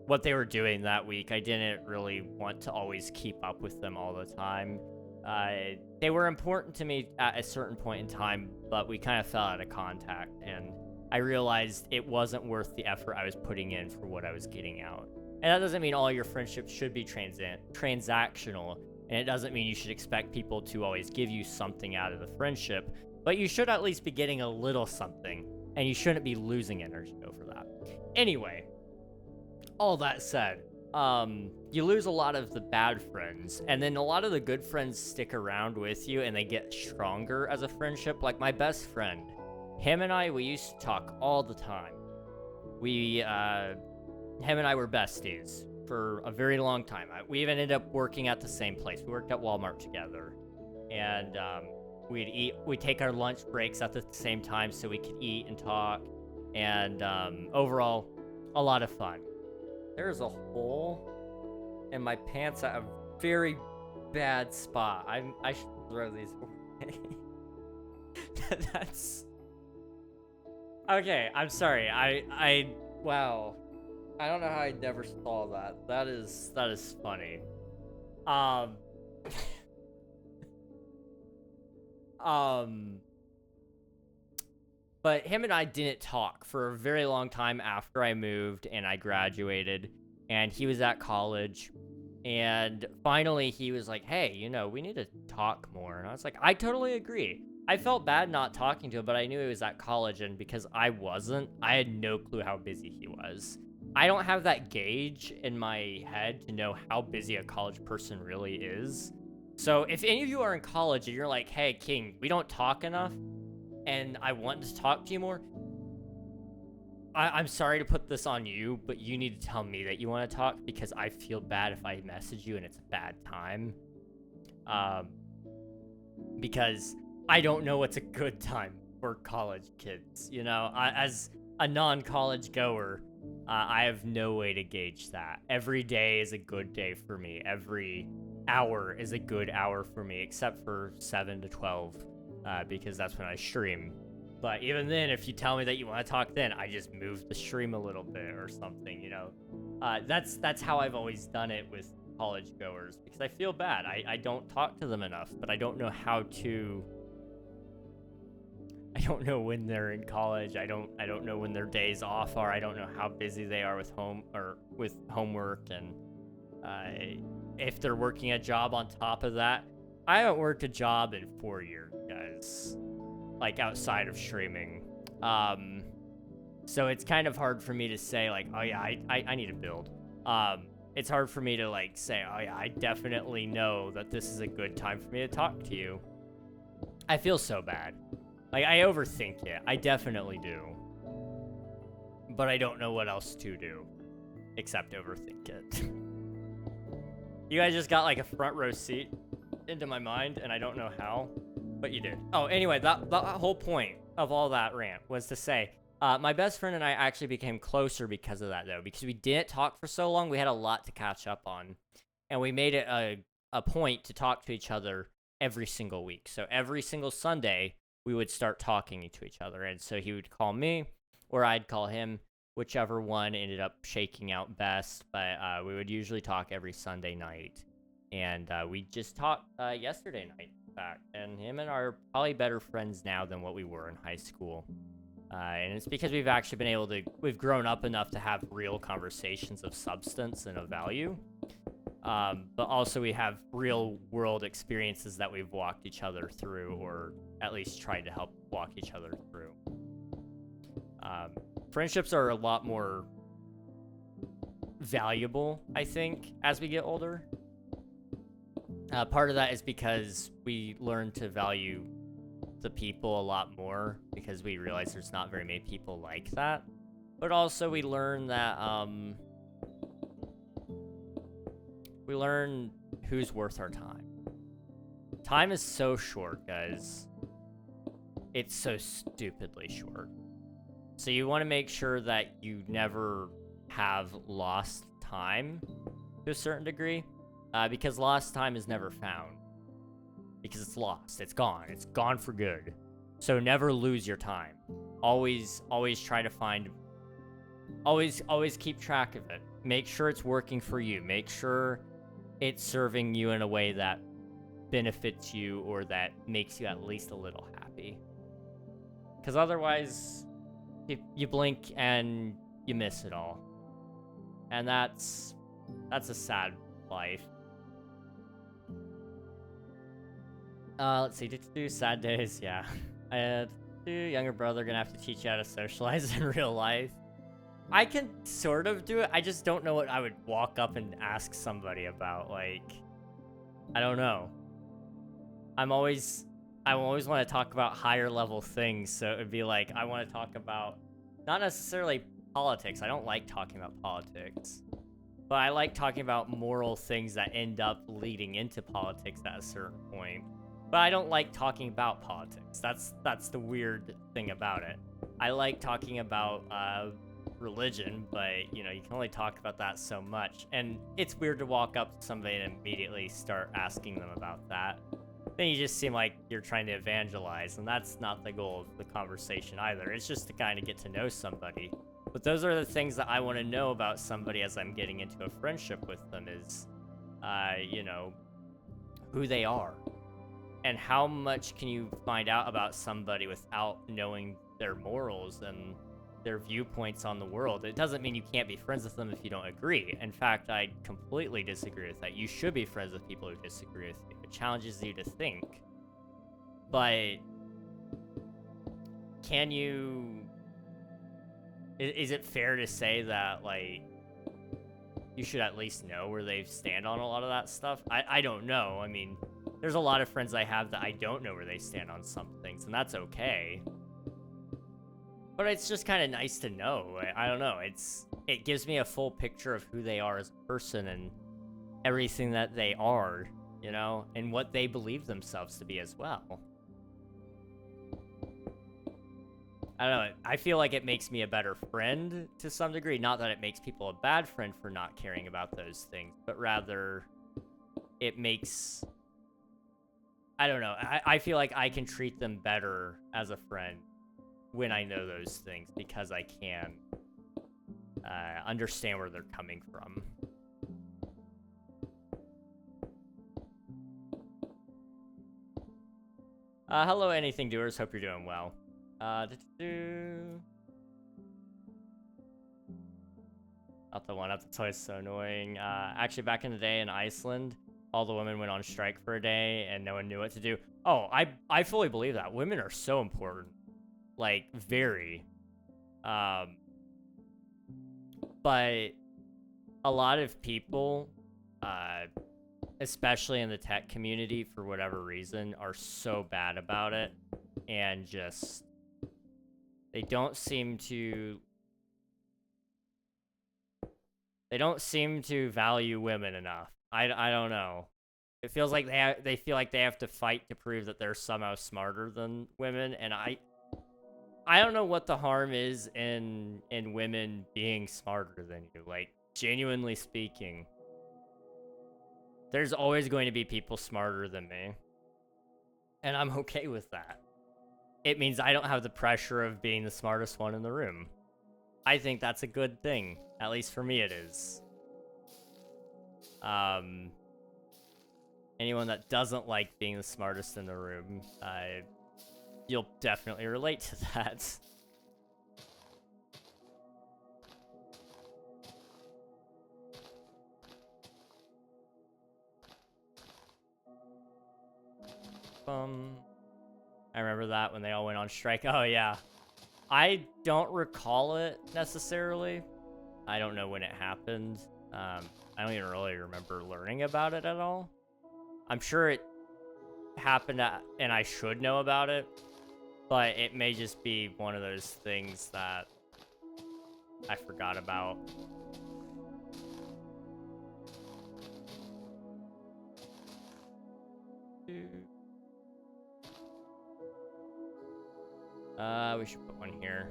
what they were doing that week. I didn't really want to always keep up with them all the time. They were important to me at a certain point in time, but we kind of fell out of contact, and I realized it wasn't worth the effort I was putting in for what I was getting out. And that doesn't mean all your friendships should be transactional, and it doesn't mean you should expect people to always give you something out of the friendship, but you should at least be getting a little something, and you shouldn't be losing energy over that. Anyway, all that said, you lose a lot of the bad friends, and then a lot of the good friends stick around with you, and they get stronger as a friendship. Like my best friend, him and I, we used to talk all the time. Him and I were besties for a very long time. We even ended up working at the same place. We worked at Walmart together, and we'd take our lunch breaks at the same time so we could eat and talk, and overall, a lot of fun. There's a hole in my pants at a very bad spot. I should throw these away. That's okay. I'm sorry. Wow. I don't know how I never saw that. That is funny. But him and I didn't talk for a very long time after I moved and I graduated, and he was at college, and finally he was like, hey, we need to talk more. And I was like, I totally agree. I felt bad not talking to him, but I knew he was at college, and because I wasn't, I had no clue how busy he was. I don't have that gauge in my head to know how busy a college person really is. So if any of you are in college and you're like, hey, King, we don't talk enough, and I want to talk to you more, I'm sorry to put this on you, but you need to tell me that you want to talk, because I feel bad if I message you and it's a bad time. Because I don't know what's a good time for college kids. As a non-college goer, I have no way to gauge that. Every day is a good day for me. Every hour is a good hour for me, except for 7 to 12, because that's when I stream. But even then, if you tell me that you want to talk then, I just move the stream a little bit or something, you know? That's how I've always done it with college goers, because I feel bad. I don't talk to them enough, but I don't know how to... I don't know when they're in college. I don't know when their days off are. I don't know how busy they are with homework, and if they're working a job on top of that. I haven't worked a job in 4 years, guys. Like, outside of streaming. So it's kind of hard for me to say, like, oh yeah, I need to build. It's hard for me to, like, say, oh yeah, I definitely know that this is a good time for me to talk to you. I feel so bad. Like, I overthink it. I definitely do. But I don't know what else to do except overthink it. You guys just got, like, a front row seat into my mind, and I don't know how, but you did. Oh, anyway, that whole point of all that rant was to say, my best friend and I actually became closer because of that, though, because we didn't talk for so long. We had a lot to catch up on, and we made it a point to talk to each other every single week. So every single Sunday, we would start talking to each other. And so he would call me, or I'd call him, whichever one ended up shaking out best. But we would usually talk every Sunday night. And we just talked yesterday night, in fact. And him and I are probably better friends now than what we were in high school. And it's because we've actually been able to, we've grown up enough to have real conversations of substance and of value. But also we have real world experiences that we've walked each other through, or at least tried to help walk each other through. Friendships are a lot more valuable, I think, as we get older. Part of that is because we learn to value the people a lot more, because we realize there's not very many people like that. But also we learn that, we learn who's worth our time. Time is so short, guys. It's so stupidly short. So you want to make sure that you never have lost time to a certain degree, because lost time is never found. Because it's lost. It's gone. It's gone for good. So never lose your time. Always try to find... Always keep track of it. Make sure it's working for you. Make sure it's serving you in a way that benefits you, or that makes you at least a little happy. Because otherwise, you blink and you miss it all. And that's a sad life. Let's see, do sad days, yeah. I had a younger brother, gonna have to teach you how to socialize in real life. I can sort of do it, I just don't know what I would walk up and ask somebody about, like, I don't know. I always want to talk about higher level things, so it would be like, I want to talk about, not necessarily politics, I don't like talking about politics, but I like talking about moral things that end up leading into politics at a certain point. But I don't like talking about politics. That's the weird thing about it. I like talking about religion, but you know, you can only talk about that so much. And it's weird to walk up to somebody and immediately start asking them about that. Then you just seem like you're trying to evangelize, and that's not the goal of the conversation either. It's just to kind of get to know somebody. But those are the things that I want to know about somebody as I'm getting into a friendship with them, is, you know, who they are. And how much can you find out about somebody without knowing their morals and their viewpoints on the world? It doesn't mean you can't be friends with them if you don't agree. In fact, I completely disagree with that. You should be friends with people who disagree with you. It challenges you to think. But can you... Is it fair to say that, like, you should at least know where they stand on a lot of that stuff? I don't know. I mean... There's a lot of friends I have that I don't know where they stand on some things, and that's okay. But it's just kind of nice to know. I don't know. It gives me a full picture of who they are as a person and everything that they are, you know, and what they believe themselves to be as well. I don't know. I feel like it makes me a better friend to some degree. Not that it makes people a bad friend for not caring about those things, but rather it makes... I don't know. I feel like I can treat them better as a friend when I know those things because I can understand where they're coming from. Hello, Anything Doers. Hope you're doing well. Not the one up the toy is so annoying. Actually, back in the day in Iceland, all the women went on strike for a day and no one knew what to do. Oh, I fully believe that. Women are so important. Like, very. But a lot of people, especially in the tech community, for whatever reason, are so bad about it. And just... They don't seem to value women enough. I don't know. It feels like they feel like they have to fight to prove that they're somehow smarter than women, and I don't know what the harm is in women being smarter than you. Like, genuinely speaking, there's always going to be people smarter than me, and I'm okay with that. It means I don't have the pressure of being the smartest one in the room. I think that's a good thing. At least for me it is. Anyone that doesn't like being the smartest in the room, you'll definitely relate to that. I remember that when they all went on strike. Oh, yeah. I don't recall it necessarily. I don't know when it happened. I don't even really remember learning about it at all. I'm sure it happened and I should know about it, but it may just be one of those things that I forgot about. We should put one here.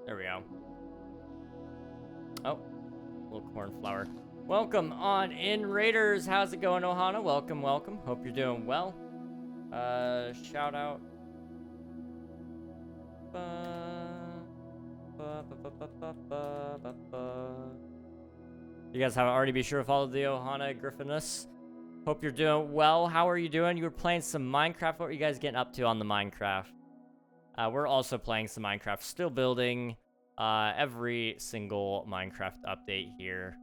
There we go. Oh, little cornflower. Welcome on in, Raiders. How's it going, Ohana? Welcome, welcome. Hope you're doing well. Shout out. You guys haven't already, be sure to follow the Ohana Griffinus. Hope you're doing well. How are you doing? You were playing some Minecraft. What are you guys getting up to on the Minecraft? We're also playing some Minecraft. Still building every single Minecraft update here.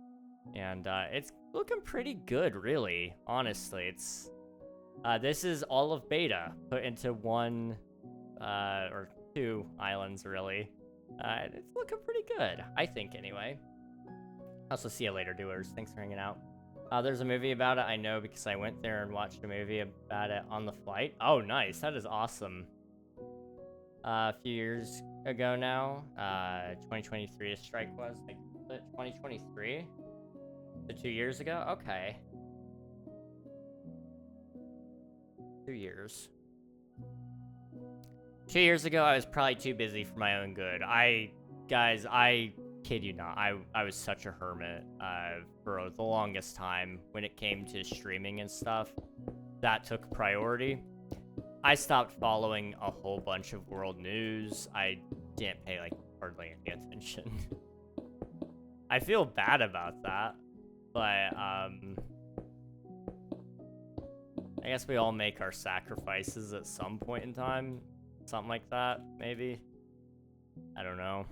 And it's looking pretty good, really. Honestly, it's... this is all of beta put into one or two islands, really. It's looking pretty good, I think, anyway. Also, see you later, doers. Thanks for hanging out. There's a movie about it, I know, because I went there and watched a movie about it on the flight. Oh, nice. That is awesome. A few years ago now, 2023, a strike was, like, 2023? So 2 years ago? Okay. 2 years. 2 years ago, I was probably too busy for my own good. Guys, I kid you not, I was such a hermit for the longest time when it came to streaming and stuff. That took priority. I stopped following a whole bunch of world news. I didn't pay, like, hardly any attention. I feel bad about that, but, I guess we all make our sacrifices at some point in time. Something like that, maybe. I don't know.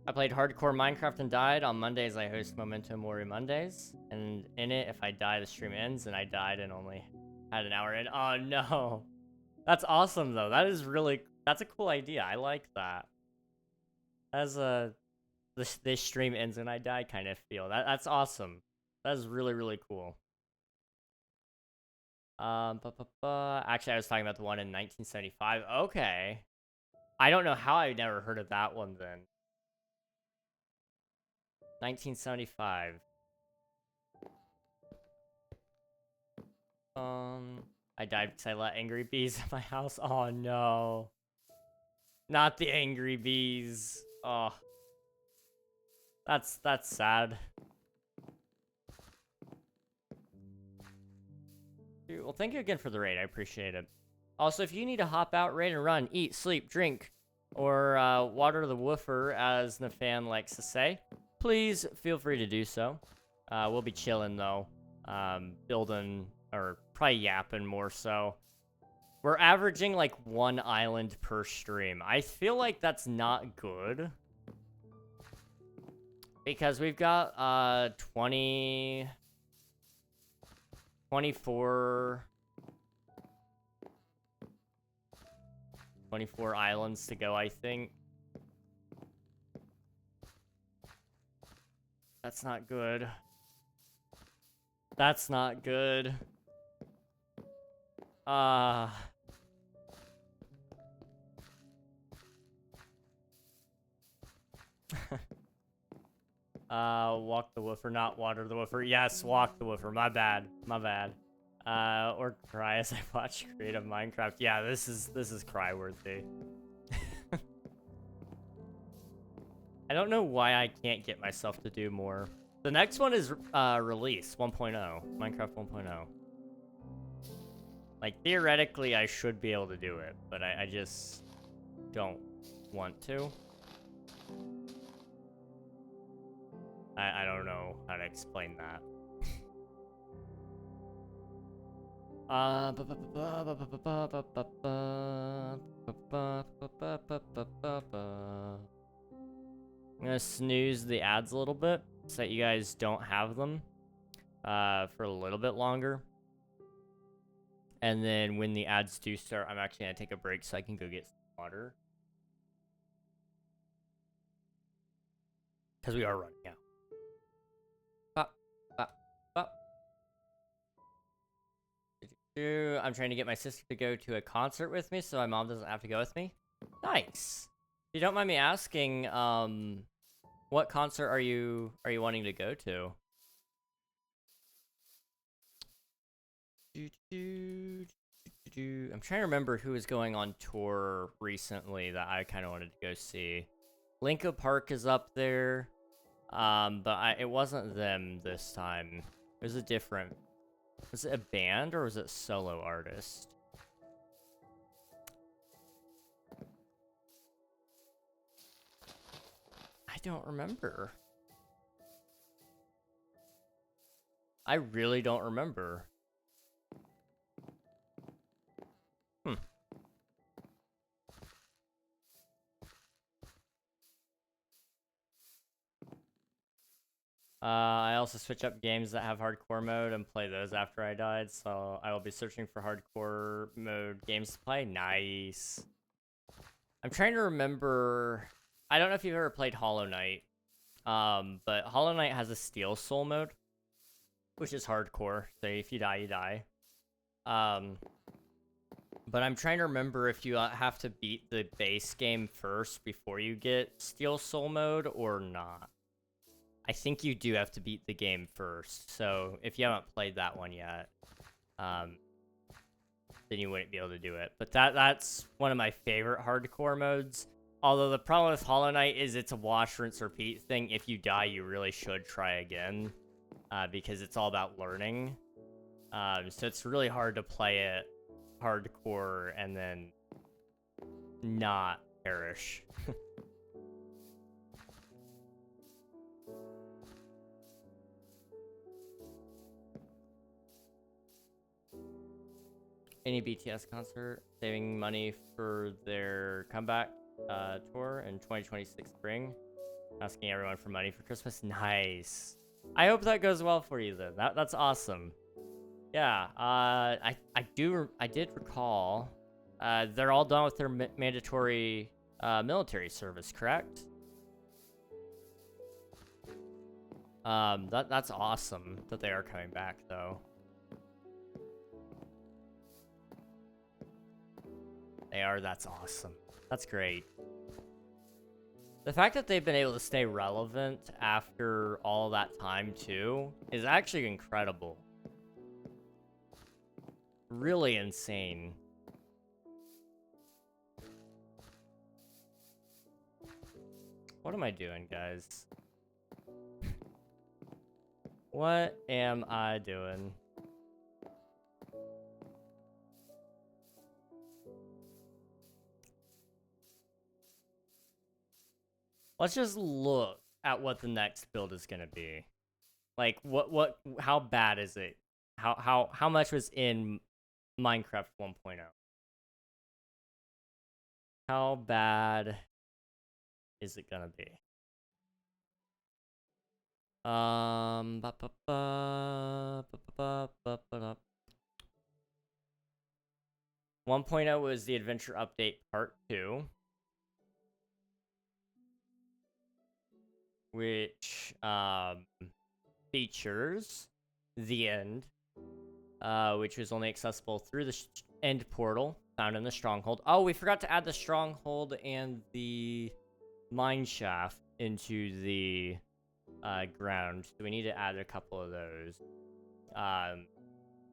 I played hardcore Minecraft and died. On Mondays, I host Memento Mori Mondays. And in it, if I die, the stream ends. And I died and only had an hour in. Oh, no. That's awesome, though. That is really... That's a cool idea. I like that. As a... This stream ends and I die kind of feel. That's awesome. That is really, really cool. Actually, I was talking about the one in 1975. Okay. I don't know how I never heard of that one then. 1975. I died because I let angry bees in my house. Oh no. Not the angry bees. Oh. That's sad. Dude, well, thank you again for the raid. I appreciate it. Also, if you need to hop out, raid and run, eat, sleep, drink, or water the woofer, as Nafan likes to say, please feel free to do so. We'll be chilling, though. Building, or probably yapping more so. We're averaging, like, 1 island per stream. I feel like that's not good. Because we've got, 24 islands to go, I think. That's not good. That's not good. Walk the woofer, not water the woofer. Yes, walk the woofer. My bad. My bad. Or cry as I watch creative Minecraft. Yeah, this is cry-worthy. I don't know why I can't get myself to do more. The next one is release 1.0, Minecraft 1.0. Like, theoretically, I should be able to do it, but I just don't want to. I don't know how to explain that. I'm gonna snooze the ads a little bit so that you guys don't have them for a little bit longer. And then when the ads do start, I'm actually gonna take a break so I can go get some water. Because we are running out. I'm trying to get my sister to go to a concert with me so my mom doesn't have to go with me. Nice. If you don't mind me asking, what concert are you wanting to go to? I'm trying to remember who was going on tour recently that I kind of wanted to go see. Linko Park is up there, but it wasn't them this time. It was a different... Was it a band or was it a solo artist? I don't remember. I really don't remember. I also switch up games that have hardcore mode and play those after I died, so I will be searching for hardcore mode games to play. Nice. I'm trying to remember... I don't know if you've ever played Hollow Knight, but Hollow Knight has a Steel Soul mode, which is hardcore, so if you die, you die. But I'm trying to remember if you have to beat the base game first before you get Steel Soul mode or not. I think you do have to beat the game first, so if you haven't played that one yet, then you wouldn't be able to do it. But that's one of my favorite hardcore modes. Although the problem with Hollow Knight is it's a wash, rinse, repeat thing. If you die, you really should try again, because it's all about learning. So it's really hard to play it hardcore and then not perish. Any BTS concert, saving money for their comeback tour in 2026 spring. Asking everyone for money for Christmas. Nice. I hope that goes well for you then. That's awesome. Yeah. I did recall. They're all done with their mandatory military service, correct? That's awesome that they are coming back though. They are, that's awesome. That's great. The fact that they've been able to stay relevant after all that time, too, is actually incredible. really insane. What am I doing, guys? What am I doing? Let's just look at what the next build is gonna be. Like, how bad is it? How much was in Minecraft 1.0? How bad is it gonna be? 1.0 was the adventure update part 2, which features the end, which was only accessible through the end portal found in the stronghold. Oh, we forgot to add the stronghold and the mine shaft into the ground, so we need to add a couple of those.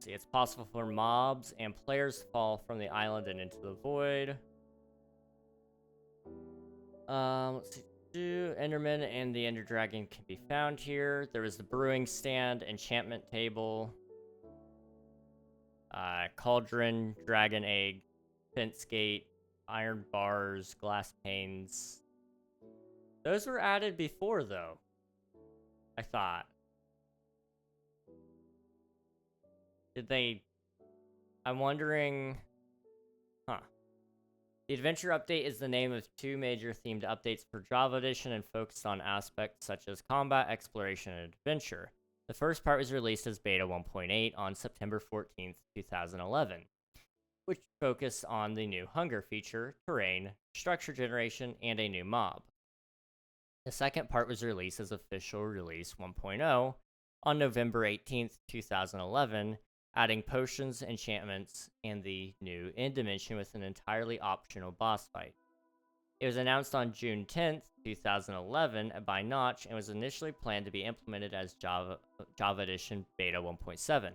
See, it's possible for mobs and players to fall from the island and into the void. Let's see. Enderman and the Ender Dragon can be found here. There is the brewing stand, enchantment table, cauldron, dragon egg, fence gate, iron bars, glass panes. Those were added before, though, I thought. Did they... I'm wondering... Huh. The Adventure Update is the name of 2 major themed updates for Java Edition and focused on aspects such as combat, exploration, and adventure. The first part was released as Beta 1.8 on September 14th, 2011, which focused on the new hunger feature, terrain, structure generation, and a new mob. The second part was released as Official Release 1.0 on November 18th, 2011, adding potions, enchantments, and the new end dimension with an entirely optional boss fight. It was announced on June 10th, 2011 by Notch and was initially planned to be implemented as Java Edition Beta 1.7.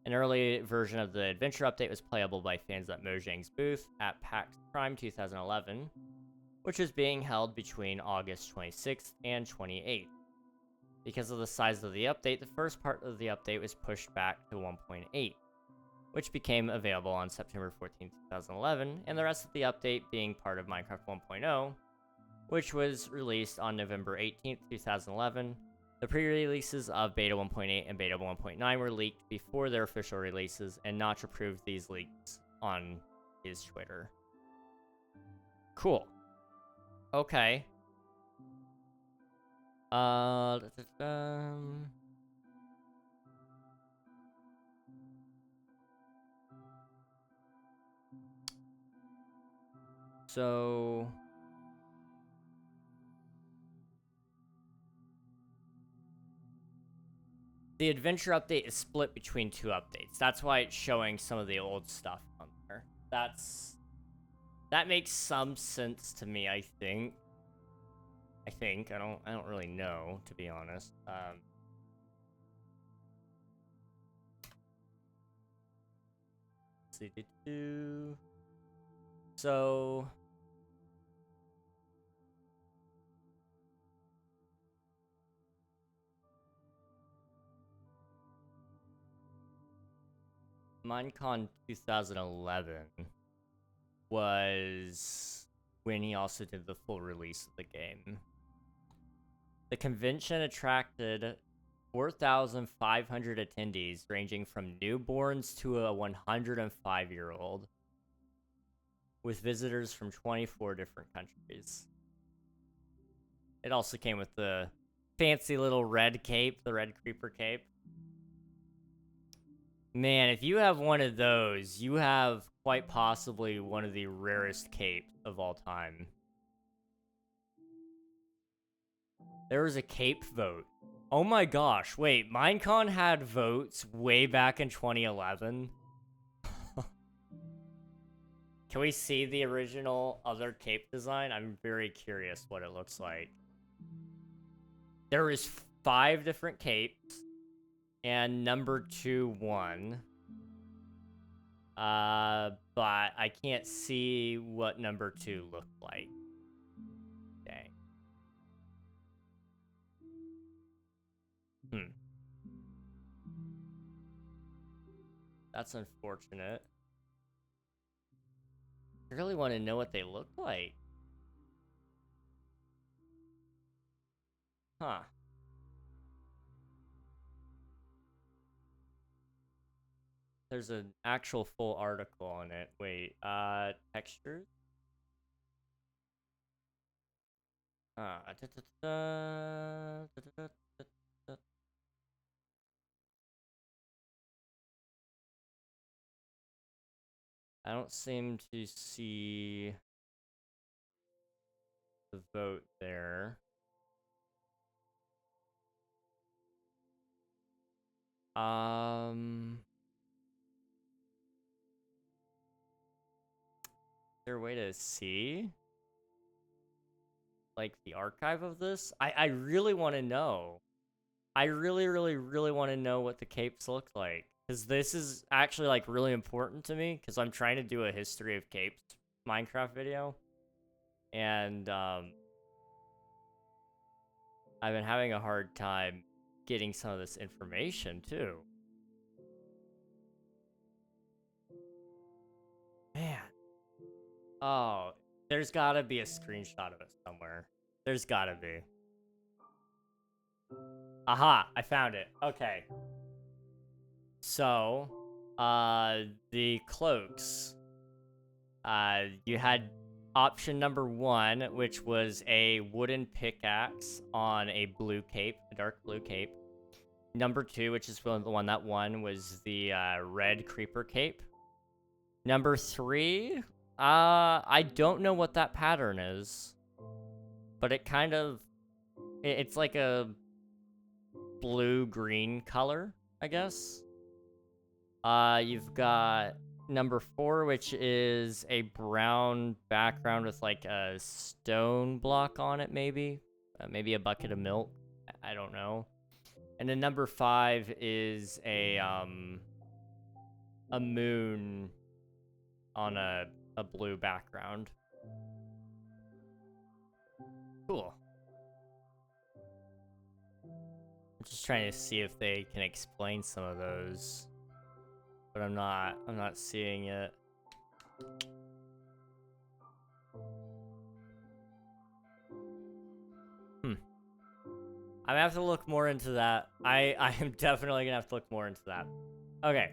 An early version of the Adventure Update was playable by fans at Mojang's booth at PAX Prime 2011, which was being held between August 26th and 28th. Because of the size of the update, the first part of the update was pushed back to 1.8, which became available on September 14, 2011, and the rest of the update being part of Minecraft 1.0, which was released on November 18, 2011. The pre-releases of Beta 1.8 and Beta 1.9 were leaked before their official releases, and Notch approved these leaks on his Twitter. Cool. Okay. So the adventure update is split between 2 updates. That's why it's showing some of the old stuff on there. That makes some sense to me, I think. I don't really know, to be honest. So Minecon 2011 was when he also did the full release of the game. The convention attracted 4,500 attendees, ranging from newborns to a 105-year-old, with visitors from 24 different countries. It also came with the fancy little red cape, the red creeper cape. Man, if you have one of those, you have quite possibly one of the rarest capes of all time. There was a cape vote. Oh my gosh, wait, Minecon had votes way back in 2011? Can we see the original other cape design? I'm very curious what it looks like. There is 5 different capes, and number 2 won. But I can't see what number 2 looked like. Dang. That's unfortunate. I really want to know what they look like. Huh. There's an actual full article on it. Wait, textures? I don't seem to see the vote there. Is there a way to see? Like, the archive of this? I really want to know. I really, really, really want to know what the capes look like. Because this is actually, like, really important to me. Because I'm trying to do a history of capes Minecraft video. And, I've been having a hard time getting some of this information, too. Man. Oh, there's gotta be a screenshot of it somewhere. There's gotta be. Aha, I found it. Okay. So, the cloaks. You had option number 1, which was a wooden pickaxe on a blue cape, a dark blue cape. Number 2, which is the one that won, was the red creeper cape. Number 3, I don't know what that pattern is, but it kind of, it's like a blue-green color, I guess. You've got number 4, which is a brown background with like a stone block on it, maybe. Maybe a bucket of milk. I don't know. And then number 5 is a moon on a blue background. Cool. I'm just trying to see if they can explain some of those. But I'm not seeing it. I'm gonna have to look more into that. I am definitely gonna have to look more into that. Okay.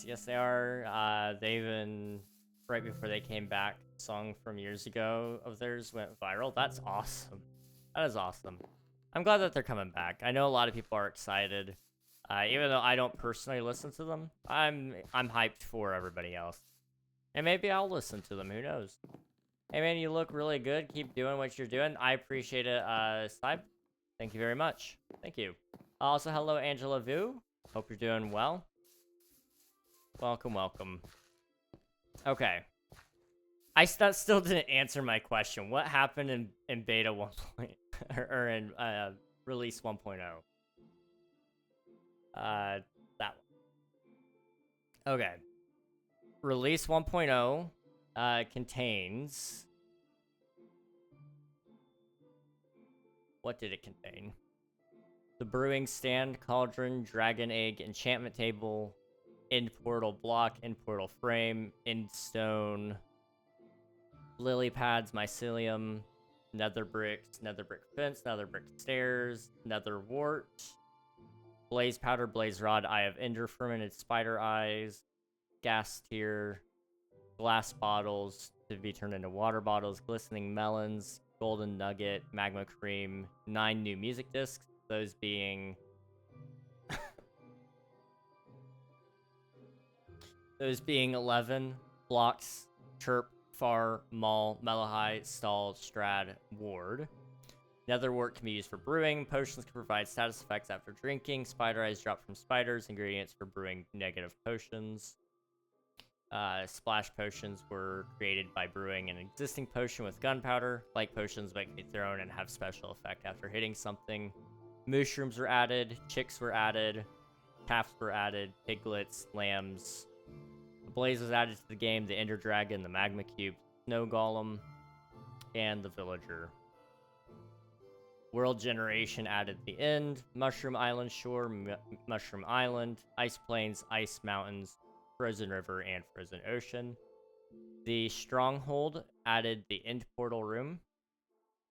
Yes, they are. They even, right before they came back, a song from years ago of theirs went viral. That's awesome. That is awesome. I'm glad that they're coming back. I know a lot of people are excited. Even though I don't personally listen to them, I'm hyped for everybody else. And maybe I'll listen to them, who knows? Hey man, you look really good. Keep doing what you're doing. I appreciate it, Snipe. Thank you very much. Thank you. Also, hello, Angela Vu. Hope you're doing well. Welcome, welcome. Okay. That still didn't answer my question. What happened in beta 1. or in release 1.0? That one. Okay. Release 1.0 contains... What did it contain? The brewing stand, cauldron, dragon egg, enchantment table, end portal block, end portal frame, end stone, lily pads, mycelium, nether bricks, nether brick fence, nether brick stairs, nether wart, blaze powder, blaze rod, eye of ender, fermented spider eyes, gas tier, glass bottles to be turned into water bottles, glistening melons, golden nugget, magma cream, 9 new music discs, those being those being 11 blocks, chirp, far, maul, mellowhigh, stall, strad, ward. Netherwort can be used for brewing. Potions can provide status effects after drinking. Spider eyes drop from spiders. Ingredients for brewing negative potions. Splash potions were created by brewing an existing potion with gunpowder. Light potions might be thrown and have special effect after hitting something. Mushrooms were added. Chicks were added. calves were added, piglets, lambs. The blaze was added to the game, the ender dragon, the magma cube, snow golem, and the villager. World generation added the end, mushroom island shore, mushroom island, ice plains, ice mountains, frozen river, and frozen ocean. The stronghold added the end portal room,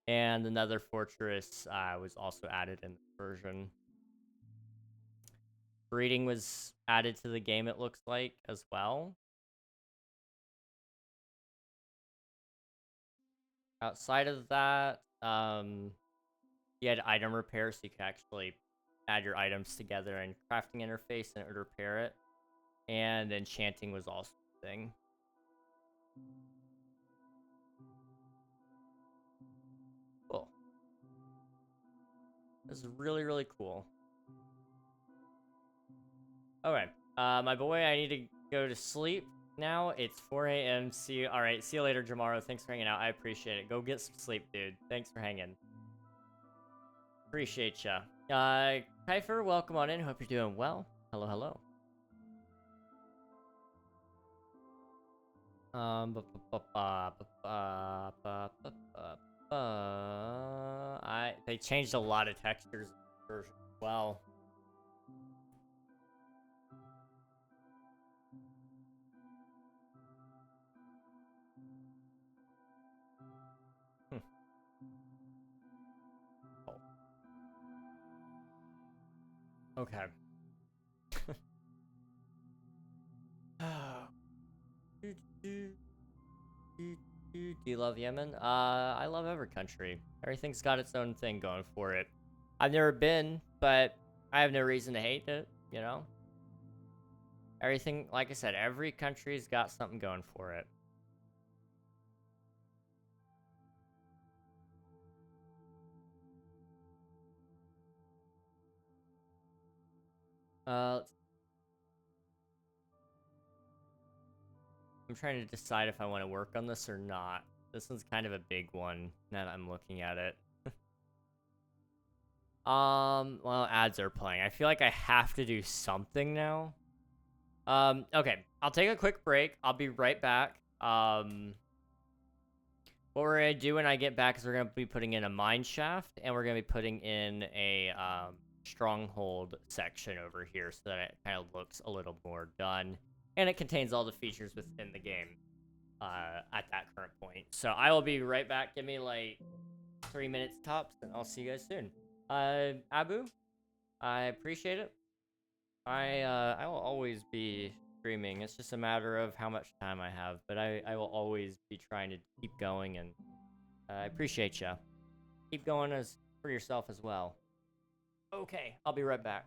and another fortress was also added in the version. Breeding was added to the game, it looks like, as well. Outside of that, you had item repair, so you could actually add your items together in crafting interface and it would repair it. And enchanting was also a thing. Cool. This is really, really cool. Okay, my boy, I need to go to sleep now. It's 4 a.m. See you. All right, see you later, Jamaro. Thanks for hanging out. I appreciate it. Go get some sleep, dude. Thanks for hanging. Appreciate ya. Kiefer, welcome on in. Hope you're doing well. Hello, hello. They changed a lot of textures in this version as well. Okay. Do you love Yemen? I love every country. Everything's got its own thing going for it. I've never been, but I have no reason to hate it, you know? Everything, like I said, every country's got something going for it. I'm trying to decide if I want to work on this or not. This one's kind of a big one now that I'm looking at it. Well, ads are playing. I feel like I have to do something now. Okay. I'll take a quick break. I'll be right back. What we're gonna do when I get back is we're gonna be putting in a mine shaft, and we're gonna be putting in a stronghold section over here so that it kind of looks a little more done, and it contains all the features within the game at that current point. So I will be right back. Give me like 3 minutes tops, and I'll see you guys soon. Abu, I appreciate it. I will always be streaming. It's just a matter of how much time I have, but I will always be trying to keep going, and I appreciate ya. Keep going as for yourself as well. Okay, I'll be right back.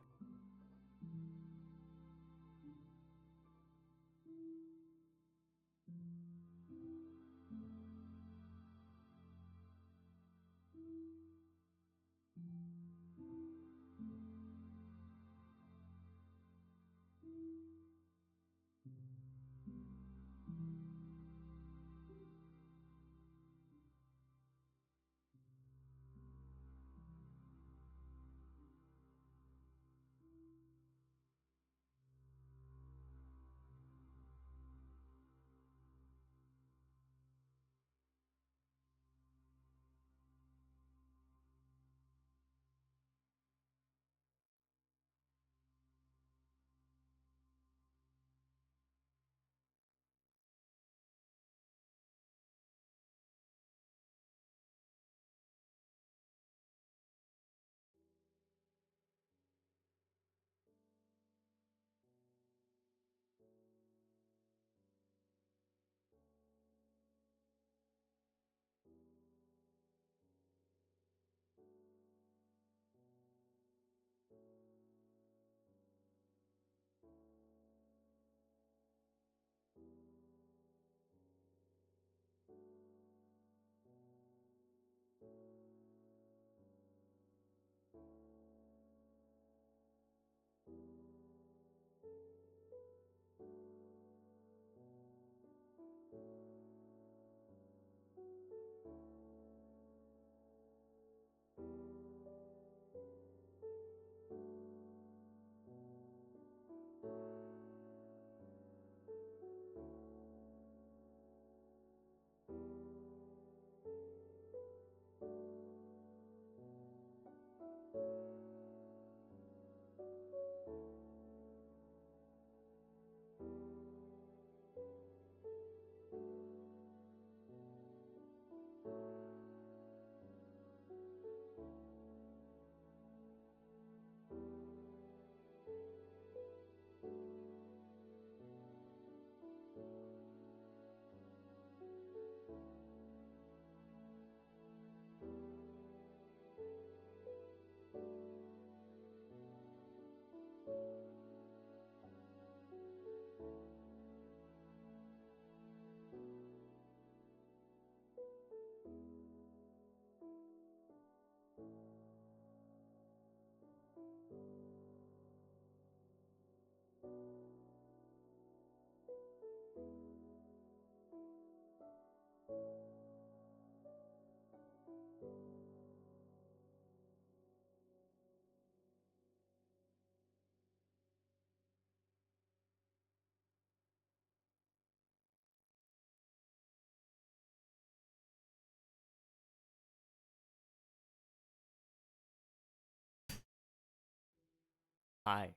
Hi.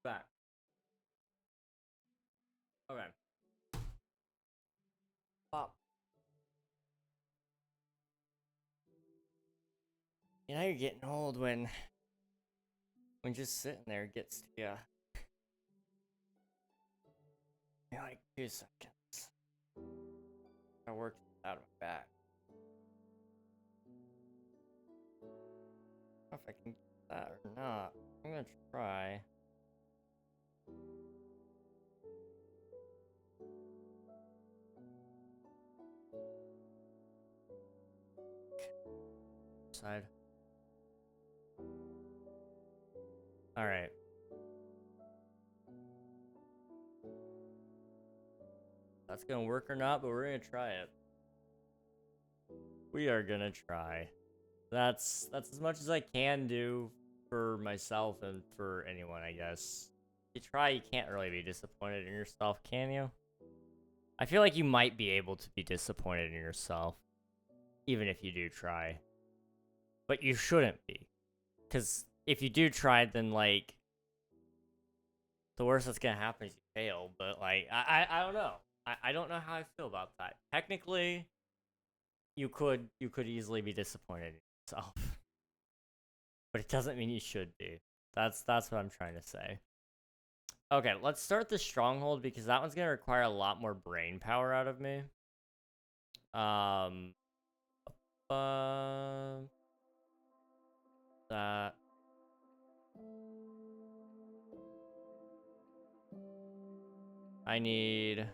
Back. Okay. Pop. You know you're getting old when just sitting there gets to you. Like 2 seconds. I worked out of my back. I don't know if I can get that or not. I'm gonna try. Side. Alright. That's gonna work or not, but we're gonna try it. We are gonna try. That's as much as I can do for myself and for anyone, I guess. If you try, you can't really be disappointed in yourself, can you? I feel like you might be able to be disappointed in yourself, even if you do try. But you shouldn't be. Because if you do try, then, like, the worst that's gonna happen is you fail. But, like, I don't know. I don't know how I feel about that. Technically, you could easily be disappointed in yourself. But it doesn't mean you should be. That's what I'm trying to say. Okay, let's start the stronghold because that one's gonna require a lot more brain power out of me. That. I need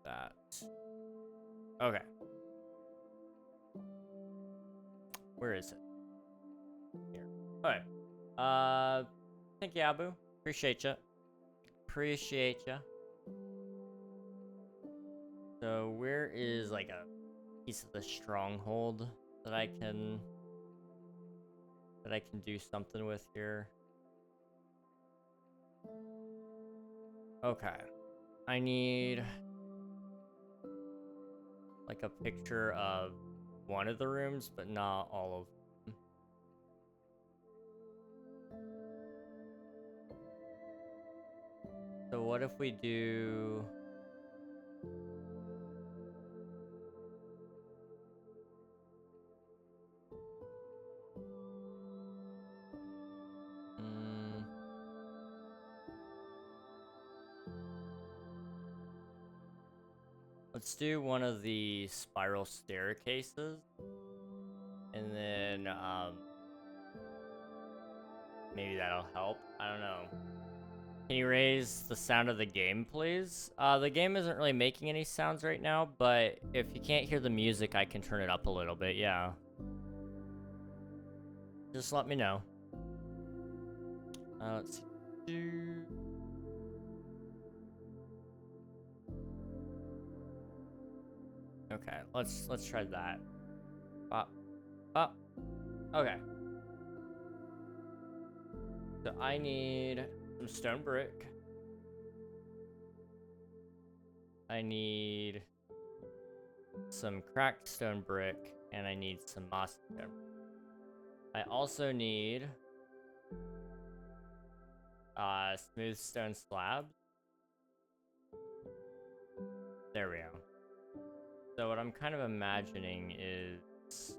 that. Okay. Where is it? Here. Okay. Thank you, Abu. Appreciate you. Appreciate you. So where is like a piece of the stronghold that I can do something with here? Okay. I need like a picture of one of the rooms, but not all of them. So what if we do... Let's do one of the spiral staircases. And then, maybe that'll help. I don't know. Can you raise the sound of the game, please? The game isn't really making any sounds right now, but if you can't hear the music, I can turn it up a little bit, yeah. Just let me know. Let's see. Okay, let's try that. Okay. So I need some stone brick. I need some cracked stone brick, and I need some mossy stone brick. I also need smooth stone slabs. There we go. So what I'm kind of imagining is...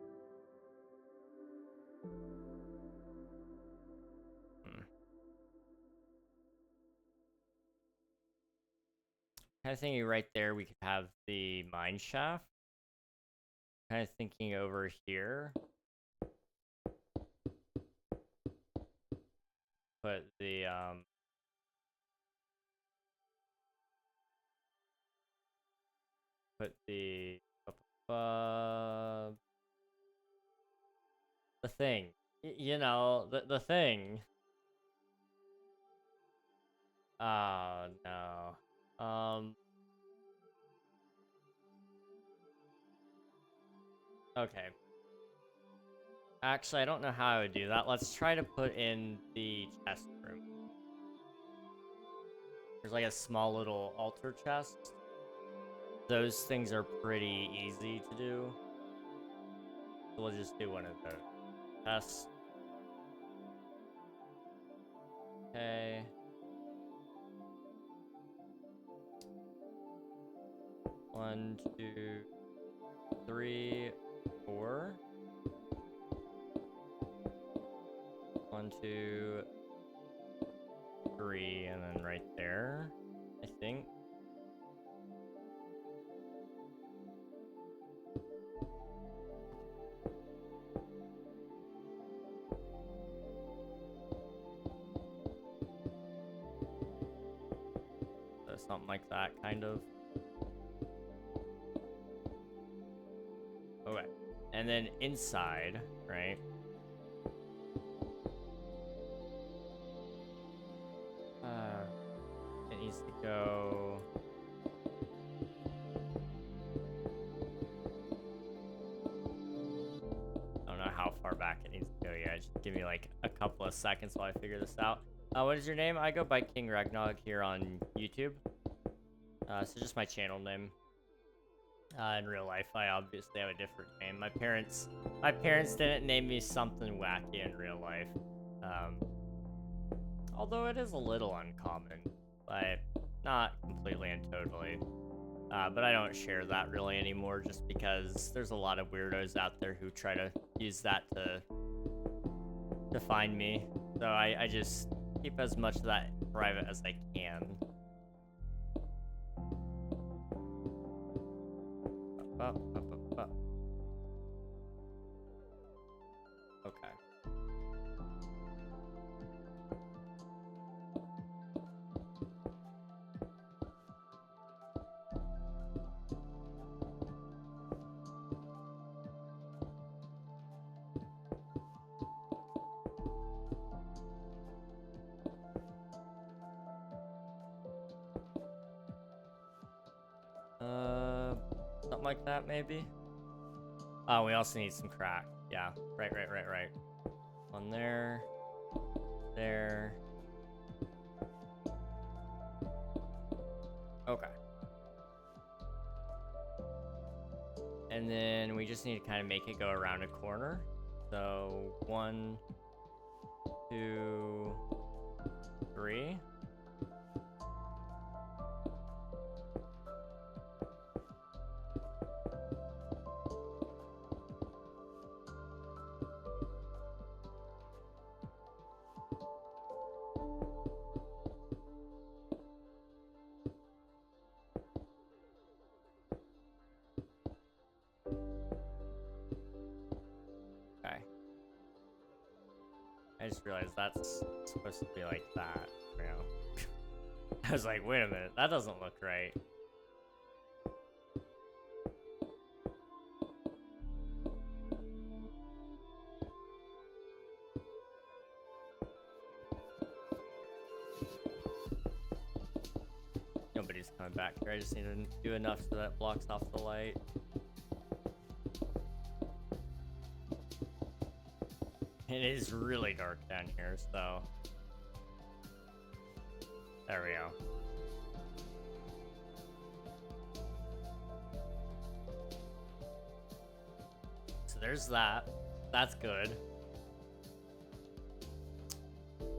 kind of thinking right there we could have the mine shaft. Kind of thinking over here. Put the thing. You know, the thing. Oh no. Okay. Actually, I don't know how I would do that. Let's try to put in the chest room. There's like a small little altar chest. Those things are pretty easy to do. we'll just do one of those. Test. Okay. One, two, three, four. 1, 2, 3, and then right there, I think. So something like that, kind of. Okay. And then inside, right? It needs to go... I don't know how far back it needs to go yet. Just give me like a couple of seconds while I figure this out. What is your name? I go by King Ragnog here on YouTube. So just my channel name. In real life, I obviously have a different name. My parents didn't name me something wacky in real life. Although it is a little uncommon, but not completely and totally. But I don't share that really anymore just because there's a lot of weirdos out there who try to use that to find me. So I just keep as much of that private as I can. Okay. Something like that, maybe? Oh, we also need some crack. Yeah, right. One there. There. Okay. And then we just need to kind of make it go around a corner. So 1, 2, 3. I just realized that's supposed to be like that, you know? I was like, wait a minute, that doesn't look right. Nobody's coming back here. I just need to do enough so that blocks off the light. It is really dark down here, so... There we go. So there's that. That's good.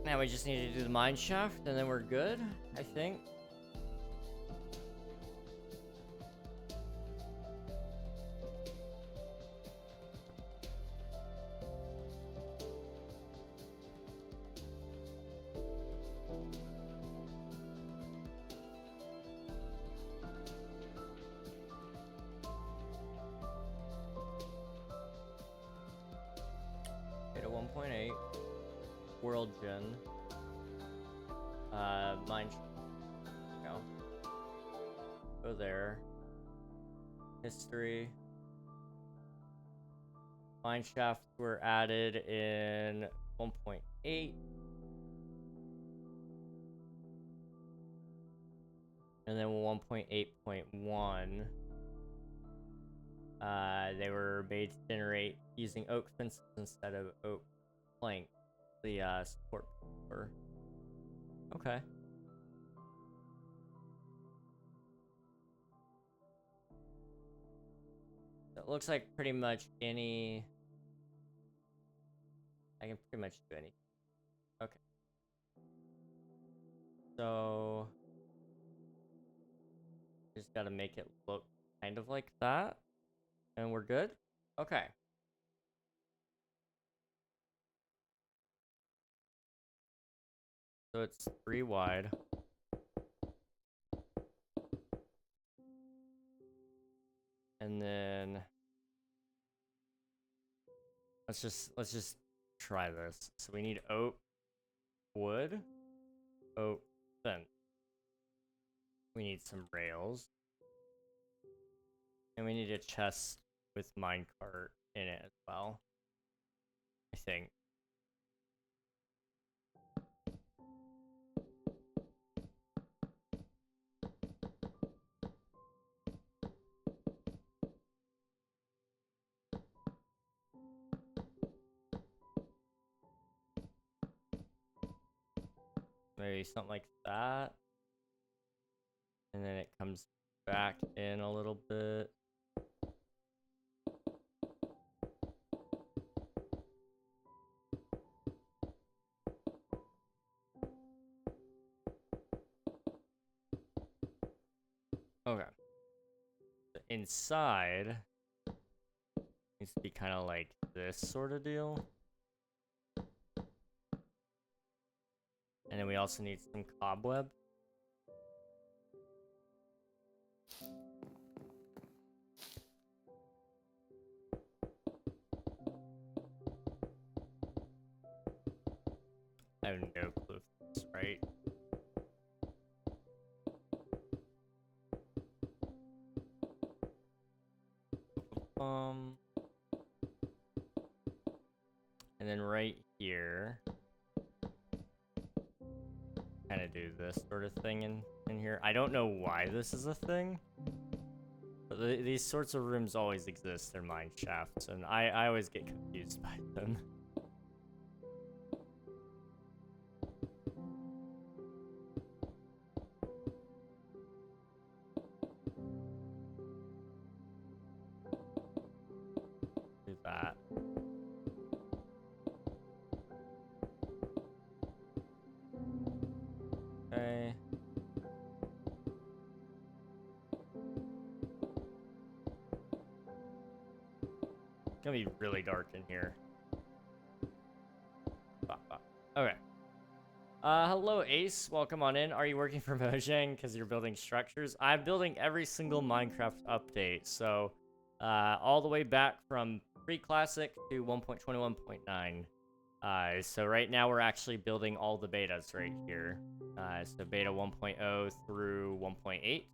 Now we just need to do the mine shaft, and then we're good, I think. Okay, to 1.8. World Gen. Mine. Go there. History. Mine shafts were added in 1.8. And then 1.8.1. They were made to generate using oak fences instead of oak plank. The support pillar. Okay. So it looks like pretty much any I can pretty much do anything. Okay. So just gotta make it look kind of like that. And we're good? Okay. So it's 3 wide. And then let's just try this. So we need oak, wood, oak, fence. We need some rails. And we need a chest with minecart in it as well, I think. Maybe something like that. And then it comes back in a little bit. Okay. The inside needs to be kind of like this sort of deal. And then we also need some cobweb. I have no clue if that's right. And then right here, kind of do this sort of thing in here. I don't know why this is a thing, but these sorts of rooms always exist. They're mine shafts, and I always get confused by them. Do that. Okay. It's gonna be really dark in here. Okay. Hello Ace, welcome on in. Are you working for Mojang because you're building structures? I'm building every single Minecraft update, so all the way back from pre-classic to 1.21.9. So right now we're actually building all the betas right here. So beta 1.0 through 1.8,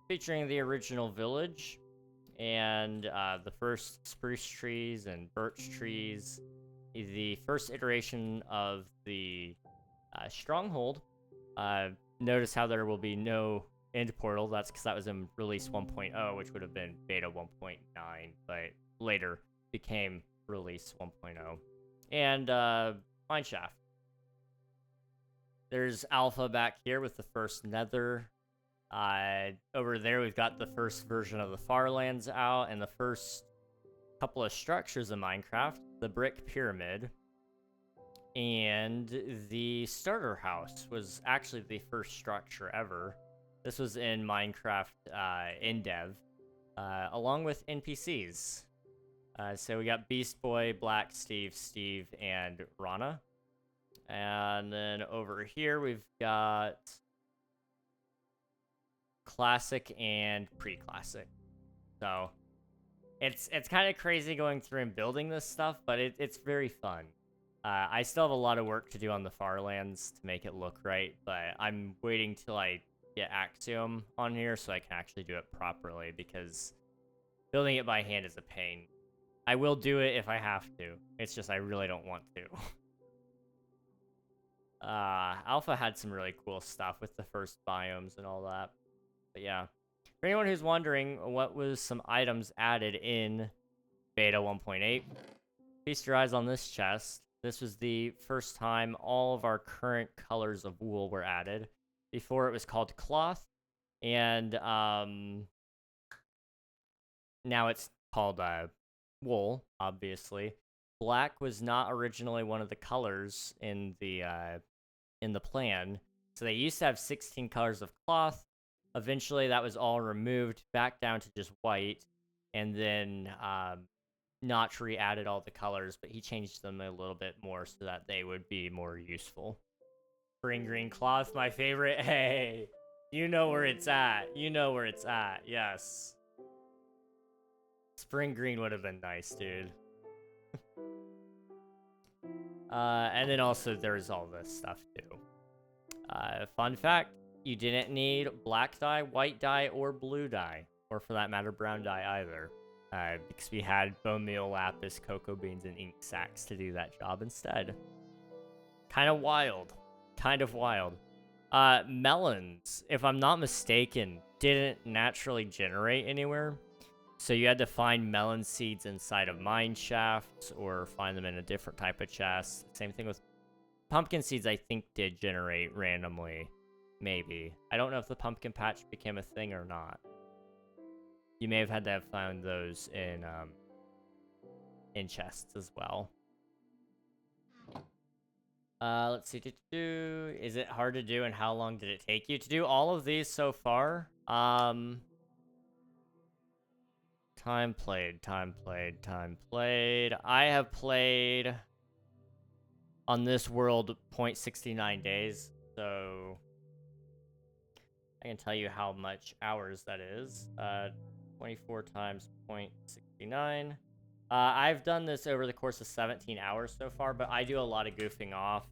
featuring the original village and the first spruce trees and birch trees, the first iteration of the stronghold. Notice how there will be no end portal. That's because that was in release 1.0, which would have been beta 1.9, but later became release 1.0. And mineshaft. There's alpha back here with the first nether. Over there we've got the first version of the Farlands out, and the first couple of structures in Minecraft, the brick pyramid. And the starter house was actually the first structure ever. This was in Minecraft in dev, along with NPCs. So we got Beast Boy, Black Steve, Steve, and Rana. And then over here we've got classic and pre-classic. So it's kind of crazy going through and building this stuff, but it's very fun. I still have a lot of work to do on the Farlands to make it look right, but I'm waiting till I get Axiom on here so I can actually do it properly, because building it by hand is a pain. I will do it if I have to. It's just I really don't want to. Alpha had some really cool stuff with the first biomes and all that. But yeah. For anyone who's wondering what was some items added in beta 1.8, feast your eyes on this chest. This was the first time all of our current colors of wool were added. Before it was called cloth, and now it's called wool, obviously. black was not originally one of the colors in the plan. So they used to have 16 colors of cloth. Eventually, that was all removed back down to just white, and then Notch re-added all the colors, but he changed them a little bit more so that they would be more useful. Spring green cloth, my favorite. Hey, you know where it's at. You know where it's at. Yes. Spring green would have been nice, dude. And then also there's all this stuff too. Fun fact, you didn't need black dye, white dye, or blue dye, or for that matter, brown dye either. Because we had bone meal, lapis, cocoa beans, and ink sacs to do that job instead. Kind of wild. Kind of wild. Melons, if I'm not mistaken, didn't naturally generate anywhere. So you had to find melon seeds inside of mine shafts or find them in a different type of chest. Same thing with pumpkin seeds, I think did generate randomly. Maybe. I don't know if the pumpkin patch became a thing or not. You may have had to have found those in chests as well. Let's see. Is it hard to do, and how long did it take you to do all of these so far? Time played. I have played on this world 0.69 days, so I can tell you how much hours that is. 24 times 0.69. I've done this over the course of 17 hours so far, but I do a lot of goofing off.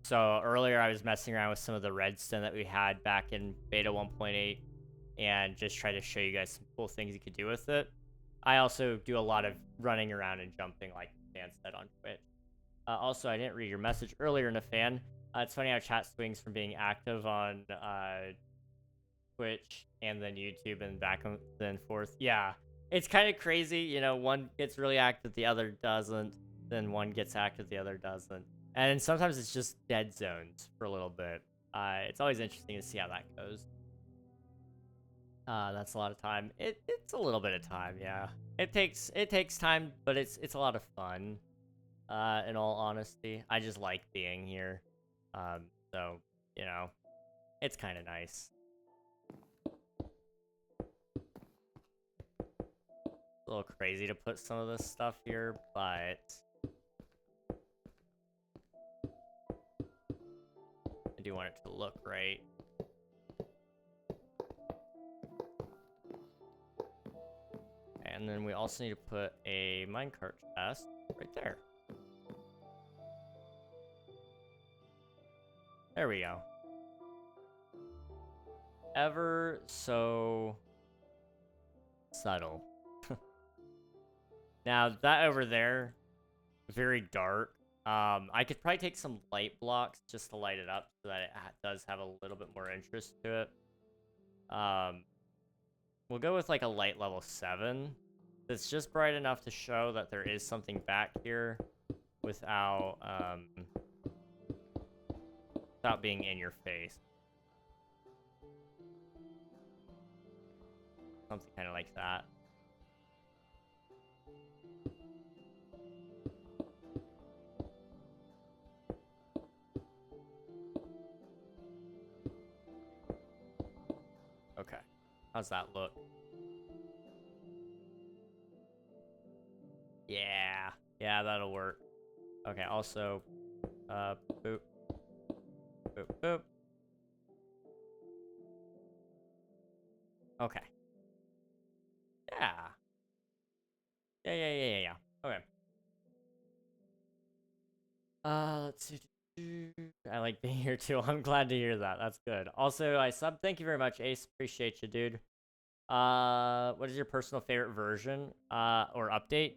So earlier I was messing around with some of the redstone that we had back in beta 1.8 and just try to show you guys some cool things you could do with it. I also do a lot of running around and jumping like Dan said on Twitch. Also, I didn't read your message earlier, Nafan. It's funny how chat swings from being active on Twitch and then YouTube and back and then forth. Yeah, it's kind of crazy. You know, one gets really active, the other doesn't. Then one gets active, the other doesn't. And sometimes it's just dead zones for a little bit. It's always interesting to see how that goes. That's a lot of time. It's a little bit of time, yeah. It takes time, but it's a lot of fun. In all honesty, I just like being here. So you know, it's kind of nice. A little crazy to put some of this stuff here, but I do want it to look right. And then we also need to put a minecart chest right there. There we go. Ever so subtle. Now, that over there, very dark. I could probably take some light blocks just to light it up so that it does have a little bit more interest to it. We'll go with like a light level 7. It's just bright enough to show that there is something back here without being in your face. Something kind of like that. Okay. How's that look? Yeah. Yeah, that'll work. Okay, also, boop. Boop, boop. Okay. Yeah. Yeah. Okay. Let's see. I like being here too. I'm glad to hear that. That's good. Also, I sub. Thank you very much, Ace. Appreciate you, dude. What is your personal favorite version or update?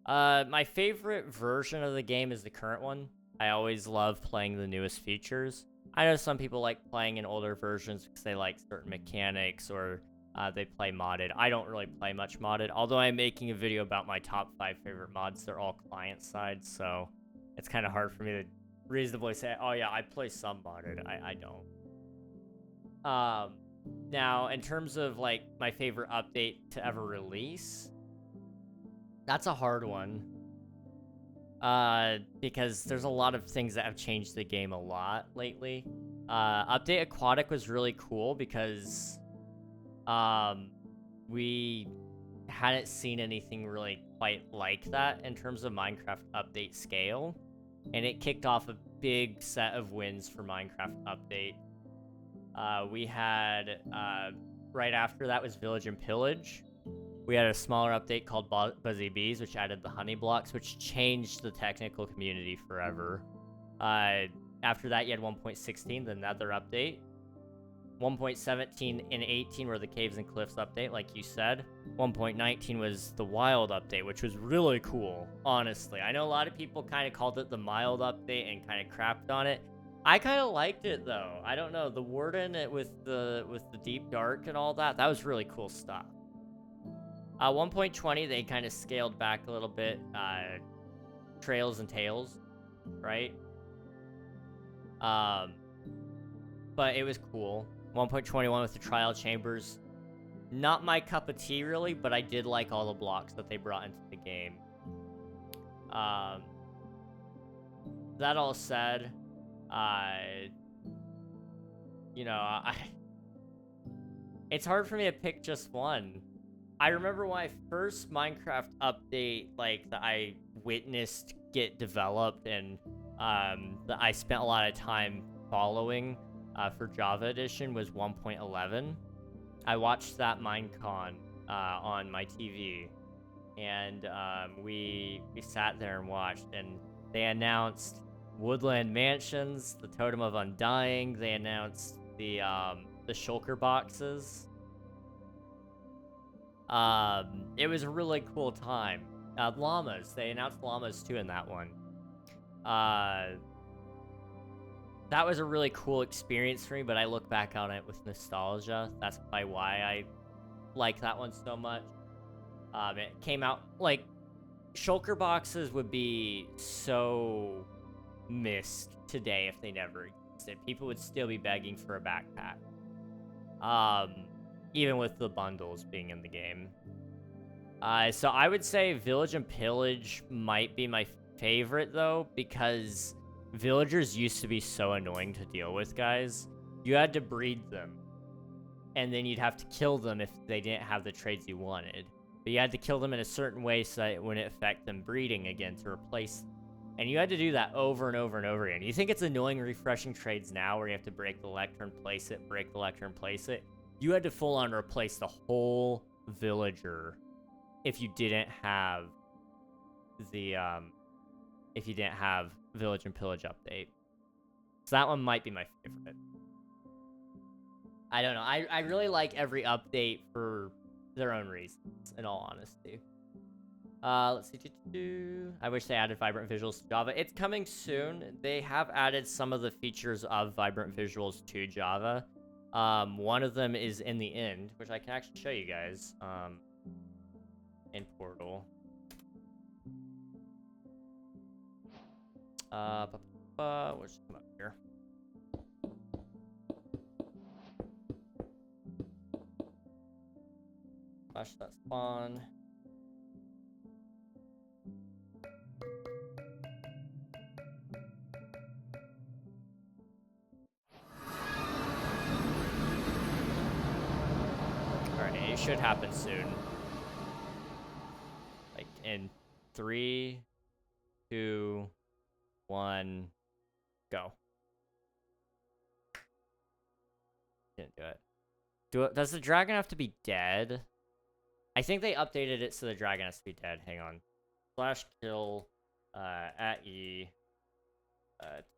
My favorite version of the game is the current one. I always love playing the newest features. I know some people like playing in older versions because they like certain mechanics or they play modded. I don't really play much modded, although I'm making a video about my top 5 favorite mods. They're all client side, so it's kind of hard for me to reasonably say, oh yeah, I play some modded. I don't. Now, in terms of like my favorite update to ever release, that's a hard one. Because there's a lot of things that have changed the game a lot lately. Update Aquatic was really cool because we hadn't seen anything really quite like that in terms of Minecraft update scale, and it kicked off a big set of wins for Minecraft update. We had right after that was Village and Pillage. We had a smaller update called Buzzy Bees, which added the honey blocks, which changed the technical community forever. After that, you had 1.16, the Nether update. 1.17 and 18 were the Caves and Cliffs update, like you said. 1.19 was the Wild update, which was really cool, honestly. I know a lot of people kind of called it the mild update and kind of crapped on it. I kind of liked it, though. I don't know, the Warden with the Deep Dark and all that, that was really cool stuff. 1.20, they kind of scaled back a little bit. Trails and Tales, right? But it was cool. 1.21 with the Trial Chambers. Not my cup of tea, really, but I did like all the blocks that they brought into the game. That all said, you know, it's hard for me to pick just one. I remember when I first Minecraft update, like, that I witnessed get developed and that I spent a lot of time following for Java Edition was 1.11. I watched that Minecon on my TV, and we sat there and watched, and they announced Woodland Mansions, the Totem of Undying. They announced the shulker boxes. It was a really cool time. Llamas. They announced llamas too in that one. That was a really cool experience for me, but I look back on it with nostalgia. That's probably why I like that one so much. It came out, like, shulker boxes would be so missed today if they never existed. People would still be begging for a backpack. Even with the bundles being in the game. So I would say Village and Pillage might be my favorite, though, because villagers used to be so annoying to deal with, guys. You had to breed them, and then you'd have to kill them if they didn't have the trades you wanted. But you had to kill them in a certain way so that it wouldn't affect them breeding again to replace them. And you had to do that over and over and over again. You think it's annoying refreshing trades now where you have to break the lectern, place it, break the lectern, place it? You had to full-on replace the whole villager if you didn't have the, if you didn't have Village and Pillage update. So that one might be my favorite. I don't know. I really like every update for their own reasons, in all honesty. Let's see. I wish they added vibrant visuals to Java. It's coming soon. They have added some of the features of vibrant visuals to Java. One of them is in the end, which I can actually show you guys. In Portal. We'll just come up here. Flash that spawn. Alright, it should happen soon. Like in 3, 2, 1, go. Didn't do it. Does the dragon have to be dead? I think they updated it so the dragon has to be dead. Hang on. /kill at E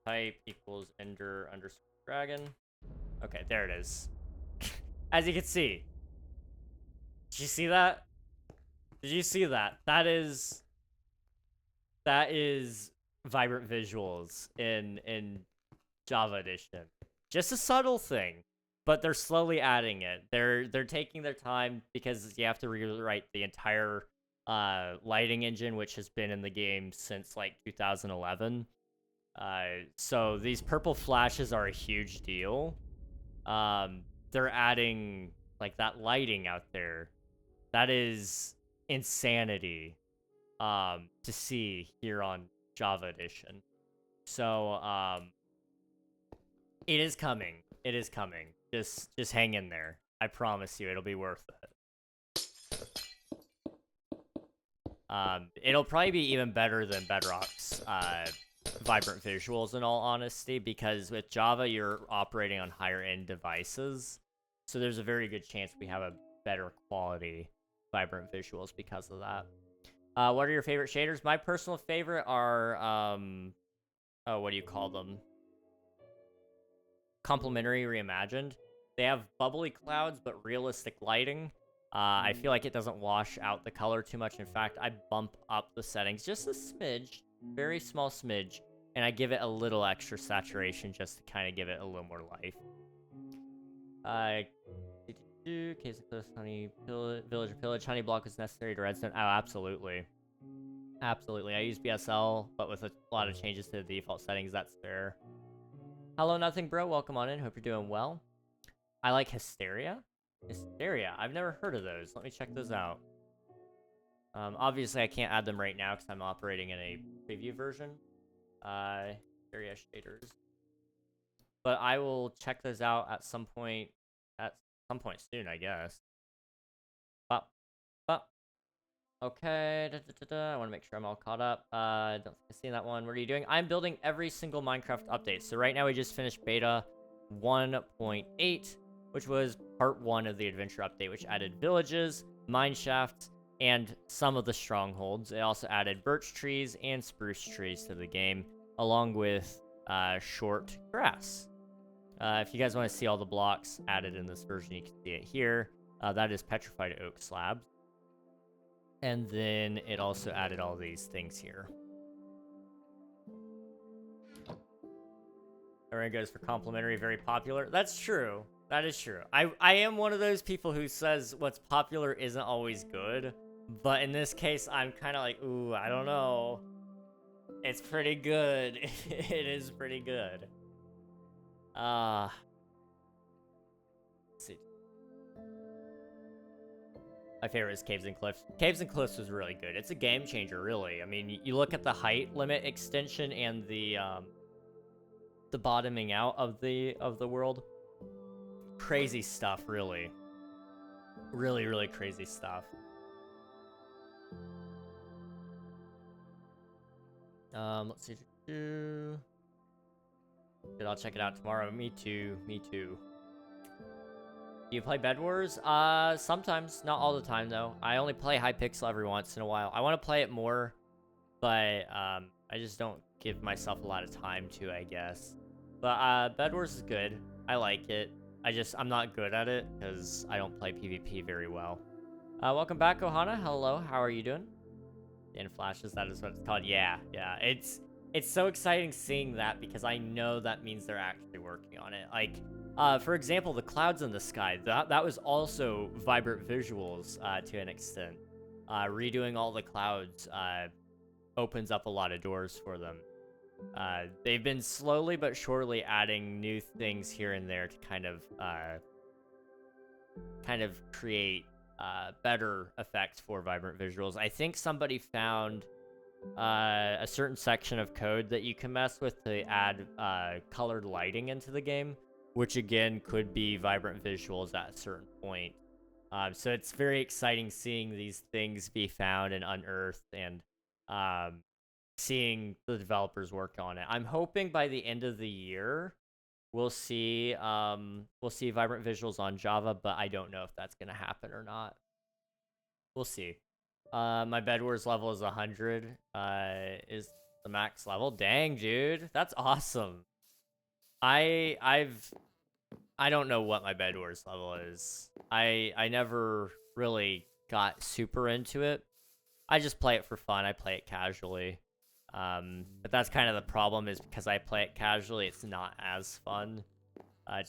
type equals ender underscore dragon. Okay, there it is. As you can see. Did you see that? Did you see that? That is vibrant visuals in Java Edition. Just a subtle thing, but they're slowly adding it. They're taking their time because you have to rewrite the entire lighting engine, which has been in the game since like 2011. So these purple flashes are a huge deal. They're adding like that lighting out there. That is insanity to see here on Java edition. So, it is coming. It is coming. Just hang in there. I promise you, it'll be worth it. It'll probably be even better than Bedrock's vibrant visuals, in all honesty, because with Java, you're operating on higher-end devices, so there's a very good chance we have a better quality vibrant visuals because of that. What are your favorite shaders? My personal favorite are, what do you call them? Complementary reimagined. They have bubbly clouds, but realistic lighting. I feel like it doesn't wash out the color too much. In fact, I bump up the settings just a smidge, very small smidge, and I give it a little extra saturation just to kind of give it a little more life. Caves and Cliffs, Honey, Village of Pillage, Honey Block was necessary to Redstone. Oh, absolutely. Absolutely. I use BSL, but with a lot of changes to the default settings, that's fair. Hello, Nothing Bro. Welcome on in. Hope you're doing well. I like Hysteria. Hysteria. I've never heard of those. Let me check those out. Obviously, I can't add them right now because I'm operating in a preview version. Hysteria shaders. But I will check those out at some point. At some point soon, I guess. Okay. I want to make sure I'm all caught up. Don't think I've seen that one. What are you doing? I'm building every single Minecraft update. So right now we just finished beta 1.8, which was part 1 of the adventure update, which added villages, mine shafts, and some of the strongholds. It also added birch trees and spruce trees to the game, along with short grass. If you guys want to see all the blocks added in this version, you can see it here. That is petrified oak slabs. And then it also added all these things here. Everyone goes for complimentary, very popular. That's true. That is true. I am one of those people who says what's popular isn't always good. But in this case, I'm kind of like, ooh, I don't know. It's pretty good. It is pretty good. Let's see. My favorite is Caves and Cliffs. Caves and Cliffs was really good. It's a game changer, really. I mean, you look at the height limit extension and the bottoming out of the world. Crazy stuff, really. Really, really crazy stuff. Let's see. Good, I'll check it out tomorrow. Me too. Me too. Do you play Bed Wars? Sometimes. Not all the time, though. I only play Hypixel every once in a while. I want to play it more, but I just don't give myself a lot of time to, I guess. But Bed Wars is good. I like it. I'm not good at it because I don't play PvP very well. Welcome back, Ohana. Hello. How are you doing? In flashes, that is what it's called. Yeah. It's so exciting seeing that because I know that means they're actually working on it. Like, for example, the clouds in the sky, that was also vibrant visuals to an extent. Redoing all the clouds opens up a lot of doors for them. They've been slowly but surely adding new things here and there to kind of create better effects for vibrant visuals. I think somebody found a certain section of code that you can mess with to add colored lighting into the game, which again could be vibrant visuals at a certain point. So it's very exciting seeing these things be found and unearthed, and seeing the developers work on it. I'm hoping by the end of the year we'll see vibrant visuals on Java, but I don't know if that's gonna happen or not. We'll see. My Bed Wars level is 100. Is the max level? Dang, dude, that's awesome. I don't know what my Bed Wars level is. I never really got super into it. I just play it for fun. I play it casually. But that's kind of the problem, is because I play it casually, it's not as fun.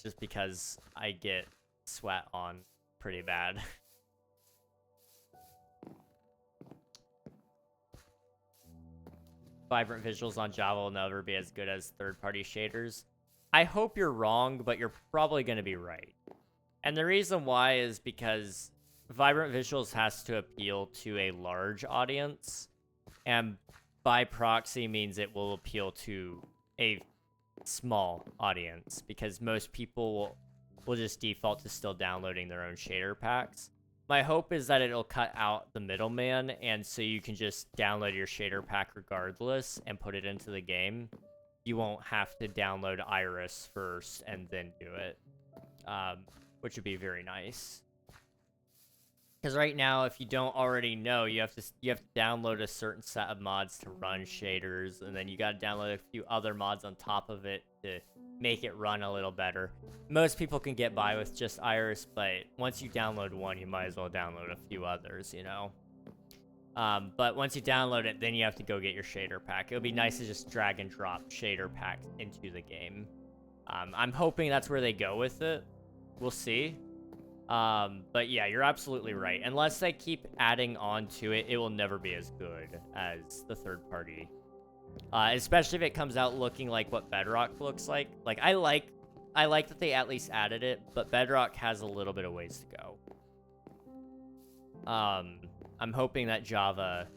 Just because I get sweat on pretty bad. Vibrant visuals on Java will never be as good as third-party shaders. I hope you're wrong, but you're probably going to be right. And the reason why is because vibrant visuals has to appeal to a large audience. And by proxy means it will appeal to a small audience, because most people will just default to still downloading their own shader packs. My hope is that it'll cut out the middleman, and so you can just download your shader pack regardless and put it into the game. You won't have to download Iris first and then do it, which would be very nice. Because right now, if you don't already know, you have to download a certain set of mods to run shaders, and then you got to download a few other mods on top of it to make it run a little better. Most people can get by with just Iris, but once you download one, you might as well download a few others, you know? But once you download it, then you have to go get your shader pack. It would be nice to just drag and drop shader packs into the game. I'm hoping that's where they go with it. We'll see. But yeah, you're absolutely right. Unless they keep adding on to it, it will never be as good as the third party. Especially if it comes out looking like what Bedrock looks like. Like, I like that they at least added it, but Bedrock has a little bit of ways to go. I'm hoping that Java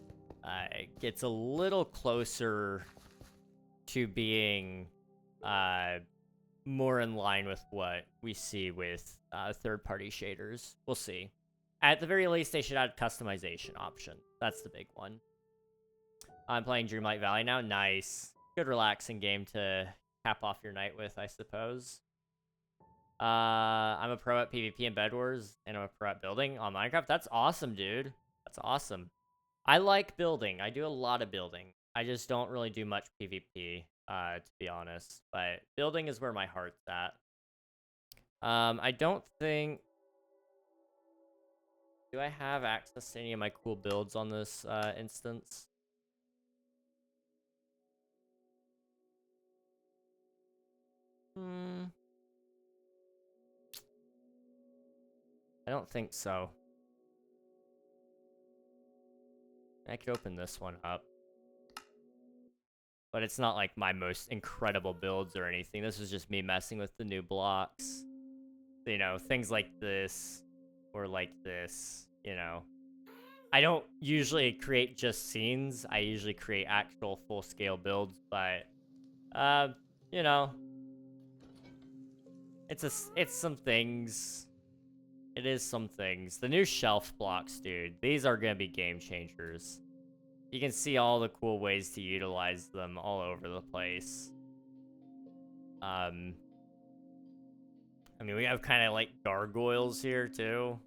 gets a little closer to being more in line with what we see with third-party shaders. We'll see. At the very least, they should add customization option. That's the big one. I'm playing Dreamlight Valley now. Nice. Good relaxing game to cap off your night with, I suppose. I'm a pro at PvP and Bed Wars, and I'm a pro at building on Minecraft. That's awesome, dude. That's awesome. I like building. I do a lot of building. I just don't really do much PvP, to be honest. But building is where my heart's at. I don't think... Do I have access to any of my cool builds on this instance? I don't think so. I could open this one up. But it's not like my most incredible builds or anything. This is just me messing with the new blocks. You know, things like this. Or like this, you know. I don't usually create just scenes. I usually create actual full-scale builds, but... you know... It's some things... It is some things. The new shelf blocks, dude. These are gonna be game changers. You can see all the cool ways to utilize them all over the place. I mean, we have kind of like gargoyles here, too.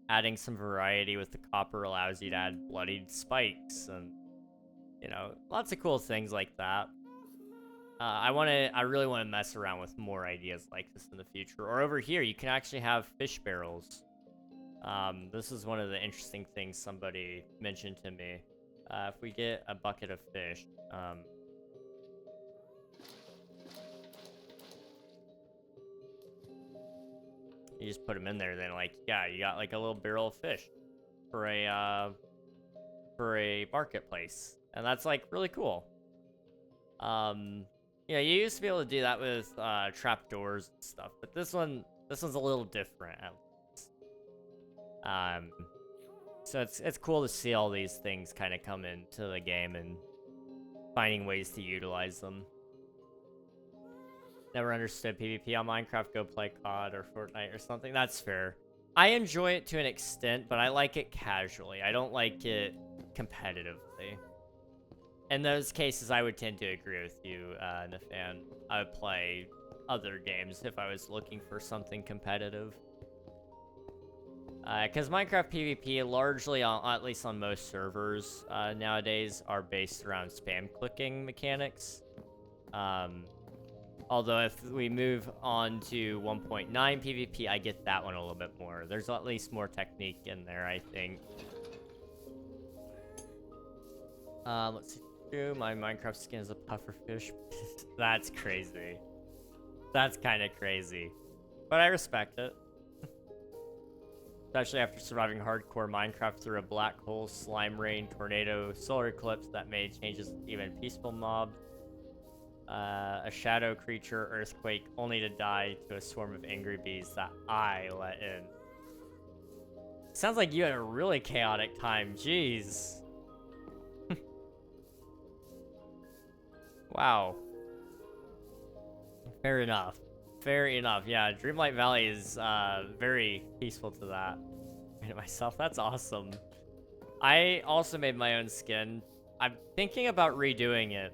Adding some variety with the copper allows you to add bloodied spikes and, you know, lots of cool things like that. I really want to mess around with more ideas like this in the future. Or over here, you can actually have fish barrels. This is one of the interesting things somebody mentioned to me. If we get a bucket of fish, you just put them in there, then, like, yeah, you got, like, a little barrel of fish for a marketplace. And that's, like, really cool. Yeah, you used to be able to do that with trapdoors and stuff, but this one's a little different, at least. So it's cool to see all these things kind of come into the game and finding ways to utilize them. Never understood PvP on Minecraft. Go play COD or Fortnite or something. That's fair. I enjoy it to an extent, but I like it casually. I don't like it competitively. In those cases, I would tend to agree with you, Nathan. I would play other games if I was looking for something competitive. Because Minecraft PvP, largely, at least on most servers nowadays, are based around spam clicking mechanics. Although if we move on to 1.9 PvP, I get that one a little bit more. There's at least more technique in there, I think. Let's see. My Minecraft skin is a pufferfish. That's crazy. That's kind of crazy. But I respect it. Especially after surviving hardcore Minecraft through a black hole, slime rain, tornado, solar eclipse that made changes even peaceful mob. A shadow creature, earthquake, only to die to a swarm of angry bees that I let in. Sounds like you had a really chaotic time. Jeez. Wow. Fair enough. Fair enough. Yeah, Dreamlight Valley is very peaceful to that. I made it myself. That's awesome. I also made my own skin. I'm thinking about redoing it.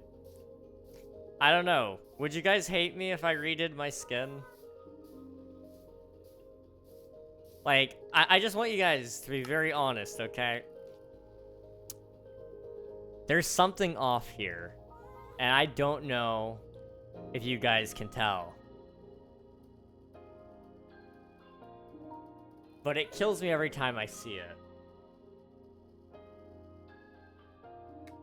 I don't know. Would you guys hate me if I redid my skin? Like, I just want you guys to be very honest, okay? There's something off here. And I don't know if you guys can tell. But it kills me every time I see it.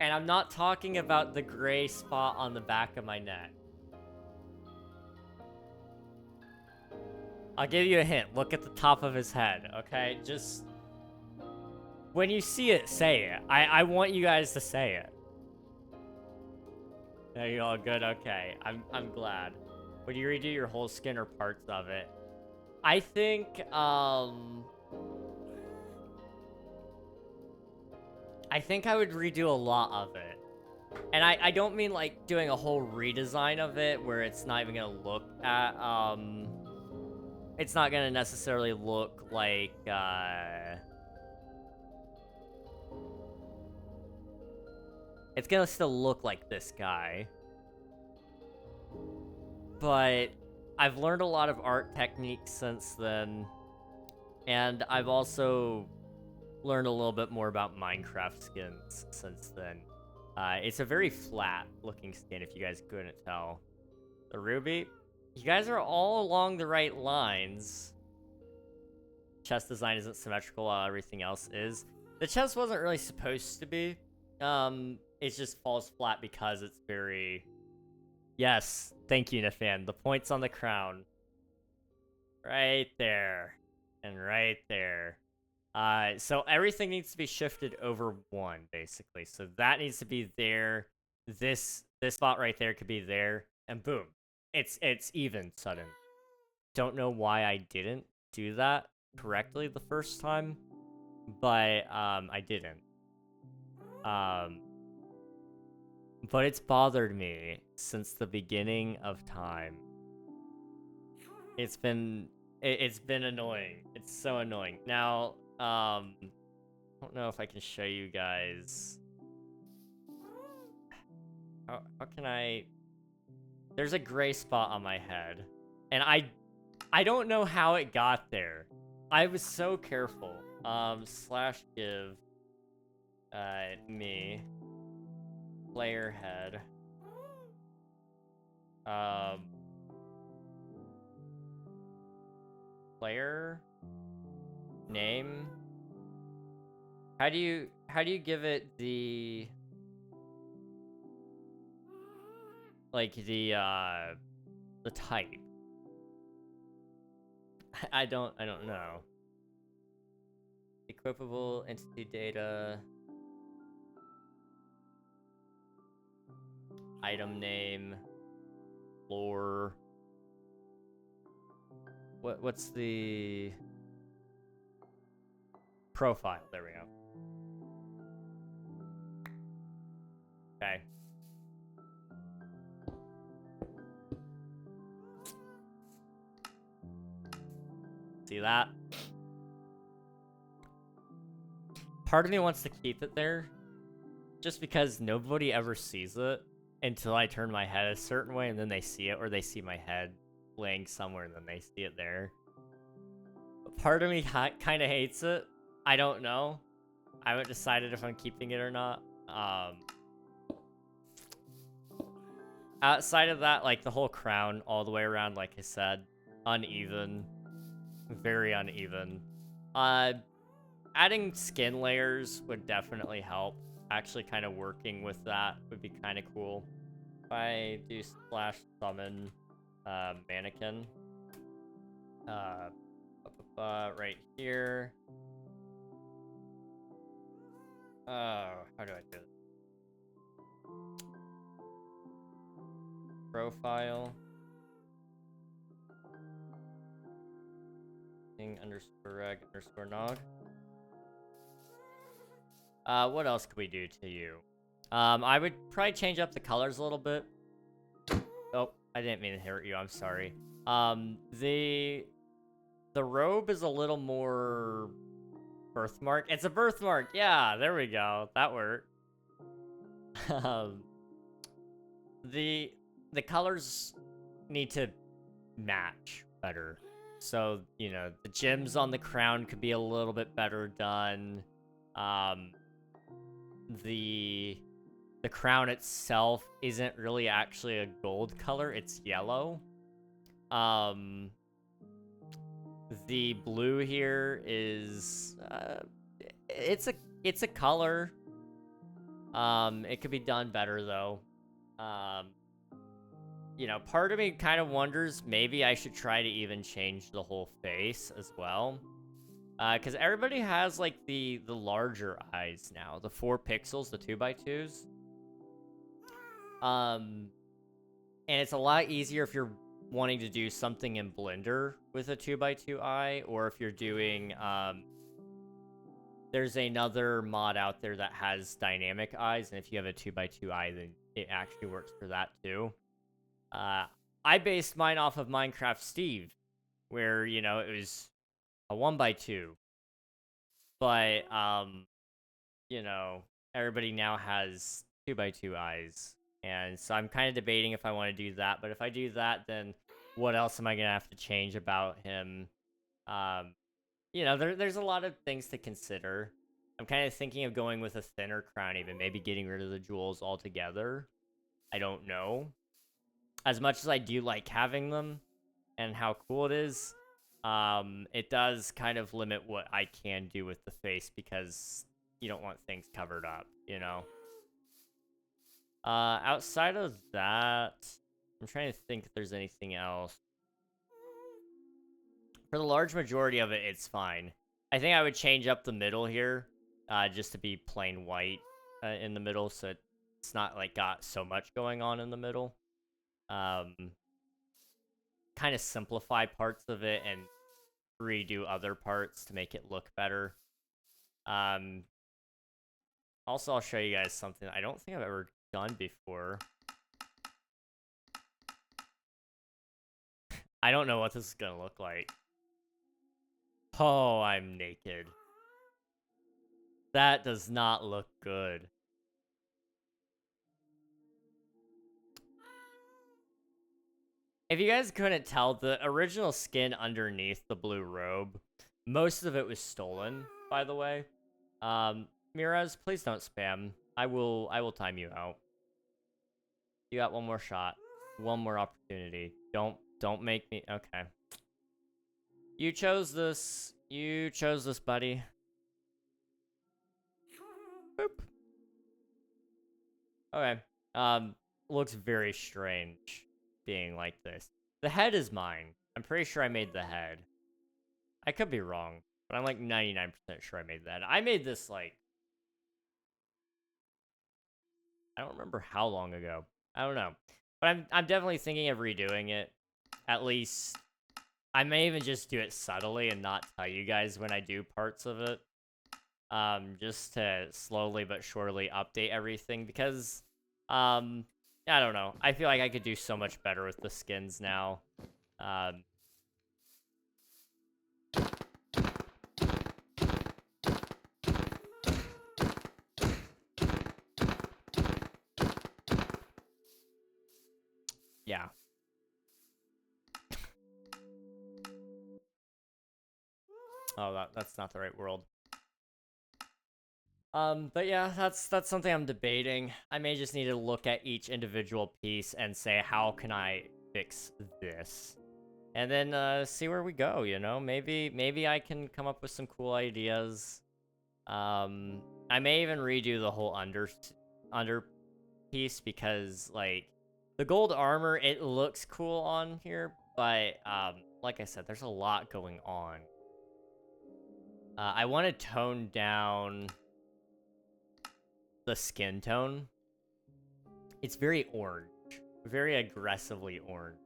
And I'm not talking about the gray spot on the back of my neck. I'll give you a hint. Look at the top of his head, okay? Just... when you see it, say it. I want you guys to say it. There you all good? Okay. I'm glad. Would you redo your whole skin or parts of it? I think, I think I would redo a lot of it. And I don't mean, like, doing a whole redesign of it where it's not even gonna look at, it's not gonna necessarily look like, it's gonna still look like this guy. But I've learned a lot of art techniques since then. And I've also learned a little bit more about Minecraft skins since then. It's a very flat looking skin if you guys couldn't tell. The Ruby, you guys are all along the right lines. Chest design isn't symmetrical while everything else is. The chest wasn't really supposed to be. It just falls flat because it's very... Yes, thank you, Nathan. The points on the crown. Right there. And right there. So everything needs to be shifted over one, basically. So that needs to be there. This spot right there could be there. And boom. It's even sudden. Don't know why I didn't do that correctly the first time. But, I didn't. But it's bothered me since the beginning of time. It's been annoying. It's so annoying. Now, I don't know if I can show you guys. How can I... There's a gray spot on my head. And I don't know how it got there. I was so careful. Slash give me player head. Player name. How do you give it the the type? I don't know. Equipable entity data. Item name. Lore. What's the profile? There we go. Okay. See that? Part of me wants to keep it there just because nobody ever sees it until I turn my head a certain way and then they see it, or they see my head laying somewhere and then they see it there. But part of me kind of hates it. I don't know. I haven't decided if I'm keeping it or not. Outside of that, like the whole crown all the way around, like I said, uneven. Very uneven. Adding skin layers would definitely help. Actually kind of working with that would be kind of cool. If I do slash summon mannequin. Right here. Oh, how do I do it? Profile. Underscore reg underscore nog. What else could we do to you? I would probably change up the colors a little bit. Oh, I didn't mean to hurt you. I'm sorry. The robe is a little more birthmark. It's a birthmark. Yeah, there we go. That worked. um, the colors need to match better. So, you know, the gems on the crown could be a little bit better done. The crown itself isn't really actually a gold color, it's yellow. The blue here is it's a color. It could be done better though. You know, part of me kind of wonders maybe I should try to even change the whole face as well. Because everybody has, like, the larger eyes now. The 4 pixels, the 2x2s. And it's a lot easier if you're wanting to do something in Blender with a 2x2 eye, or if you're doing, there's another mod out there that has dynamic eyes, and if you have a 2x2 eye, then it actually works for that too. I based mine off of Minecraft Steve, where, you know, it was a 1x2. But, you know, everybody now has 2x2 eyes. And so I'm kind of debating if I want to do that. But if I do that, then what else am I going to have to change about him? You know, there's a lot of things to consider. I'm kind of thinking of going with a thinner crown even, maybe getting rid of the jewels altogether. I don't know. As much as I do like having them and how cool it is, it does kind of limit what I can do with the face because you don't want things covered up, you know? Outside of that, I'm trying to think if there's anything else. For the large majority of it, it's fine. I think I would change up the middle here, just to be plain white in the middle, so it's not, like, got so much going on in the middle. Kind of simplify parts of it and redo other parts to make it look better. Also, I'll show you guys something I don't think I've ever done before. I don't know what this is gonna look like. Oh, I'm naked. That does not look good. If you guys couldn't tell, the original skin underneath the blue robe, most of it was stolen, by the way. Miraz, please don't spam. I will time you out. You got one more shot. One more opportunity. Don't make me... Okay. You chose this. You chose this, buddy. Boop. Okay. Looks very strange being like this. The head is mine. I'm pretty sure I made the head. I could be wrong, but I'm like 99% sure I made that. I made this, like... I don't remember how long ago. I don't know. But I'm definitely thinking of redoing it. At least... I may even just do it subtly and not tell you guys when I do parts of it. Just to slowly but surely update everything, because, I don't know. I feel like I could do so much better with the skins now. Yeah. Oh, that's not the right world. But yeah, that's something I'm debating. I may just need to look at each individual piece and say, how can I fix this? And then, see where we go, you know? Maybe I can come up with some cool ideas. I may even redo the whole under piece, because, like, the gold armor, it looks cool on here, but, like I said, there's a lot going on. I want to tone down the skin tone. It's very orange. Very aggressively orange.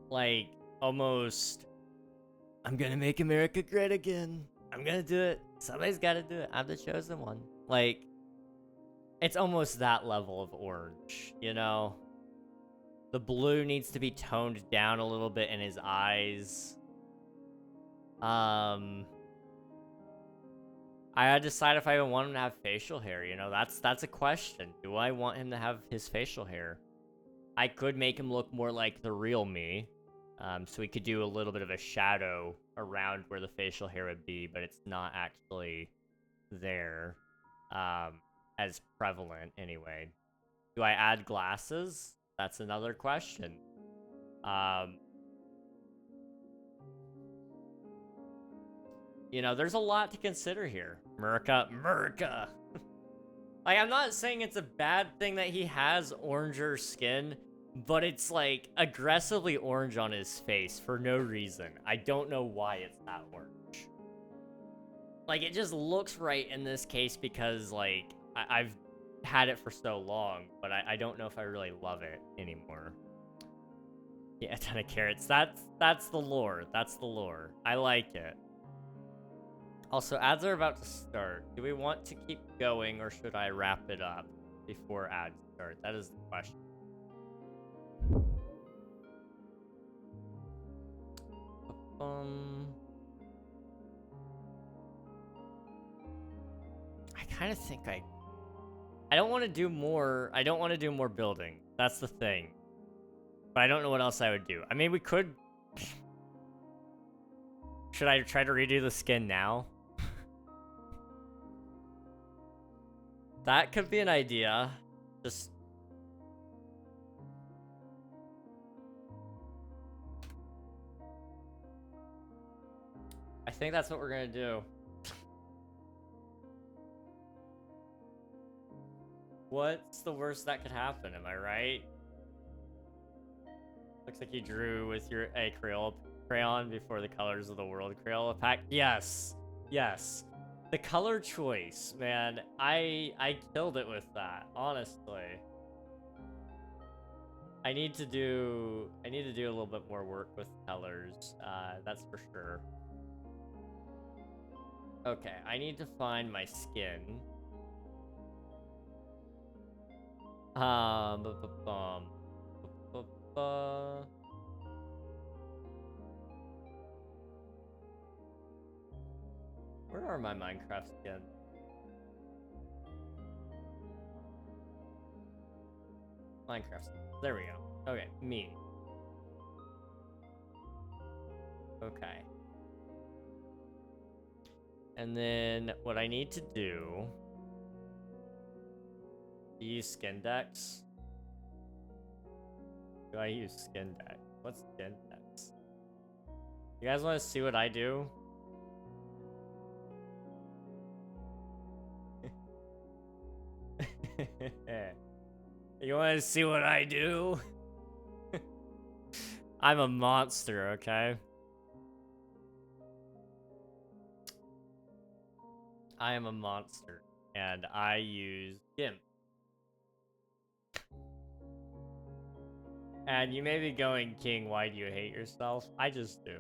Like, almost... I'm gonna make America great again. I'm gonna do it. Somebody's gotta do it. I'm the chosen one. Like, it's almost that level of orange, you know? The blue needs to be toned down a little bit in his eyes. I gotta decide if I even want him to have facial hair, you know? That's a question. Do I want him to have his facial hair? I could make him look more like the real me. So we could do a little bit of a shadow around where the facial hair would be, but it's not actually there as prevalent anyway. Do I add glasses? That's another question. You know, there's a lot to consider here. Murka. Like, I'm not saying it's a bad thing that he has oranger skin, but it's, like, aggressively orange on his face for no reason. I don't know why it's that orange. Like, it just looks right in this case because, like, I've had it for so long, but I don't know if I really love it anymore. Yeah, a ton of carrots. That's the lore. That's the lore. I like it. Also, ads are about to start. Do we want to keep going, or should I wrap it up before ads start? That is the question. I kind of think I don't want to do more. I don't want to do more building. That's the thing. But I don't know what else I would do. I mean, we could... Should I try to redo the skin now? That could be an idea. Just... I think that's what we're gonna do. What's the worst that could happen? Am I right? Looks like you drew with your Crayola crayon before the Colors of the World Crayola pack. Yes. Yes. The color choice, man. I killed it with that, honestly. I need to do a little bit more work with colors. That's for sure. Okay, I need to find my skin. Where are my Minecraft skins? Minecraft skins. There we go. Okay, me. Okay. And then what I need to do... use skin decks? Do I use skin deck? What's skin decks? You guys want to see what I do? You want to see what I do? I'm a monster, okay? I am a monster, and I use GIMP. And you may be going, King, why do you hate yourself? I just do.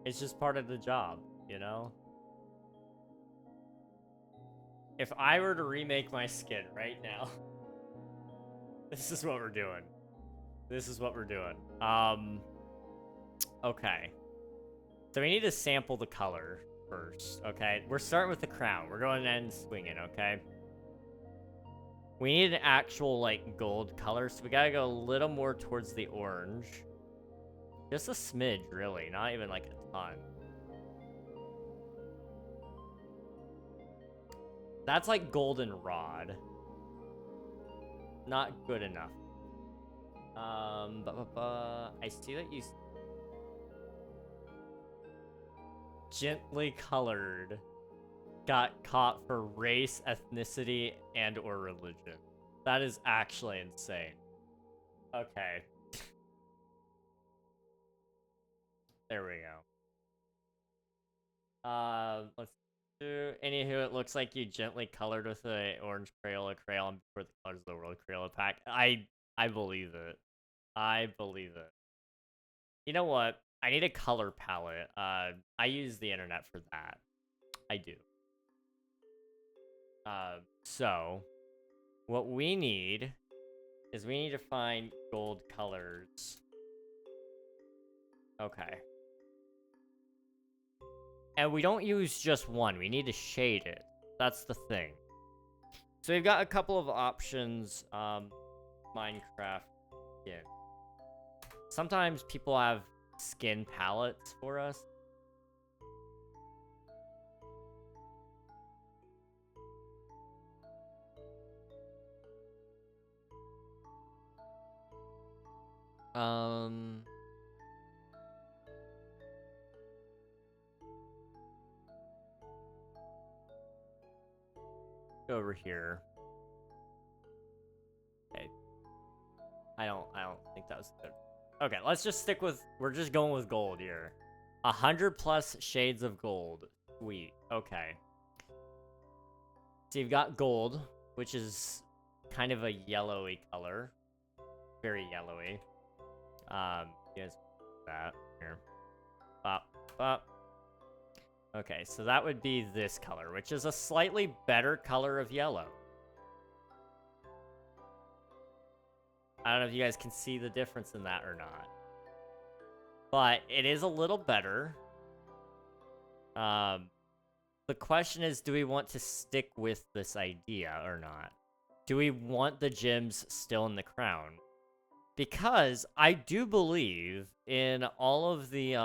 It's just part of the job, you know? If I were to remake my skin right now, this is what we're doing. This is what we're doing. Okay. So we need to sample the color first, okay? We're starting with the crown. We're going in swinging, okay? We need an actual, like, gold color, so we gotta go a little more towards the orange. Just a smidge, really. Not even, like, a ton. That's like goldenrod. Not good enough. I see that you... gently colored got caught for race, ethnicity, and or religion. That is actually insane. Okay. There we go. Let's do... Anywho, it looks like you gently colored with an orange Crayola crayon before the Colors of the World Crayola pack. I believe it. I believe it. You know what? I need a color palette. I use the internet for that. I do. So, what we need is we need to find gold colors. Okay. And we don't use just one. We need to shade it. That's the thing. So we've got a couple of options. Minecraft skin. Sometimes people have skin palettes for us. Go over here. Okay. I don't think that was good. Okay, let's just stick with, we're just going with gold here. 100+ shades of gold. Sweet. Okay. So you've got gold, which is kind of a yellowy color. Very yellowy. You guys that here. Bop, bop. Okay, so that would be this color, which is a slightly better color of yellow. I don't know if you guys can see the difference in that or not. But it is a little better. The question is, do we want to stick with this idea or not? Do we want the gems still in the crown? Because I do believe in all of the,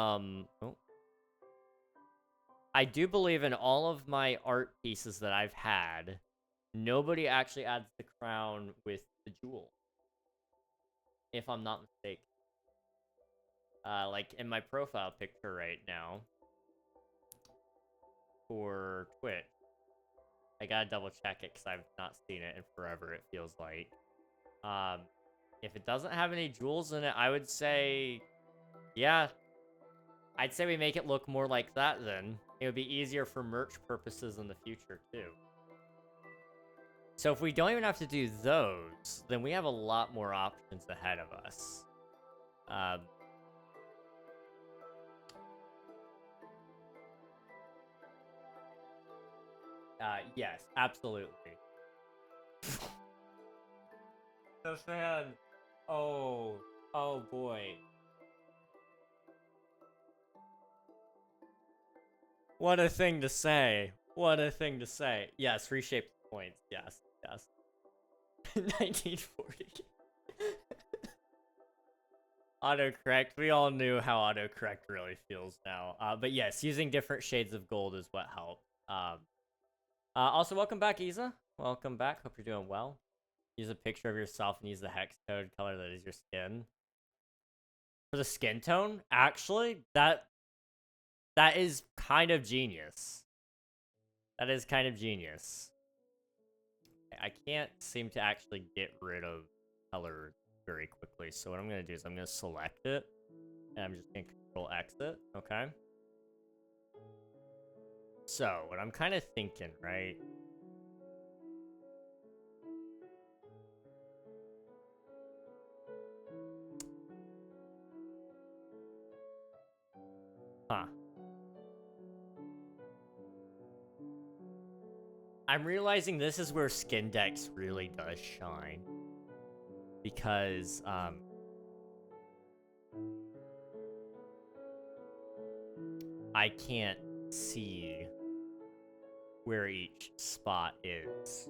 I do believe in all of my art pieces that I've had, nobody actually adds the crown with the jewel. If I'm not mistaken. Like in my profile picture right now for Twitch. I gotta double check it because I've not seen it in forever, it feels like. If it doesn't have any jewels in it, I would say, yeah, I'd say we make it look more like that then. It would be easier for merch purposes in the future too. So if we don't even have to do those, then we have a lot more options ahead of us. Yes, absolutely. The fan. Oh boy. What a thing to say. What a thing to say. Yes, reshape the points. Yes, yes. 1940. Autocorrect. We all knew how autocorrect really feels now. But yes, using different shades of gold is what helped. Also, welcome back, Isa. Welcome back. Hope you're doing well. Use a picture of yourself and use the hex code color that is your skin. For the skin tone, actually, that is kind of genius. That is kind of genius. I can't seem to actually get rid of color very quickly. So what I'm going to do is I'm going to select it. And I'm just going to control exit. Okay. So what I'm kind of thinking, right? Huh. I'm realizing this is where Skin Dex really does shine. Because, I can't see where each spot is.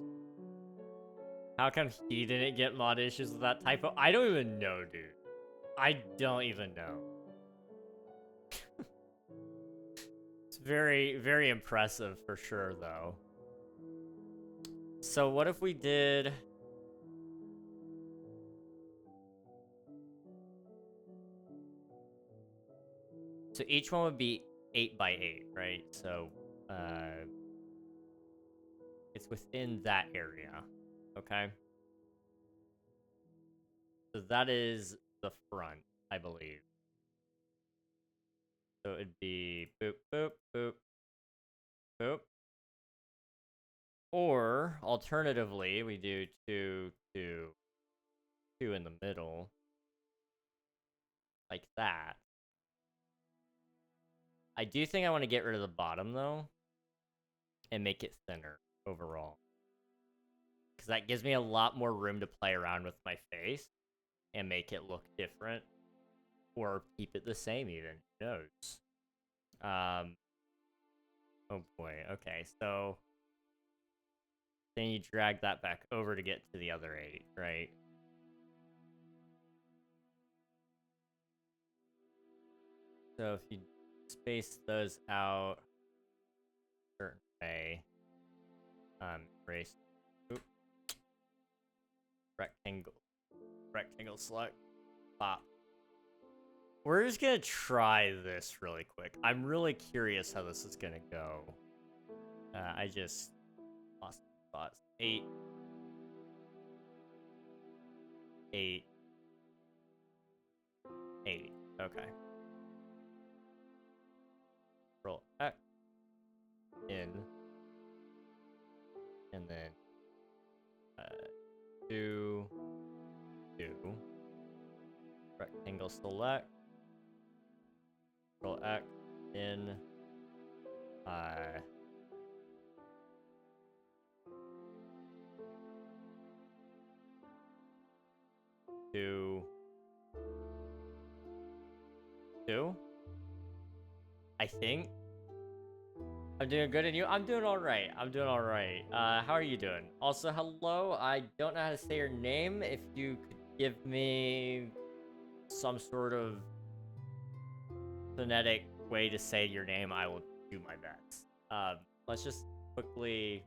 How come he didn't get mod issues with that typo? I don't even know, dude. I don't even know. It's very, very impressive for sure, though. So what if we did... So each one would be 8x8, right? So, it's within that area, okay? So that is the front, I believe. So it'd be boop, boop, boop, boop. Or, alternatively, we do 2, 2, 2 in the middle. Like that. I do think I want to get rid of the bottom, though. And make it thinner, overall. because that gives me a lot more room to play around with my face and make it look different, or keep it the same even. Who knows? Oh boy. Okay, so then you drag that back over to get to the other 8, right? So if you space those out a certain way, erase, oop, rectangle select, pop. We're just gonna try this really quick. I'm really curious how this is gonna go. I just lost thoughts. 8. 8. 80. Okay. Roll X in, and then 2, 2. Rectangle select. Roll X in. 2, 2. I think. I'm doing good, and you? I'm doing alright. I'm doing alright. How are you doing? Also, hello. I don't know how to say your name. If you could give me some sort of phonetic way to say your name, I will do my best. Let's just quickly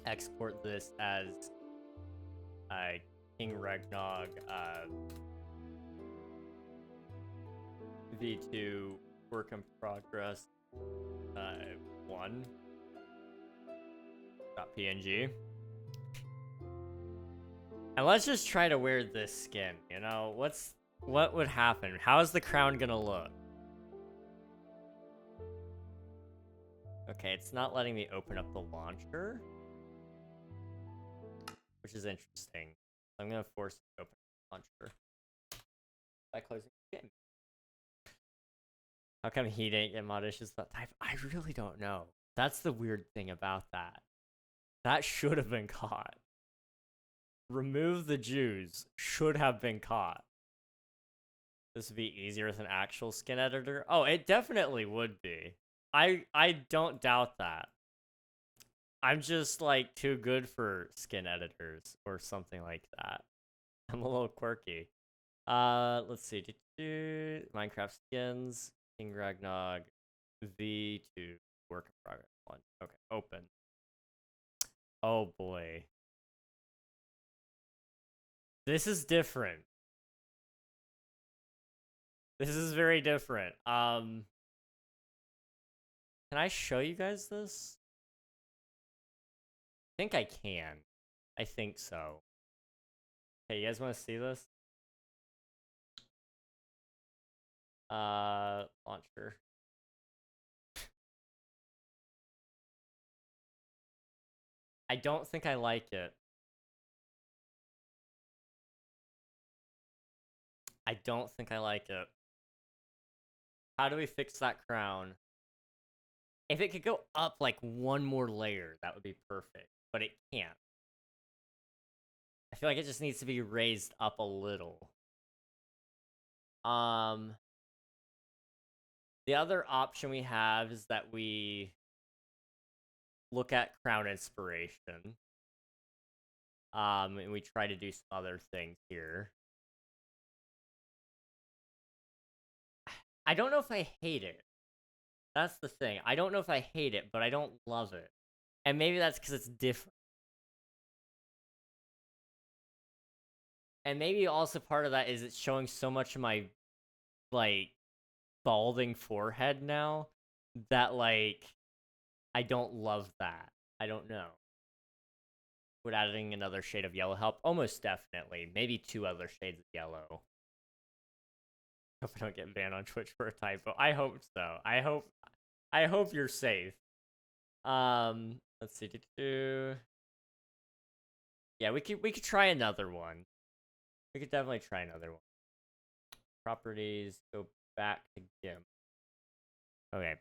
export this as King Regnog V2 work in progress 1.png. And let's just try to wear this skin, you know? What would happen? How is the crown gonna look? Okay, it's not letting me open up the launcher, which is interesting. I'm gonna force it to open the launcher by closing the game. How come he didn't get mod issues that type? I really don't know. That's the weird thing about that. That should have been caught. Remove the Jews should have been caught. This would be easier with an actual skin editor. Oh, it definitely would be. I don't doubt that. I'm just like too good for skin editors or something like that. I'm a little quirky. Let's see. Minecraft skins, King Ragnog, V2, work in progress 1. Okay, open. Oh boy. This is different. This is very different. Can I show you guys this? I think I can. I think so. Hey, you guys want to see this? Launcher. I don't think I like it. I don't think I like it. How do we fix that crown? If it could go up like one more layer, that would be perfect. But it can't. I feel like it just needs to be raised up a little. The other option we have is that we look at crown inspiration. And we try to do some other things here. I don't know if I hate it. That's the thing. I don't know if I hate it, but I don't love it. And maybe that's because it's different. And maybe also part of that is it's showing so much of my, like, balding forehead now that, like, I don't love that. I don't know. Would adding another shade of yellow help? Almost definitely. Maybe 2 other shades of yellow. Hope I don't get banned on Twitch for a typo. I hope so. I hope you're safe. Let's see. Yeah, we could try another one. We could definitely try another one. Properties, go back to GIMP. Okay.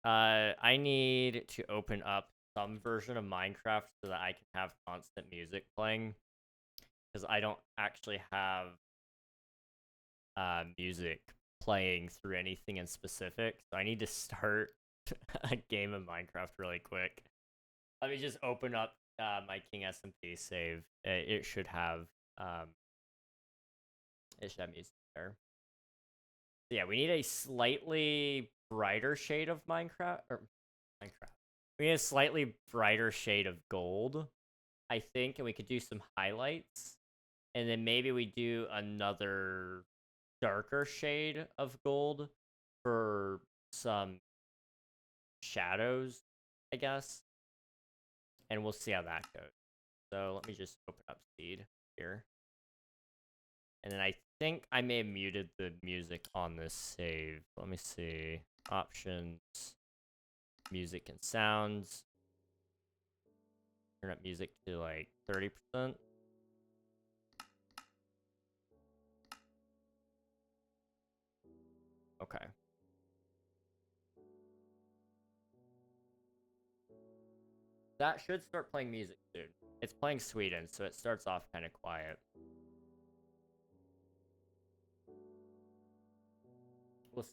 I need to open up some version of Minecraft so that I can have constant music playing. Because I don't actually have music playing through anything in specific. So I need to start a game of Minecraft really quick. Let me just open up my King SMP save. It should have music there. So yeah, we need a slightly brighter shade of Minecraft. We need a slightly brighter shade of gold, I think, and we could do some highlights. And then maybe we do another darker shade of gold for some shadows, I guess. And we'll see how that goes. So let me just open up Seed here. And then I think I may have muted the music on this save. Let me see. Options. Music and sounds. Turn up music to like 30%. Okay. That should start playing music soon. It's playing Sweden, so it starts off kind of quiet. Well,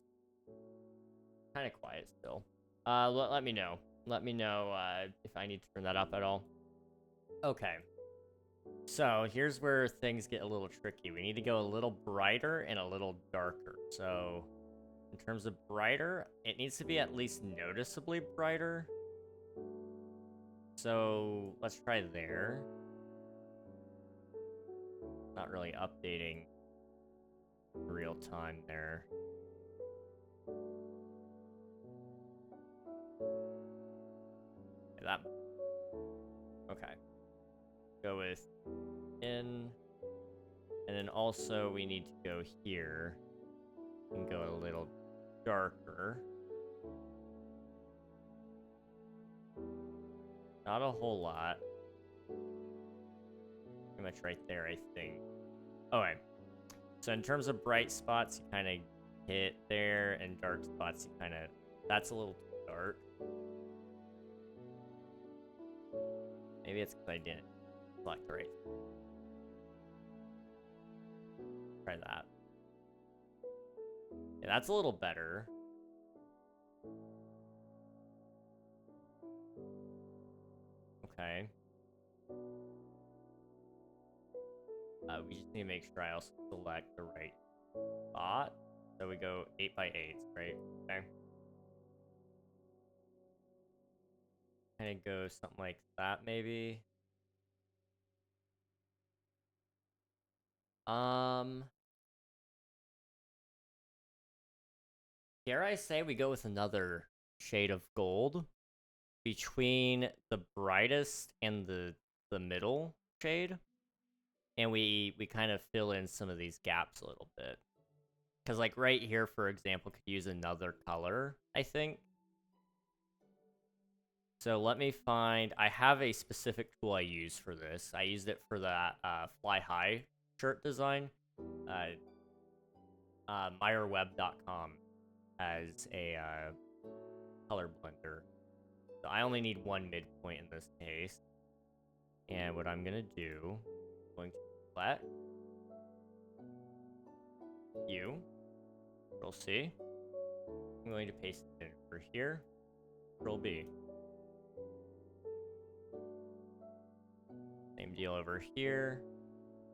kind of quiet still. Let me know. Let me know if I need to turn that up at all. Okay. So here's where things get a little tricky. We need to go a little brighter and a little darker. So in terms of brighter, it needs to be at least noticeably brighter. So let's try there. Not really updating real time there. That. Okay. Go with in. And then also we need to go here and go a little darker. Not a whole lot. Pretty much right there, I think. Okay. So in terms of bright spots, you kind of hit there, and dark spots, you kind of... That's a little too dark. Maybe it's because I didn't select right. Try that. Yeah, that's a little better. Okay. We just need to make sure I also select the right spot. So we go 8x8, right? Okay. Kind of go something like that, maybe. Dare I say we go with another shade of gold between the brightest and the middle shade, and we kind of fill in some of these gaps a little bit. Because like right here, for example, could use another color, I think. So let me find, I have a specific tool I use for this. I used it for that Fly High shirt design. MeyerWeb.com has a color blender. So I only need one midpoint in this case. And what I'm going to do, I'm going to select you. Control C. I'm going to paste it in for here. Control B. Same deal over here.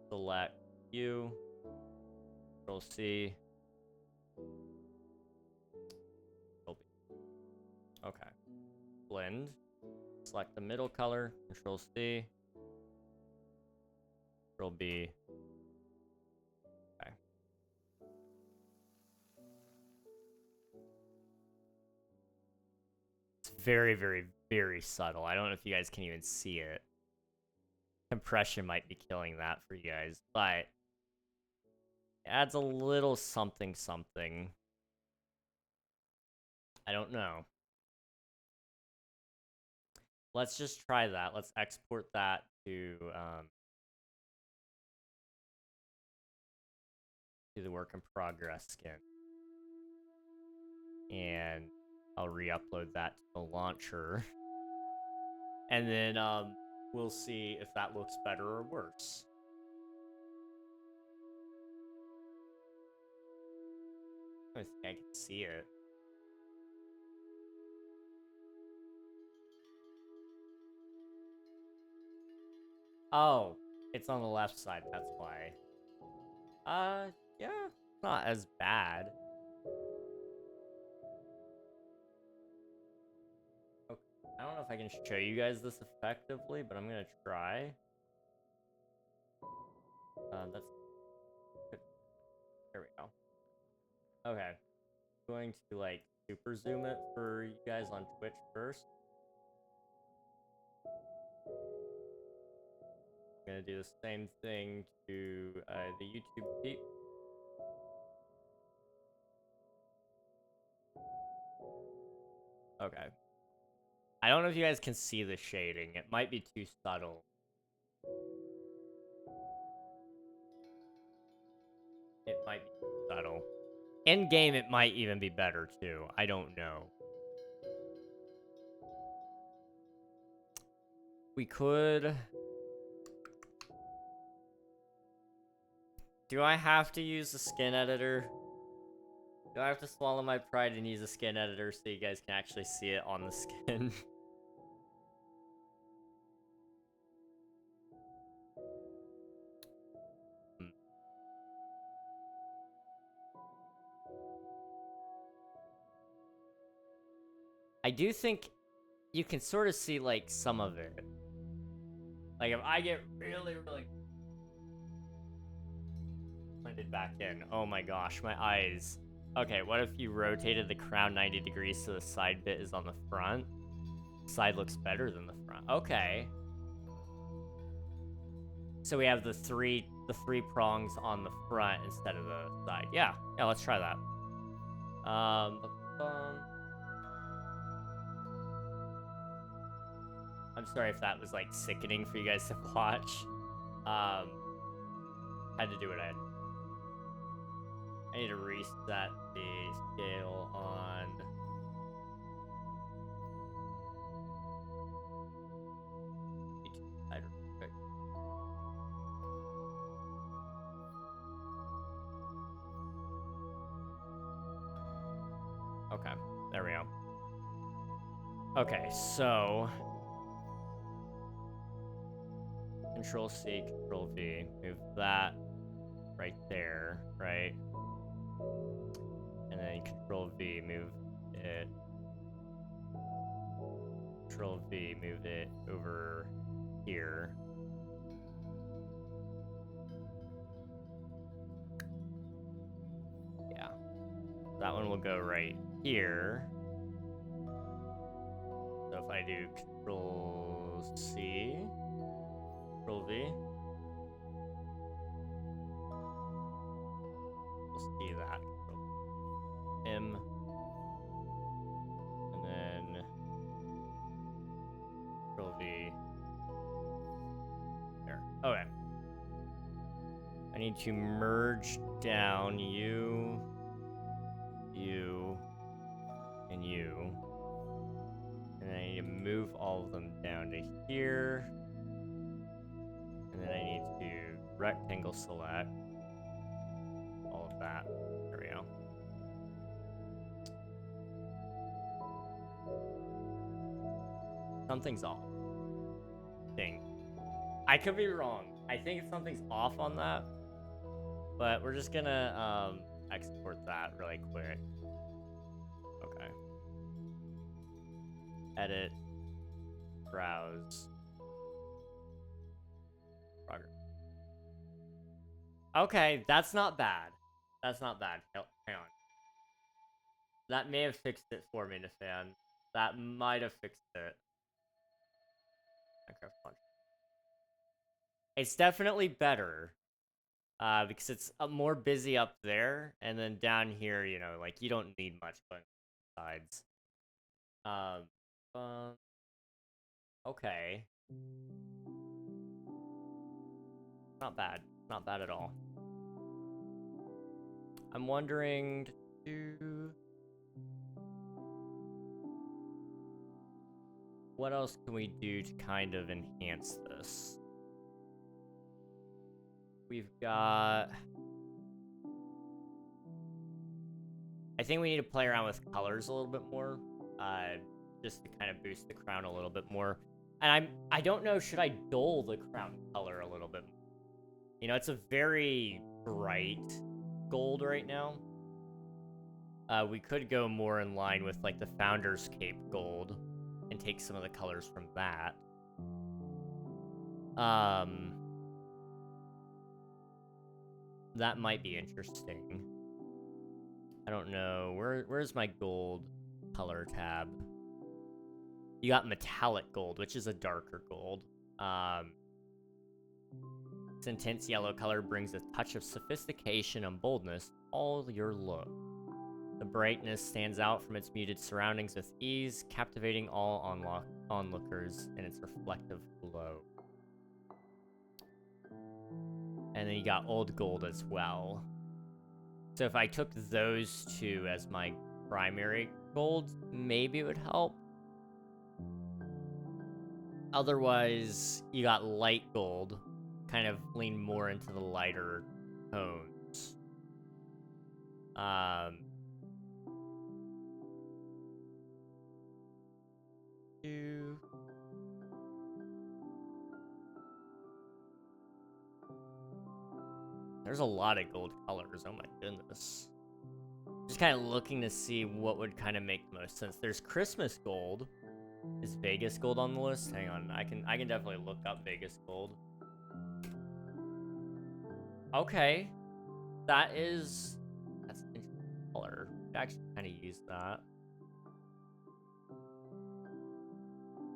Select you. Control C. Control B. Okay. Blend. Select the middle color. Control C. Control B. Okay. It's very, very, very subtle. I don't know if you guys can even see it. Compression might be killing that for you guys, but it adds a little something something. I don't know. Let's just try that. Let's export that to the work in progress skin. And I'll re-upload that to the launcher. And then we'll see if that looks better or worse. I think I can see it. Oh, it's on the left side, that's why. Yeah, not as bad. Okay. I don't know if I can show you guys this effectively, but I'm gonna try. That's good. There we go. Okay. I'm going to like super zoom it for you guys on Twitch first. I'm gonna do the same thing to the YouTube peep. Okay. I don't know if you guys can see the shading. It might be too subtle. It might be too subtle. In game, it might even be better too. I don't know. We could. Do I have to use the skin editor? Do I have to swallow my pride and use a skin editor so you guys can actually see it on the skin? I do think you can sort of see like some of it. Like if I get really blended back in. Oh my gosh, my eyes. Okay, what if you rotated the crown 90 degrees so the side bit is on the front? Side looks better than the front. Okay. So we have the three prongs on the front instead of the side. Yeah, let's try that. I'm sorry if that was like sickening for you guys to watch. Had to do what I had. I need to reset the scale on. Okay, there we go. Okay, so Control C, Control V, move that right there, right? And then Control V, move it. Control V, move it over here. Yeah. That one will go right here. So if I do Control C, Control V, we'll see that. Control M, and then Control V. There. Okay. I need to merge down you, and you. And then I need to move all of them down to here. And then I need to rectangle select all of that. There we go. Something's off. Dang. I could be wrong. I think something's off on that. But we're just gonna export that really quick. Okay. Edit. Browse. Progress. Okay, that's not bad. That's not bad. Hang on. That may have fixed it for me, Nathan. That might have fixed it. Minecraft Punch. It's definitely better. Because it's more busy up there, and then down here, you know, like, you don't need much going sides. Okay. Not bad. Not bad at all. I'm wondering what else can we do to kind of enhance this? We've got... I think we need to play around with colors a little bit more, just to kind of boost the crown a little bit more. And I don't know, should I dull the crown color a little bit more? You know, it's a very bright gold right now. We could go more in line with, like, the Founder's Cape gold and take some of the colors from that. That might be interesting. I don't know. Where's my gold color tab? You got metallic gold, which is a darker gold. This intense yellow color brings a touch of sophistication and boldness to all your look. The brightness stands out from its muted surroundings with ease, captivating all onlookers in its reflective glow. And then you got old gold as well. So if I took those two as my primary gold, maybe it would help. Otherwise, you got light gold, kind of lean more into the lighter tones. There's a lot of gold colors. Oh my goodness. Just kind of looking to see what would kind of make the most sense. There's Christmas gold. Is Vegas gold on the list? Hang on. I can definitely look up Vegas gold. Okay. That's an interesting color. I could actually kind of use that.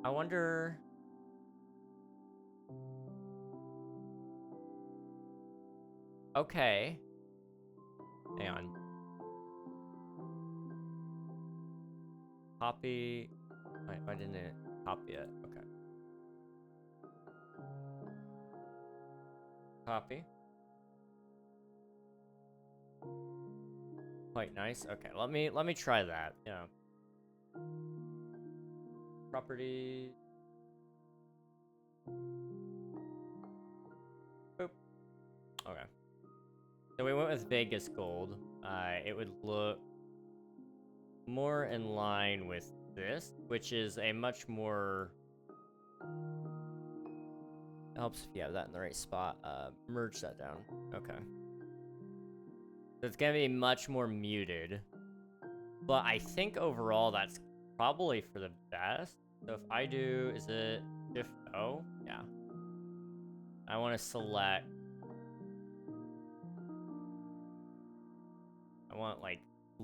I wonder... Okay. Hang on. Copy. Why didn't it copy it? Okay. Copy. Quite nice. Okay, let me try that. Yeah. Property. Boop. Okay. So we went with Vegas gold. It would look more in line with this, which is a much more... Helps if you have that in the right spot. Merge that down. Okay. So it's gonna be much more muted. But I think overall that's probably for the best. So if I do, is it Shift O? Yeah. I want to select... I want, like,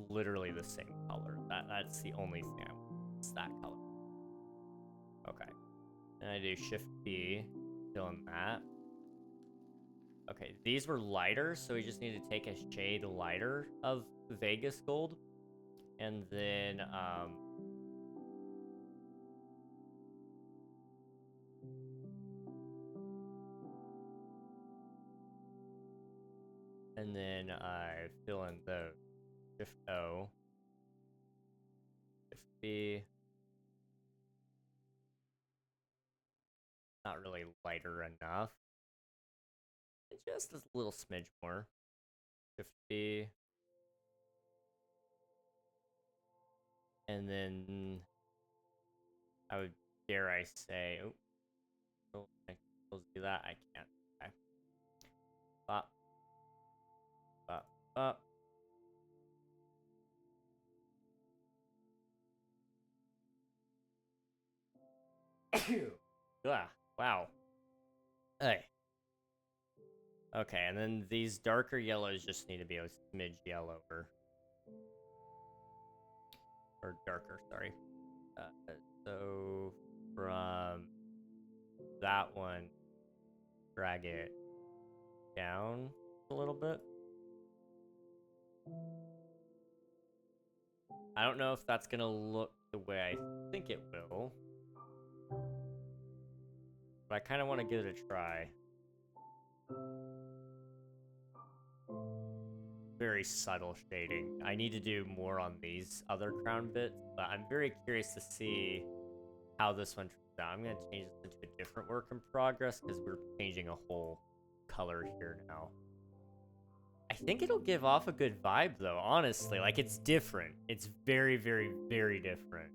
literally the same color. That's the only thing I want. It's that color. Okay. And I do Shift B, fill in that. Okay, these were lighter, so we just need to take a shade lighter of Vegas gold. And then, I fill in the Shift O, Shift B. Not really lighter enough. Just a little smidge more. Shift B. And then I would, dare I say, oh, I can still do that. I can't. Okay. Bop. Bop. Bop. Ugh, wow. Hey. Okay, and then these darker yellows just need to be a smidge yellower. Or darker, sorry. So from that one, drag it down a little bit. I don't know if that's gonna look the way I think it will. But I kind of want to give it a try. Very subtle shading. I need to do more on these other crown bits, but I'm very curious to see how this one turns out. I'm gonna change this into a different work in progress because we're changing a whole color here now. I think it'll give off a good vibe though, honestly. Like, it's different. It's very, very, very different.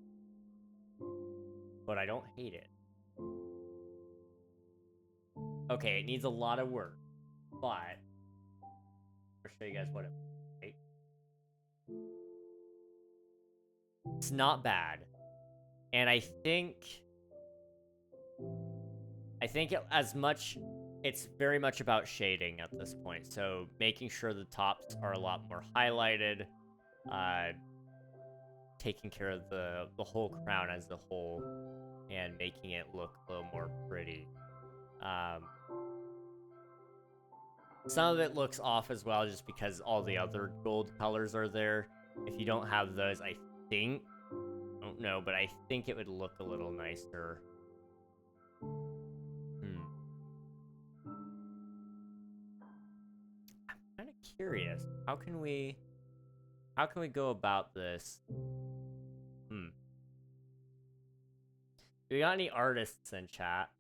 But I don't hate it. Okay, it needs a lot of work, but I'll show you guys what it looks like. It's not bad. And I think it's very much about shading at this point. So making sure the tops are a lot more highlighted, taking care of the whole crown as a whole, and making it look a little more pretty. Some of it looks off as well just because all the other gold colors are there. If you don't have those, I don't know, but I think it would look a little nicer. I'm kind of curious. How can we go about this? Do we got any artists in chat?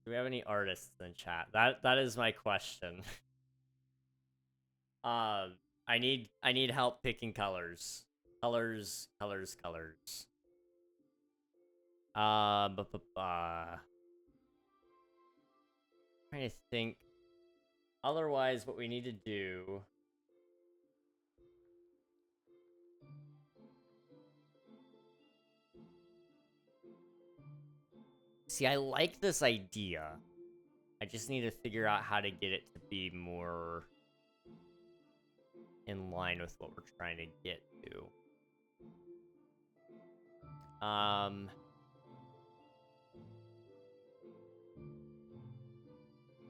Do we have any artists in chat? That is my question. I need help picking colors. Colors. Trying to think. Otherwise, what we need to do. See, I like this idea. I just need to figure out how to get it to be more in line with what we're trying to get to.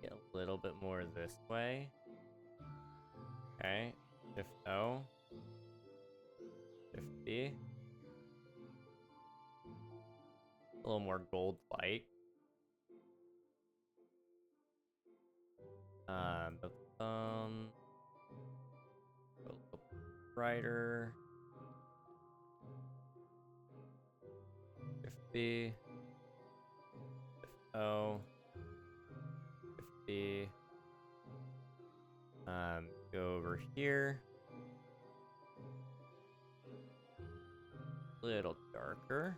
Get a little bit more this way. Okay. Shift O. Shift B. A little more gold light. A little brighter. Shift B. Shift O. Shift B. Go over here. A little darker.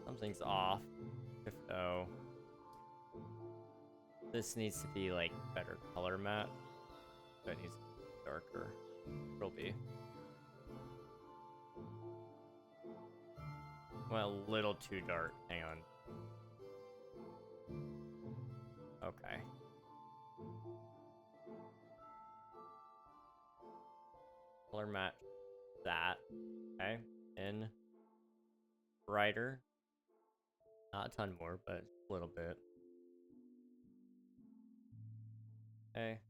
Something's off. Shift O. This needs to be like better color match. That needs to be darker. It'll be. Well, a little too dark. Hang on. Okay. Color match that. Okay. In brighter. Not a ton more, but a little bit. Okay.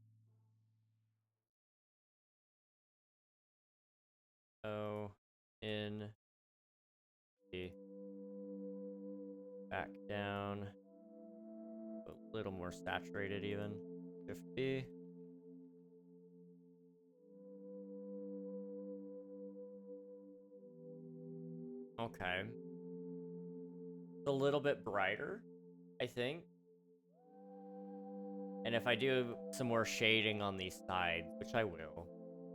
So, in B. Back down. A little more saturated even. Shift B. Okay. It's a little bit brighter, I think. And if I do some more shading on these sides, which I will,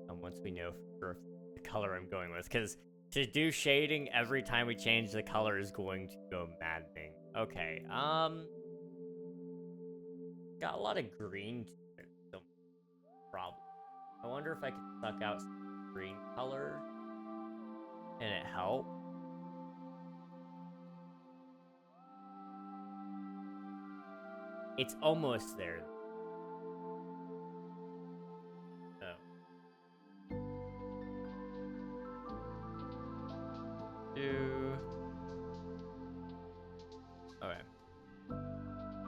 once we know for the color I'm going with, because to do shading every time we change the color is going to go maddening. Okay, got a lot of green to it, so problem. I wonder if I could suck out some green color and it help. It's almost there. Okay.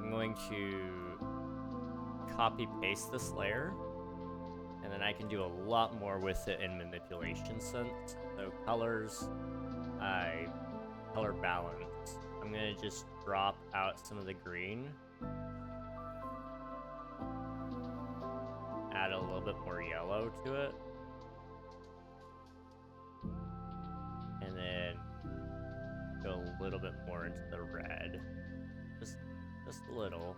I'm going to copy paste this layer, and then I can do a lot more with it in manipulation sense. So colors, color balance. I'm gonna just drop out some of the green add a little bit more yellow to it. And then go a little bit more into the red. Just a little.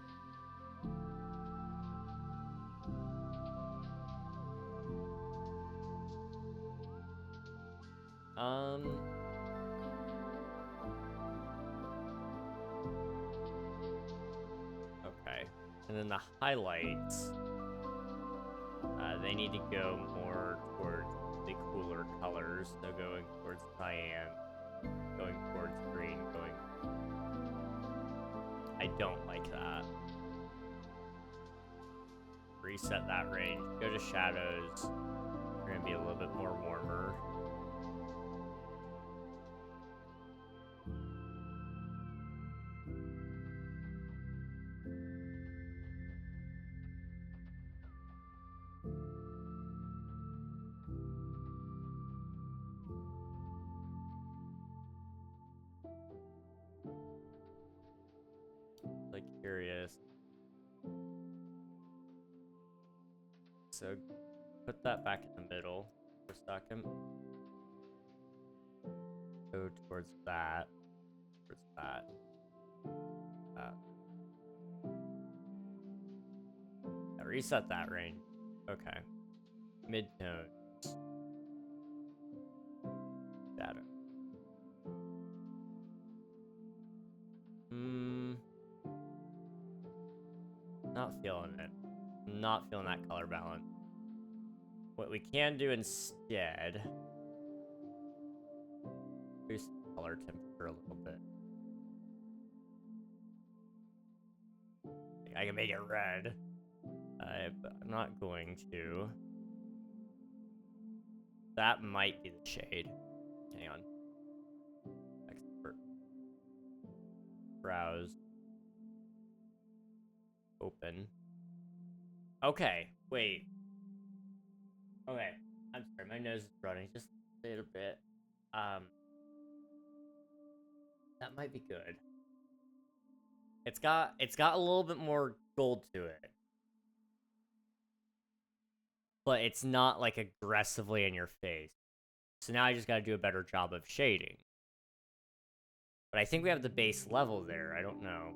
Okay. And then the highlights, they need to go more towards the cooler colors. So going towards cyan, going towards green, going... I don't like that. Reset that range. Go to shadows. We're gonna be a little bit more warmer. Like curious. So put that back in the middle for a second. Go towards that. Towards that. Reset that range. Okay. Midtones. Shadow. Not feeling it. Not feeling that color balance. What we can do instead, increase the color temperature a little bit. I can make it red, but I'm not going to. That might be the shade. Hang on. Expert. Browse. Open. Okay, wait. Okay, I'm sorry, my nose is running just a little bit. That might be good. It's got a little bit more gold to it. But it's not like aggressively in your face. So now I just gotta do a better job of shading. But I think we have the base level there, I don't know.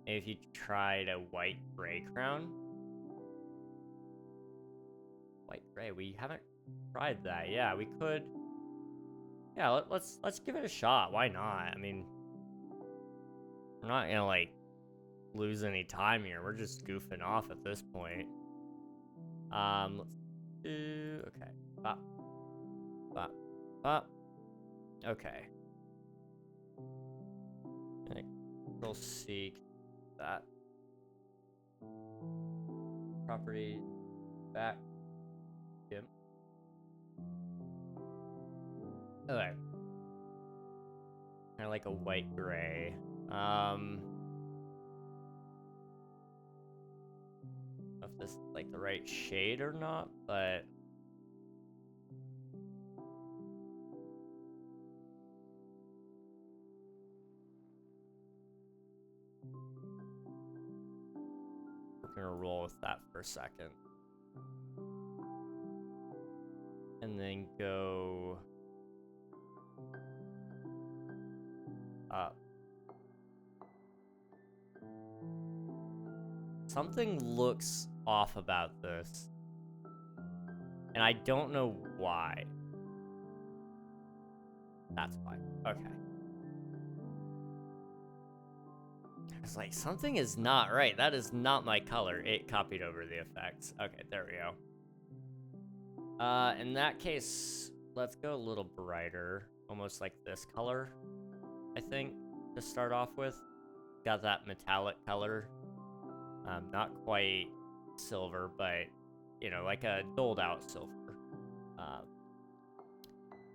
Maybe if you tried a white gray crown. White gray, we haven't tried that. Yeah, we could. Yeah, let's give it a shot. Why not? I mean, we're not gonna like lose any time here. We're just goofing off at this point. Let's do okay. Bop. Bop. Bop. Okay. Control C that. Property back. Yep. Okay. Kind of like a white gray. If this is like the right shade or not, but we're gonna roll with that for a second. And then go up. Something looks off about this. And I don't know why. That's fine. Okay. It's like, something is not right. That is not my color. It copied over the effects. Okay, there we go. In that case, let's go a little brighter. Almost like this color, I think, to start off with. Got that metallic color. Not quite silver, but, you know, like a doled out silver.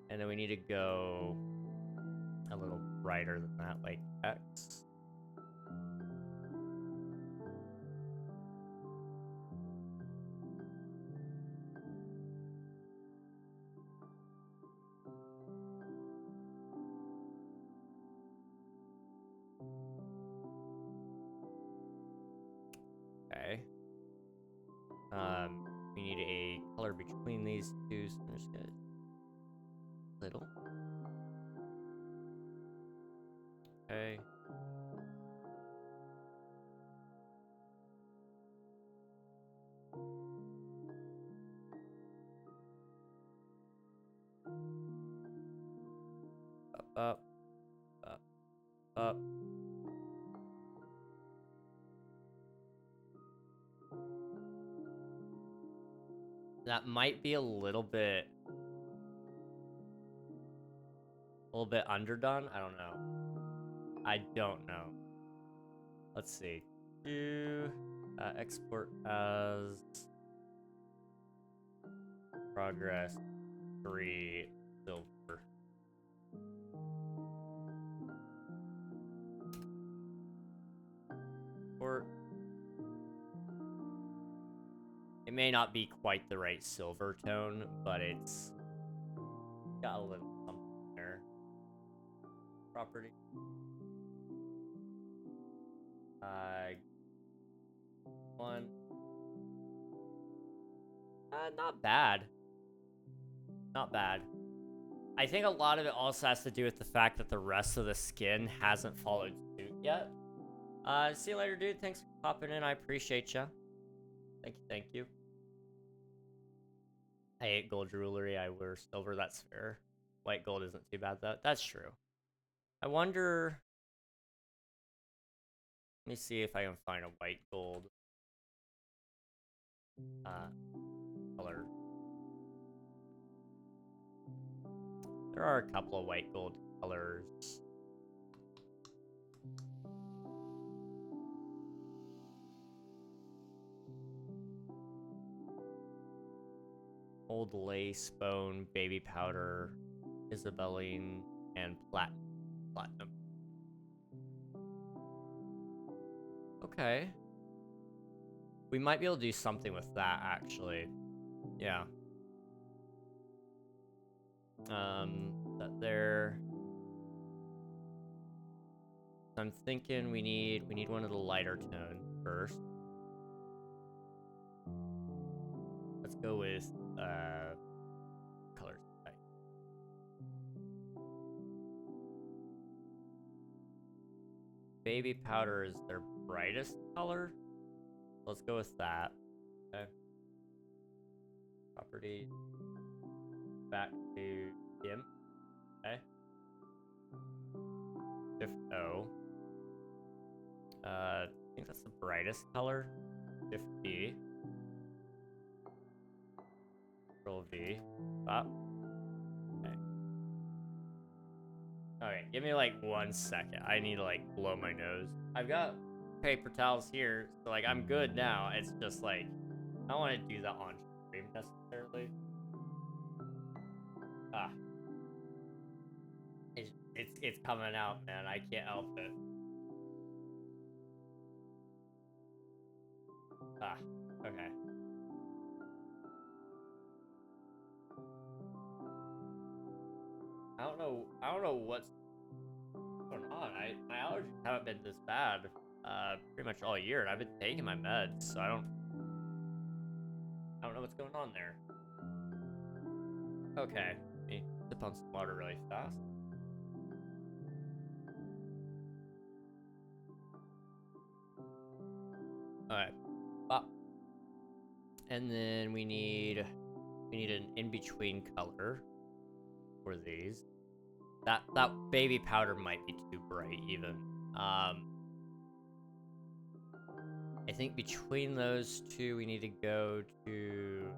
And then we need to go a little brighter than that, like X. Okay. need a color between these two, so I'm just gonna little. Okay. Up, up, up. That might be a little bit underdone. I don't know. I don't know. Let's see. Do export as progress 3 silver. Or it may not be quite the right silver tone, but it's got a little something there. Property. One. Not bad. Not bad. I think a lot of it also has to do with the fact that the rest of the skin hasn't followed suit yet. See you later, dude. Thanks for popping in. I appreciate ya. Thank you, thank you. I hate gold jewelry. I wear silver. That's fair. White gold isn't too bad, though. That's true. I wonder... Let me see if I can find a white gold color. There are a couple of white gold colors. Old lace, bone, baby powder, Isabelline, and platinum. Okay. We might be able to do something with that, actually. Yeah. That there. I'm thinking we need one of the lighter tone first. Let's go with colors. Baby powder is their brightest color. Let's go with that. Okay. Property. Back to dim. Okay. Shift O. I think that's the brightest color. Shift B. Control V. Stop. Okay. Okay, give me like 1 second. I need to like blow my nose. I've got paper towels here, so like I'm good now. It's just like I don't want to do that on stream necessarily. Ah. It's coming out, man. I can't help it. Ah, okay. I don't know what's going on. My allergies haven't been this bad pretty much all year, and I've been taking my meds, so I don't know what's going on there. Okay, let me sip on some water really fast. Alright. And then we need an in-between color for these. That baby powder might be too bright even. I think between those two we need to go to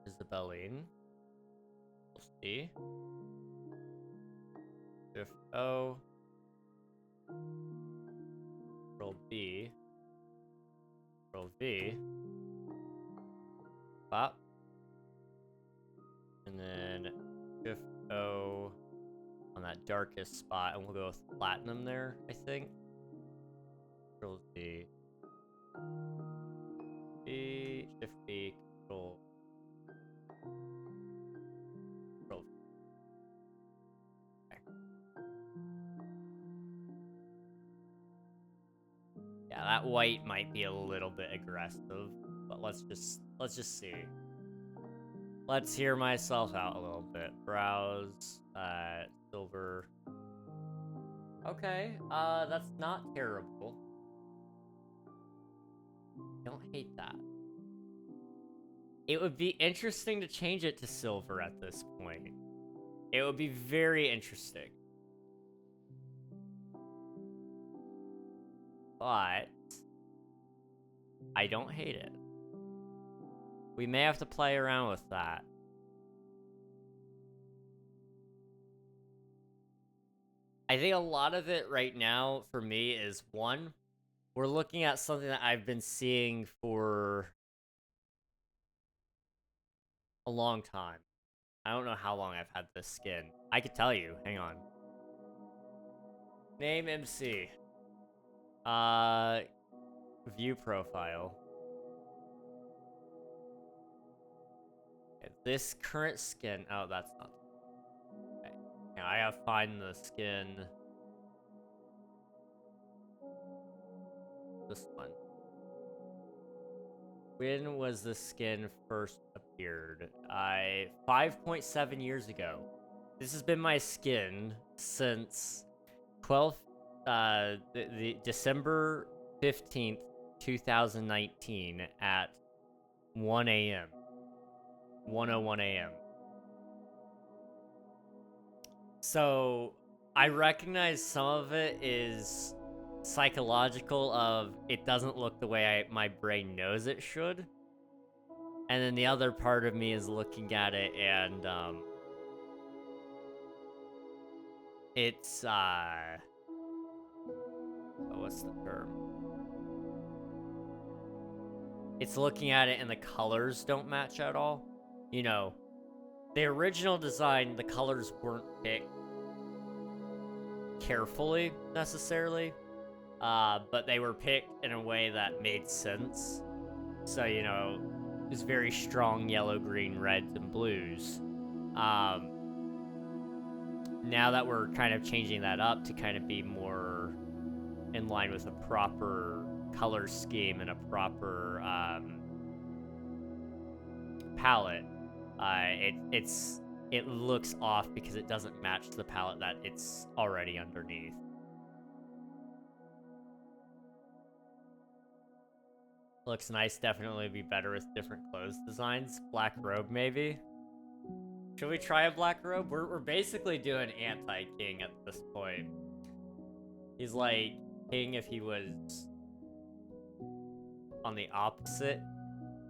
Isabelline. We'll see. Shift O. Control B. Control V. Pop. And then Shift O on that darkest spot, and we'll go with platinum there, I think. Control Z. B. Shift B. Control. Control. Okay. Yeah, that white might be a little bit aggressive. but let's just see. Let's hear myself out a little bit. Browse, silver. Okay, that's not terrible. Don't hate that. It would be interesting to change it to silver at this point. It would be very interesting. But I don't hate it. We may have to play around with that. I think a lot of it right now for me is one, we're looking at something that I've been seeing for a long time. I don't know how long I've had this skin. I could tell you. Hang on. Name MC. View profile. Okay, this current skin. Oh, that's not. Okay. Now I gotta find the skin. This one. When was the skin first appeared? 5.7 years ago. This has been my skin since 12th, the December 15th, 2019 at 1 a.m. 1:01 a.m. So I recognize some of it is psychological of it doesn't look the way my brain knows it should. And then the other part of me is looking at it and it's what's the term? It's looking at it and the colors don't match at all. You know, the original design, the colors weren't picked carefully necessarily, but they were picked in a way that made sense. So, you know, it was very strong yellow, green, reds, and blues. Now that we're kind of changing that up to kind of be more in line with a proper color scheme and a proper palette, it looks off because it doesn't match the palette that it's already underneath. Looks nice, definitely be better with different clothes designs. Black robe, maybe? Should we try a black robe? We're basically doing anti-king at this point. He's like king if he was on the opposite.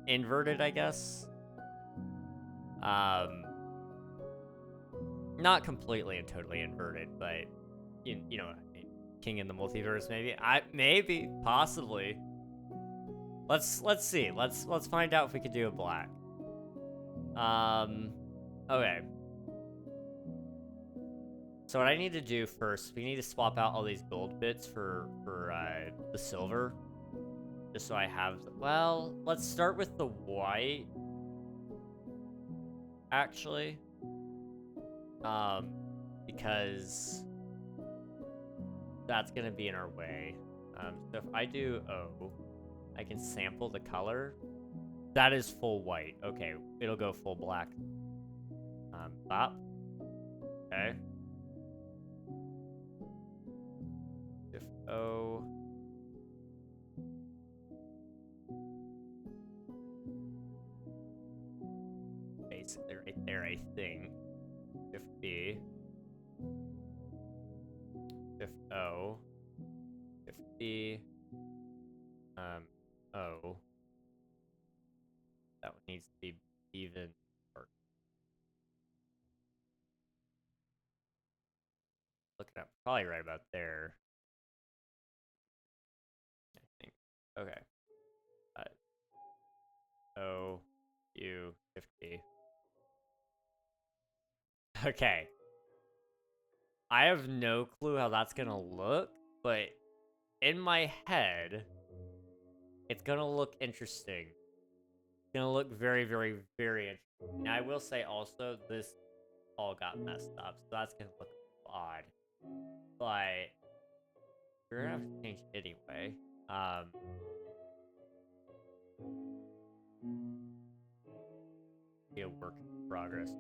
Inverted, I guess. Not completely and totally inverted, but you know what I mean. King in the multiverse, maybe, possibly. Let's see. Let's find out if we could do a black. Okay. So what I need to do first, we need to swap out all these gold bits for the silver. Just so I have, well, let's start with the white. Actually. Because that's gonna be in our way. So if I do O, I can sample the color. That is full white. Okay, it'll go full black. Bop. Okay. If O. Basically right there, I think. If B. If O. If B. O. That one needs to be even. Looking up, probably right about there. I think. Okay. O, U, 50. Okay. I have no clue how that's gonna look, but in my head, it's gonna look interesting. It's gonna look very, very, very interesting. Now, I will say also, this all got messed up, so that's gonna look odd. But we're gonna have to change it anyway. be a work in progress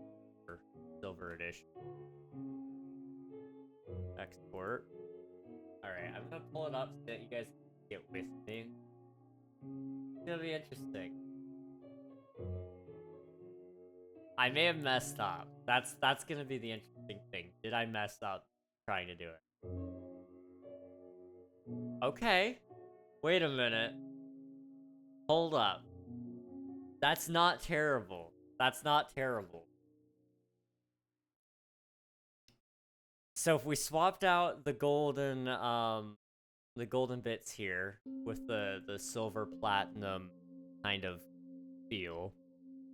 for Silver Edition. Export. Alright, I'm gonna pull it up so that you guys can get with me. It's gonna be interesting. I may have messed up. That's gonna be the interesting thing. Did I mess up trying to do it? Okay. Wait a minute. Hold up. That's not terrible. That's not terrible. So if we swapped out the golden bits here with the silver platinum kind of feel,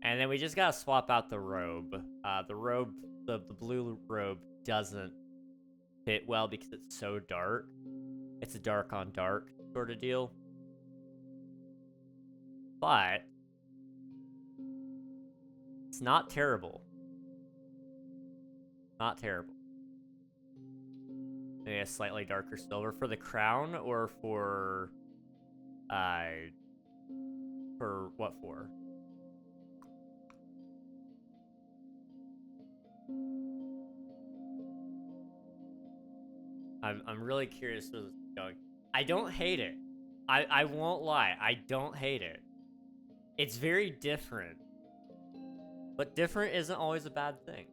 and then we just gotta swap out the robe. The blue robe doesn't fit well because it's so dark. It's a dark on dark sort of deal. But it's not terrible. Not terrible. Maybe a slightly darker silver for the crown, or for what for? I'm really curious where this is going. I don't hate it. I won't lie. I don't hate it. It's very different. But different isn't always a bad thing.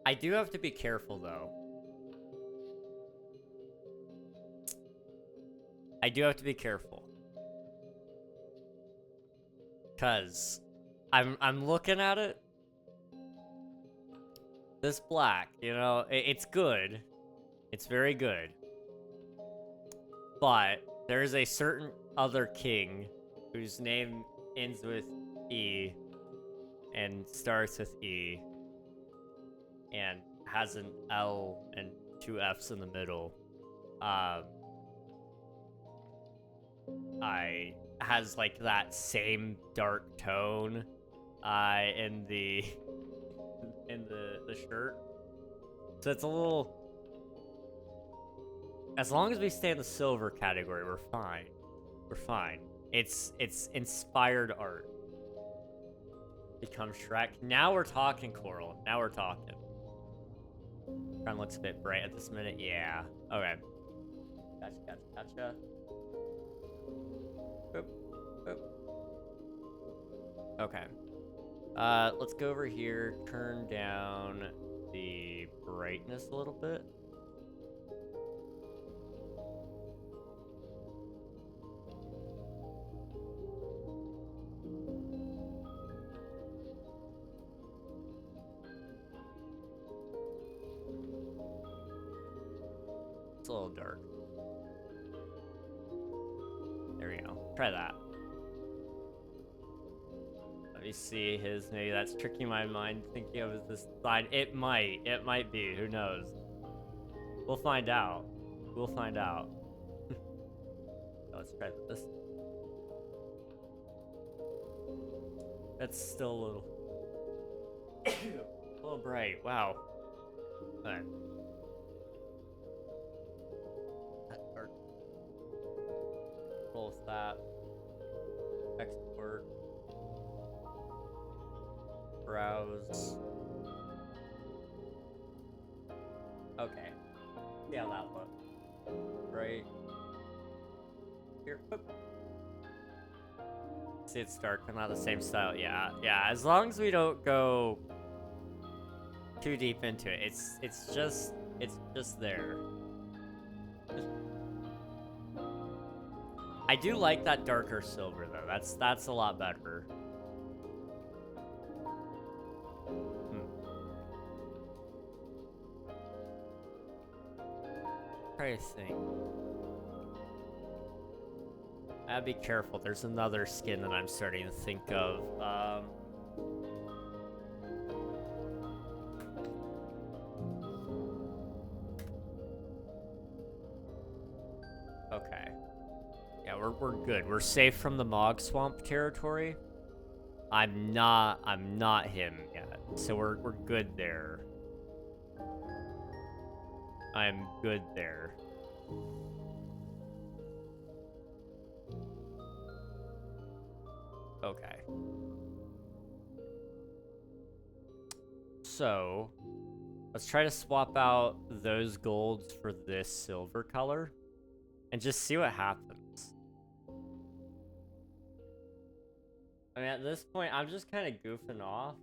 I do have to be careful, though. I do have to be careful. Cause I'm looking at it. This black, you know, it's good. It's very good. But there's a certain other king whose name ends with E and starts with E and has an L and two F's in the middle. I has like that same dark tone in the shirt. So it's a little, as long as we stay in the silver category, we're fine. We're fine. It's inspired art. Become Shrek. Now we're talking, Coral. Now we're talking. Crown looks a bit bright at this minute. Yeah. Okay. Gotcha. Boop. Okay. Let's go over here, turn down the brightness a little bit. It's a little dark. There we go. Try that. Let me see his. Maybe that's tricking my mind thinking of this side. It might be. Who knows? We'll find out. Let's try this. That's still a little bright. Wow. Alright. Roll with that. Export. Browse. Okay. See how that looks. Right here. Boop. See, it's dark, but not the same style. Yeah. As long as we don't go too deep into it, it's just there. I do like that darker silver though. That's a lot better. Try to think. I'd be careful. There's another skin that I'm starting to think of. Okay. Yeah, we're good. We're safe from the Mog Swamp territory. I'm not him yet, so we're good there. I'm good there. Okay. So, let's try to swap out those golds for this silver color and just see what happens. I mean, at this point, I'm just kind of goofing off.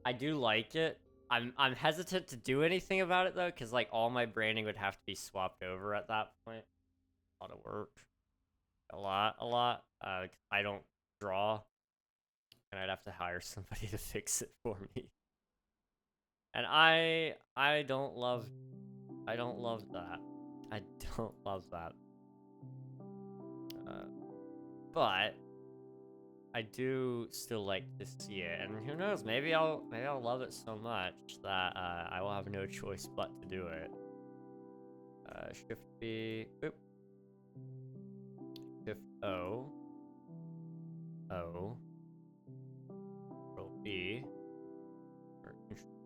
I do like it. I'm hesitant to do anything about it, though, because, like, all my branding would have to be swapped over at that point. A lot of work. A lot. I don't draw, and I'd have to hire somebody to fix it for me. And I don't love that. I don't love that. But I do still like to see it, and who knows? Maybe I'll love it so much that I will have no choice but to do it. Shift B. Oop. Shift O. O. Control B. Or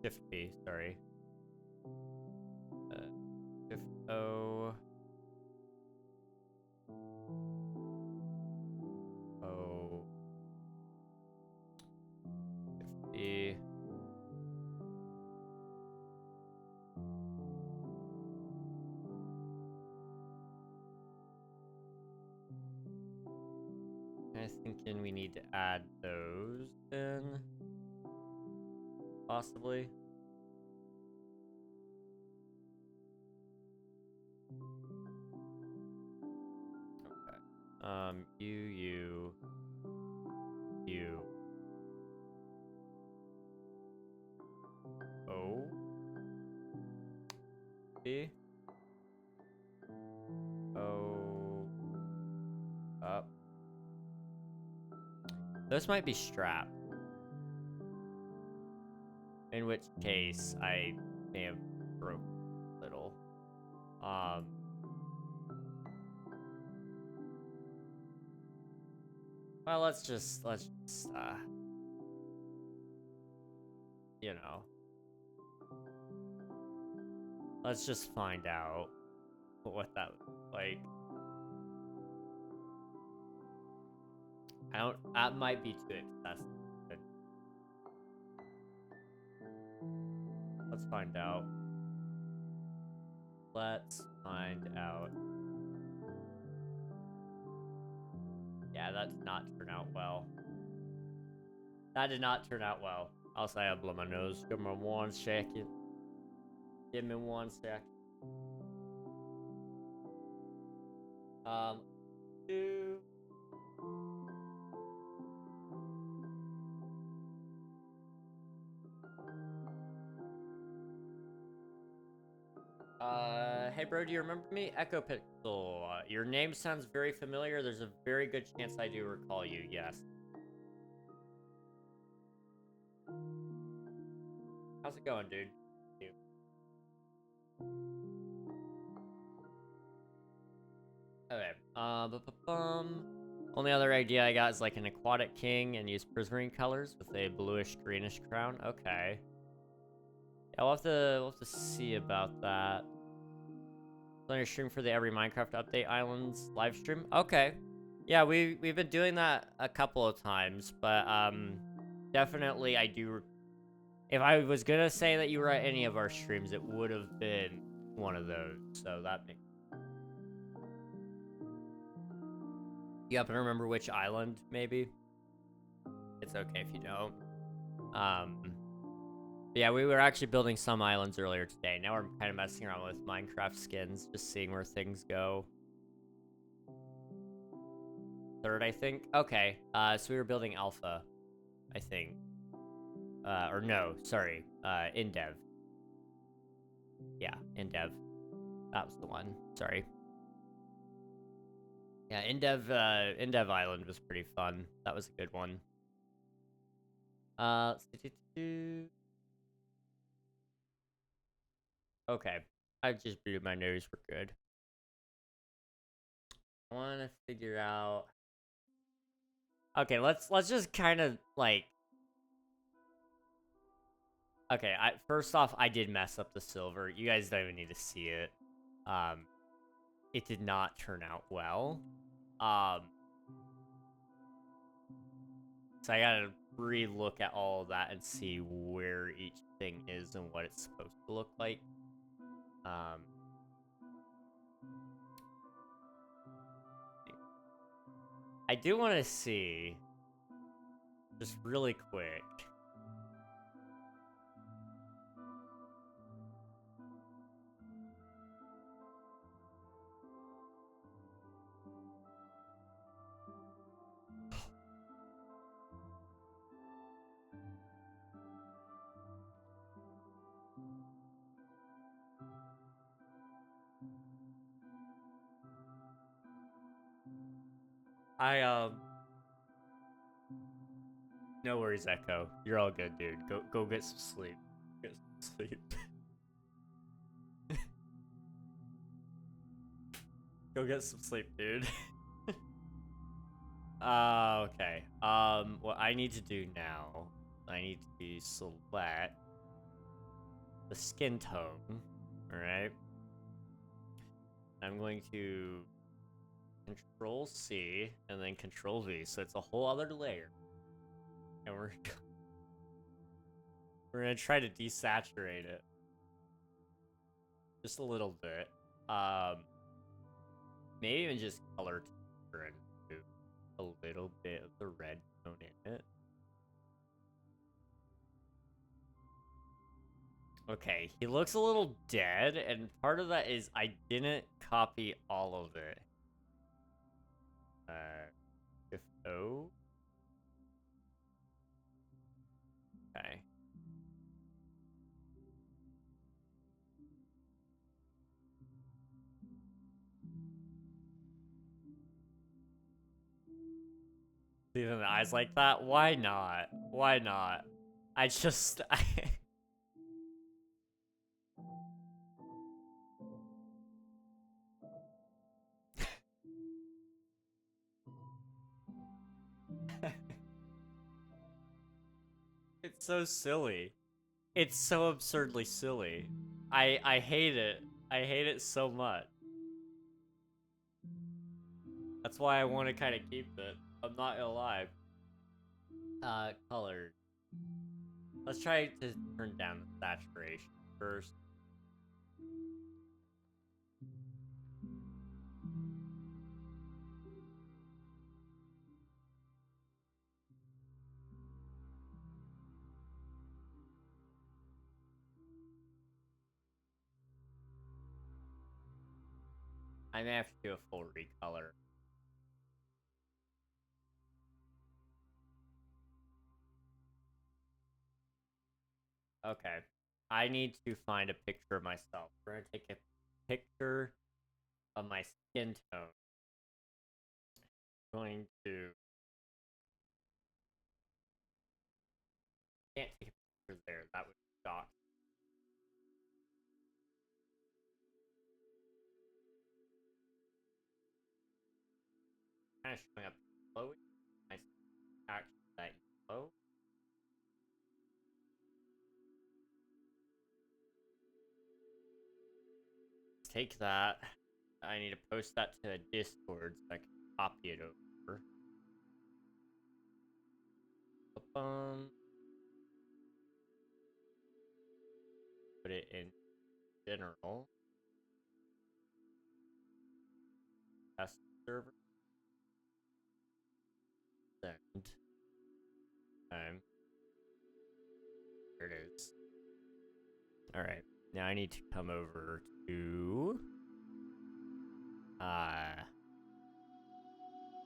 Shift B. Sorry. Shift O. O. Shift B. I'm thinking we need to add those in. Possibly. Okay. U. O. B. O. Up. Those might be strapped. In which case, I may have broke a little. Well, let's just, you know. Let's just find out what that would look like. That might be too excessive. Let's find out. Yeah, that did not turn out well. I'll say I blow my nose. Give me 1 second. Give me 1 second. Two. Hey bro, do you remember me? Echo Pixel. Your name sounds very familiar. There's a very good chance I do recall you, yes. How's it going, dude? Okay. Only other idea I got is like an aquatic king and use prismarine colors with a bluish greenish crown. Okay. Yeah, we'll have to see about that. On your stream for the Every Minecraft Update Islands live stream. Okay. Yeah, we've been doing that a couple of times, but definitely I do. If I was gonna say that you were at any of our streams, it would have been one of those. So that makes. You happen to remember which island? Maybe. It's okay if you don't. Yeah, we were actually building some islands earlier today. Now we're kind of messing around with Minecraft skins, just seeing where things go. 3rd, I think. Okay, so we were building Alpha, I think. Or no, sorry, in Dev. Yeah, in Dev. That was the one. Sorry. Yeah, in Dev Island was pretty fun. That was a good one. Okay, I just blew my nose. We're good. I want to figure out. Okay, let's just kind of like. Okay, first off, I did mess up the silver. You guys don't even need to see it. It did not turn out well. So I gotta re-look at all of that and see where each thing is and what it's supposed to look like. I do want to see, just really quick. No worries, Echo. You're all good, dude. Go get some sleep. Get some sleep. Go get some sleep, dude. Okay. What I need to do now, I need to select the skin tone. Alright. I'm going to Control C and then Control V, so it's a whole other layer. And we're gonna try to desaturate it. Just a little bit. Maybe even just color texture and a little bit of the red tone in it. Okay, he looks a little dead, and part of that is I didn't copy all of it. If O. Okay. Leaving the eyes like that? Why not? Why not? I just... It's so silly. It's so absurdly silly. I hate it. I hate it so much. That's why I want to kind of keep it. I'm not gonna lie. Colors. Let's try to turn down the saturation first. I may have to do a full recolor. Okay. I need to find a picture of myself. We're gonna take a picture of my skin tone. I'm going to... Can't take a picture there. That would shock. Kind of showing up yellow. I actually that yellow. Take that. I need to post that to Discord so I can copy it over. Put it in general. Test server. Send. There it is. Alright. Now I need to come over to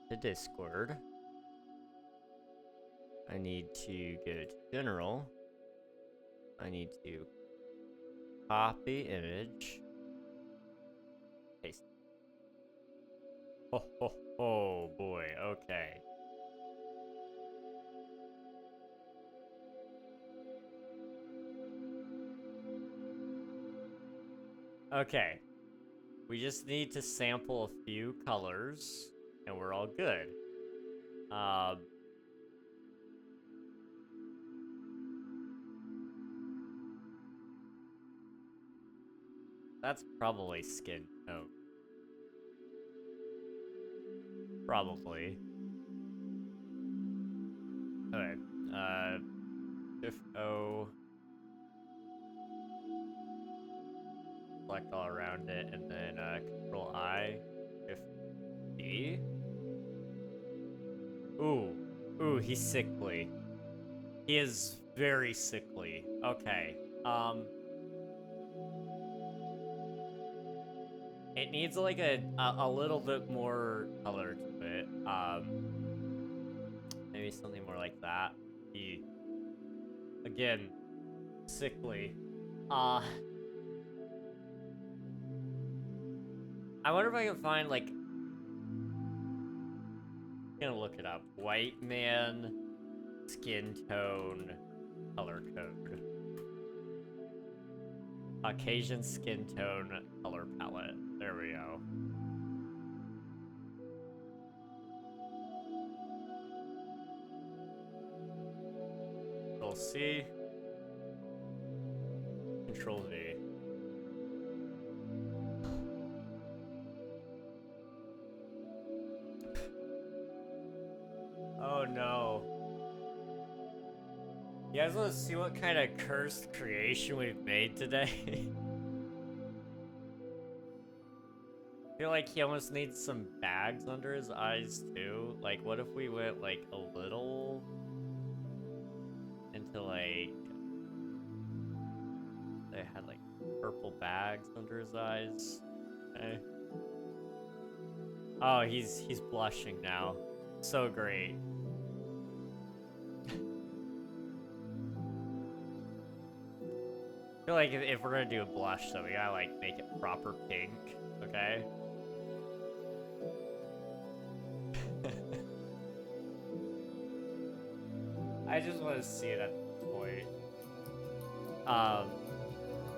the Discord. I need to go to general. I need to copy image. Paste. Oh boy, okay. Okay. We just need to sample a few colors, and we're all good. That's probably skin tone. Probably. Okay. Shift O. Select all around it, and then Control I. Shift D. Ooh. Ooh, he's sickly. He is very sickly. Okay. It needs like a little bit more color to it. Maybe something more like that. He, again, sickly. Uh, I wonder if I can find like. I'm gonna look it up. White man, skin tone, color code. Caucasian skin tone, color palette. There we go. Control C. Control V. Oh no. You guys want to see what kind of cursed creation we've made today? I feel like he almost needs some bags under his eyes too. Like, what if we went like a little into like they had like purple bags under his eyes? Okay. Oh, he's blushing now. So great. I feel like if we're gonna do a blush, though, we gotta like make it proper pink. Okay. I just want to see it at this point. Oh,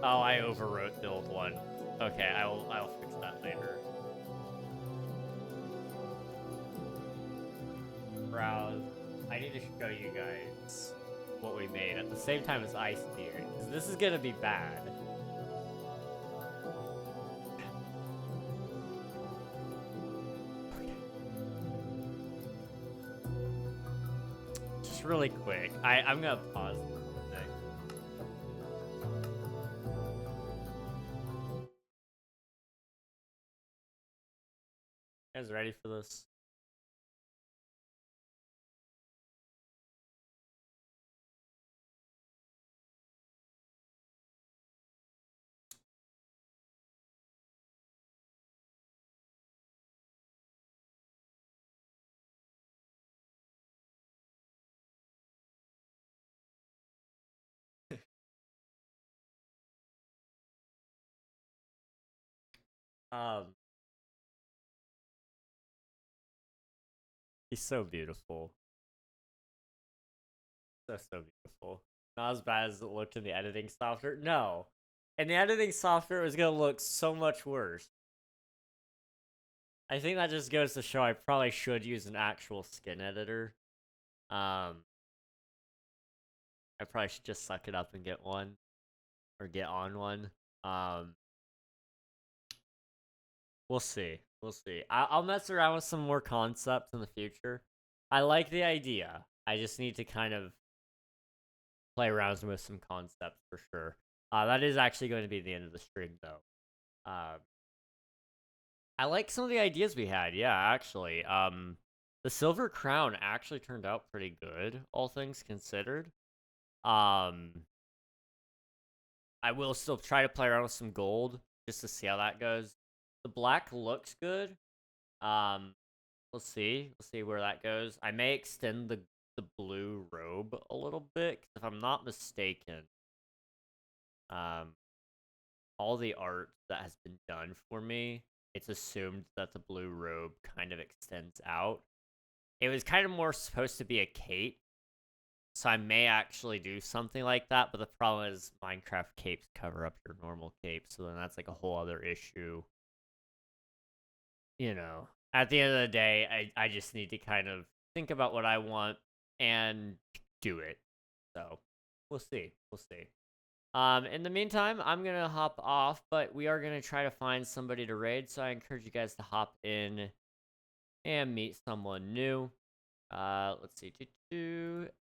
I overwrote the old one. Okay, I'll fix that later. Browse. I need to show you guys what we made at the same time as I see it, because this is gonna be bad. Just really quick, I'm gonna pause for a sec. You guys ready for this? Um, he's so beautiful. So beautiful. Not as bad as it looked in the editing software. No. In the editing software, it was gonna look so much worse. I think that just goes to show I probably should use an actual skin editor. I probably should just suck it up and get one. Or get on one. Um, we'll see. We'll see. I'll mess around with some more concepts in the future. I like the idea. I just need to kind of play around with some concepts for sure. That is actually going to be the end of the stream, though. I like some of the ideas we had. Yeah, actually. The silver crown actually turned out pretty good, all things considered. I will still try to play around with some gold just to see how that goes. The black looks good. Um, we'll see. We'll see where that goes. I may extend the blue robe a little bit, 'cause if I'm not mistaken. All the art that has been done for me, it's assumed that the blue robe kind of extends out. It was kind of more supposed to be a cape, so I may actually do something like that, but the problem is Minecraft capes cover up your normal cape, so then that's like a whole other issue. You know, at the end of the day, I just need to kind of think about what I want and do it. So, we'll see. We'll see. In the meantime, I'm gonna hop off, but we are gonna try to find somebody to raid, so I encourage you guys to hop in and meet someone new. Let's see.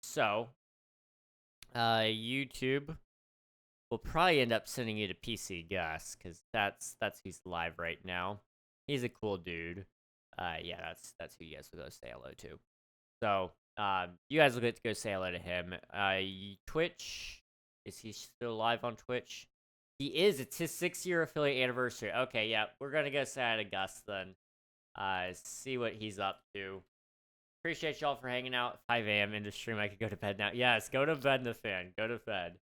So, YouTube will probably end up sending you to PC Gus, because that's who's live right now. He's a cool dude. Yeah, that's who you guys will go say hello to. So, you guys will get to go say hello to him. Twitch, is he still live on Twitch? He is. It's his 6-year affiliate anniversary. Okay, yeah, we're gonna go say hi to Gus then. See what he's up to. Appreciate y'all for hanging out. 5 a.m. in the stream. I could go to bed now. Yes, go to bed, Nathan. Go to bed.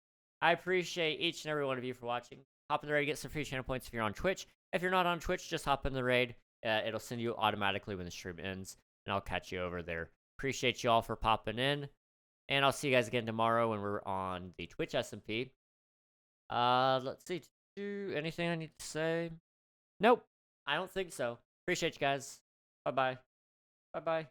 I appreciate each and every one of you for watching. Hop in the raid to get some free channel points if you're on Twitch. If you're not on Twitch, just hop in the raid. It'll send you automatically when the stream ends, and I'll catch you over there. Appreciate y'all for popping in, and I'll see you guys again tomorrow when we're on the Twitch SMP. Let's see. Anything I need to say? Nope. I don't think so. Appreciate you guys. Bye-bye. Bye-bye.